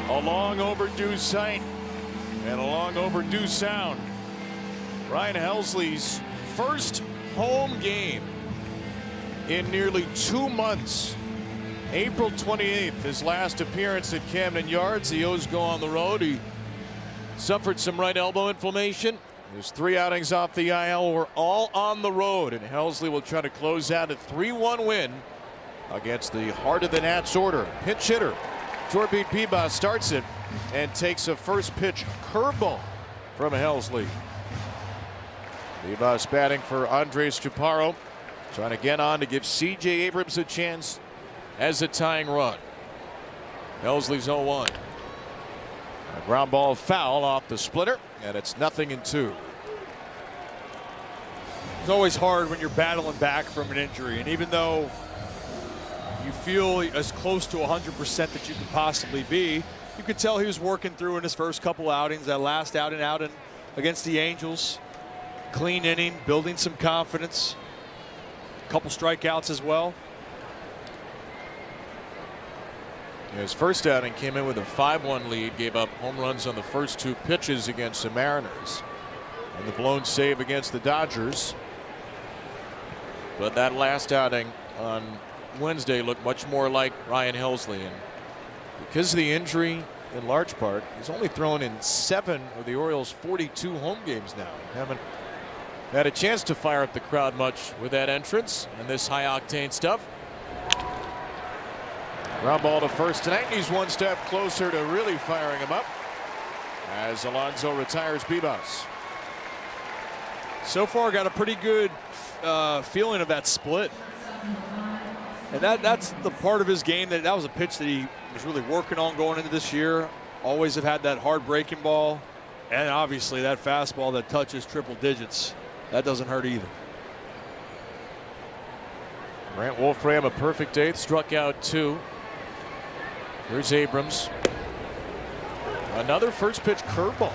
A long overdue sight and a long overdue sound. Ryan Helsley's first home game in nearly 2 months. April 28th, his last appearance at Camden Yards. The O's go on the road. He suffered some right elbow inflammation. His 3 outings off the IL were all on the road, and Helsley will try to close out a 3-1 win against the heart of the Nats order. Pinch hitter Jorby Pibas starts it and takes a first pitch curveball from Helsley. Pibas batting for Andres Chaparro, trying to get on to give C.J. Abrams a chance as a tying run. Helsley's 0-1. A ground ball foul off the splitter, and it's 0-2. It's always hard when you're battling back from an injury, and even though you feel as close to 100% that you could possibly be, you could tell he was working through in his first couple outings. That last outing out against the Angels, clean inning, building some confidence, a couple strikeouts as well. His first outing came in with a 5-1 lead, gave up home runs on the first 2 pitches against the Mariners and the blown save against the Dodgers. But that last outing on Wednesday looked much more like Ryan Helsley, and because of the injury in large part, he's only thrown in 7 of the Orioles' 42 home games now. Haven't had a chance to fire up the crowd much with that entrance and this high octane stuff. Ground ball to first tonight. He's one step closer to really firing him up as Alonso retires Pibas. So far got a pretty good feeling of that split. And that's the part of his game that was a pitch that he was really working on going into this year. Always have had that hard breaking ball, and obviously that fastball that touches triple digits. That doesn't hurt either. Grant Wolfram a perfect 8th, struck out 2. Here's Abrams. Another first pitch curveball.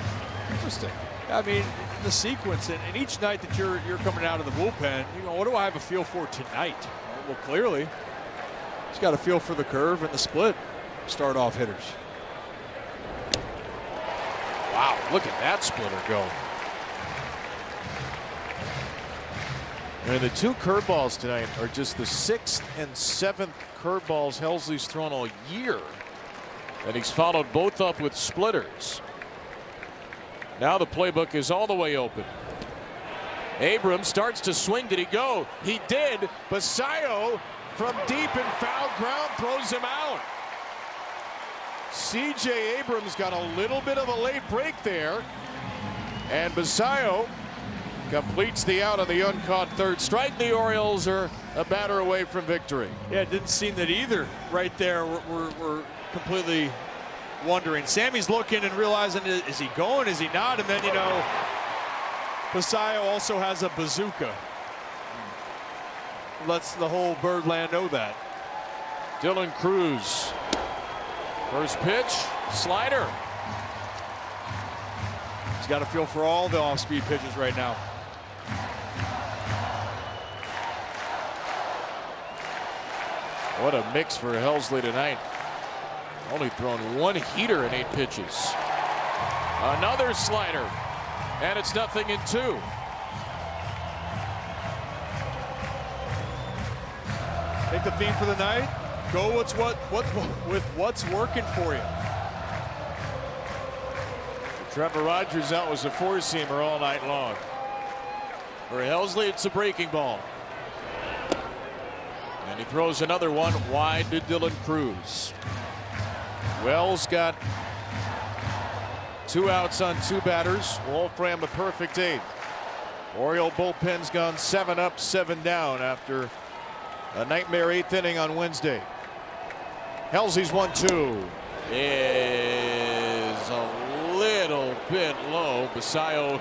Interesting. I mean, the sequence, and each night that you're coming out of the bullpen, you know, what do I have a feel for tonight? Well, clearly, he's got a feel for the curve and the split start off hitters. Wow, look at that splitter go. And the 2 curveballs tonight are just the 6th and 7th curveballs Helsley's thrown all year. And he's followed both up with splitters. Now the playbook is all the way open. Abrams starts to swing. Did he go? He did. Basayo from deep in foul ground throws him out. C.J. Abrams got a little bit of a late break there. And Basayo completes the out on the uncaught third strike. The Orioles are a batter away from victory. Yeah, it didn't seem that either right there. We're completely wondering. Sammy's looking and realizing, is he going? Is he not? And then, you know, Basayo also has a bazooka. Lets the whole Birdland know that. Dylan Cruz. First pitch, slider. He's got a feel for all the off-speed pitches right now. What a mix for Helsley tonight. Only thrown 1 heater in 8 pitches. Another slider. And it's 0-2. Take the theme for the night. Go with what's working for you. Trevor Rogers, that was a four-seamer all night long. For Helsley, it's a breaking ball. And he throws another one wide to Dylan Cruz. Wells got 2 outs on 2 batters. Wolfram a perfect 8th. Oriole bullpen's gone 7 up, 7 down after a nightmare 8th inning on Wednesday. Helsley's 1-2 is a little bit low. Basayo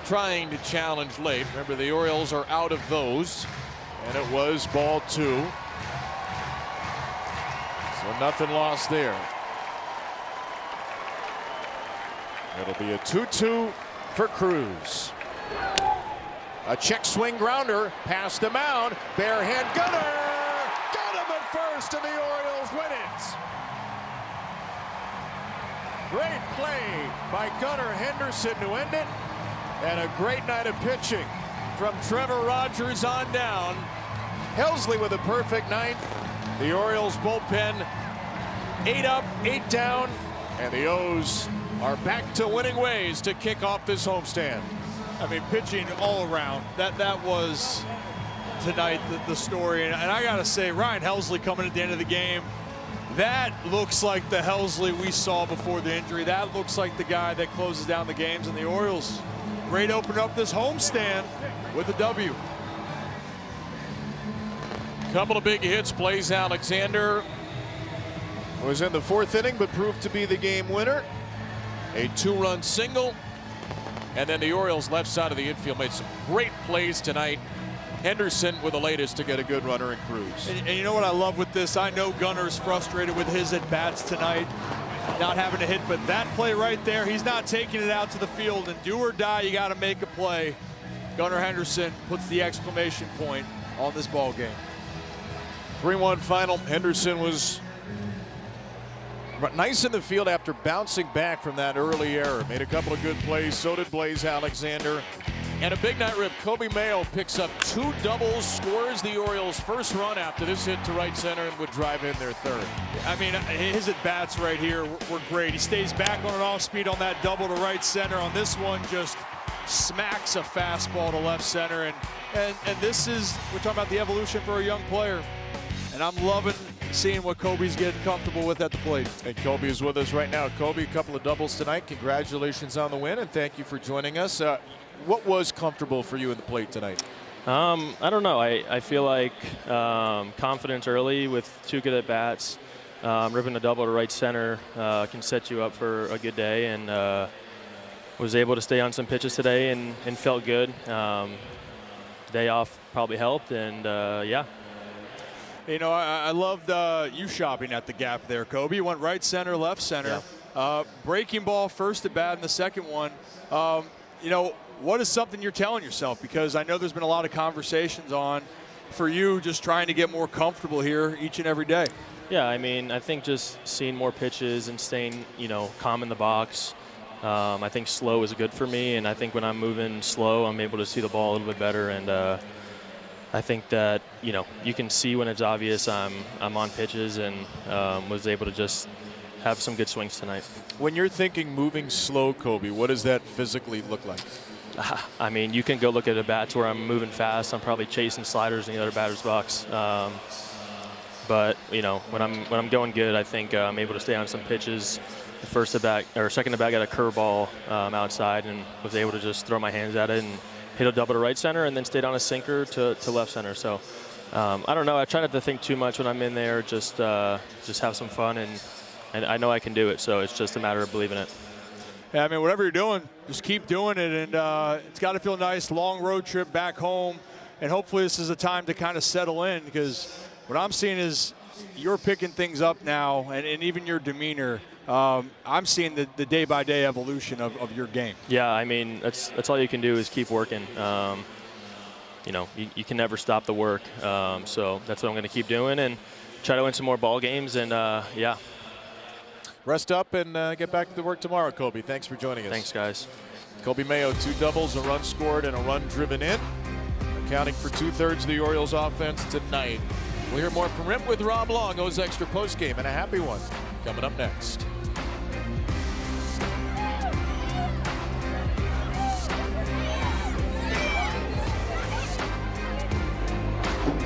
trying to challenge late. Remember, the Orioles are out of those, and it was ball 2. So nothing lost there. It'll be a 2-2 for Cruz. A check swing grounder past the mound. Bare hand Gunnar. Got him at first, and the Orioles win it. Great play by Gunnar Henderson to end it. And a great night of pitching from Trevor Rogers on down. Helsley with a perfect 9th. The Orioles bullpen 8 up, 8 down. And the O's are back to winning ways to kick off this homestand. I mean, pitching all around. That was tonight the story. And I got to say, Ryan Helsley coming at the end of the game, that looks like the Helsley we saw before the injury. That looks like the guy that closes down the games. And the Orioles, great open up this homestand with a W. Couple of big hits. Blaze Alexander was in the 4th inning, but proved to be the game winner. A 2-run single. And then the Orioles left side of the infield made some great plays tonight. Henderson with the latest to get a good runner in Cruz. And you know what I love with this? I know Gunner's frustrated with his at-bats tonight, not having to hit, but that play right there, he's not taking it out to the field. And do or die, you got to make a play. Gunnar Henderson puts the exclamation point on this ball game. 3-1 final. Henderson was nice in the field after bouncing back from that early error. Made a couple of good plays. So did Blaze Alexander. And a big night rip. Kobe Mayo picks up 2 doubles, scores the Orioles' first run after this hit to right center, and would drive in their 3rd. I mean, his at-bats right here were great. He stays back on an off-speed on that double to right center. On this one, just smacks a fastball to left center. And this is, we're talking about the evolution for a young player. And I'm loving seeing what Kobe's getting comfortable with at the plate. And Kobe is with us right now. Kobe, a couple of doubles tonight. Congratulations on the win, and thank you for joining us. What was comfortable for you in the plate tonight? I don't know. I feel like confidence early with 2 good at-bats. Ripping a double to right center can set you up for a good day, and was able to stay on some pitches today and felt good. Day off probably helped, and yeah. You know, I loved you shopping at the gap there, Kobe. You went right center, left center. Yeah. Breaking ball first at bat in the second one. You know, what is something you're telling yourself? Because I know there's been a lot of conversations on for you just trying to get more comfortable here each and every day. Yeah, I mean, I think just seeing more pitches and staying, you know, calm in the box. I think slow is good for me, and I think when I'm moving slow, I'm able to see the ball a little bit better. And I think that, you know, you can see when it's obvious I'm on pitches, and was able to just have some good swings tonight. When you're thinking moving slow, Kobe, what does that physically look like? I mean, you can go look at the bats where I'm moving fast. I'm probably chasing sliders in the other batter's box. But you know, when I'm going good, I think I'm able to stay on some pitches. The first at bat or second at bat got a curveball outside, and was able to just throw my hands at it and hit a double to right center, and then stayed on a sinker to left center. So I don't know. I try not to think too much when I'm in there. Just have some fun, and I know I can do it. So it's just a matter of believing it. Yeah, I mean, whatever you're doing, just keep doing it, and it's got to feel nice. Long road trip back home, and hopefully this is a time to kind of settle in, because what I'm seeing is you're picking things up now, and even your demeanor. I'm seeing the day-by-day evolution of your game. Yeah, I mean, that's all you can do is keep working. You know, you can never stop the work. So that's what I'm going to keep doing and try to win some more ball games. And yeah. Rest up and get back to the work tomorrow, Kobe. Thanks for joining us. Thanks, guys. Kobe Mayo, 2 doubles, a run scored, and a run driven in, accounting for 2/3 of the Orioles' offense tonight. We'll hear more from Rip with Rob Long, O's Extra postgame, and a happy one coming up next.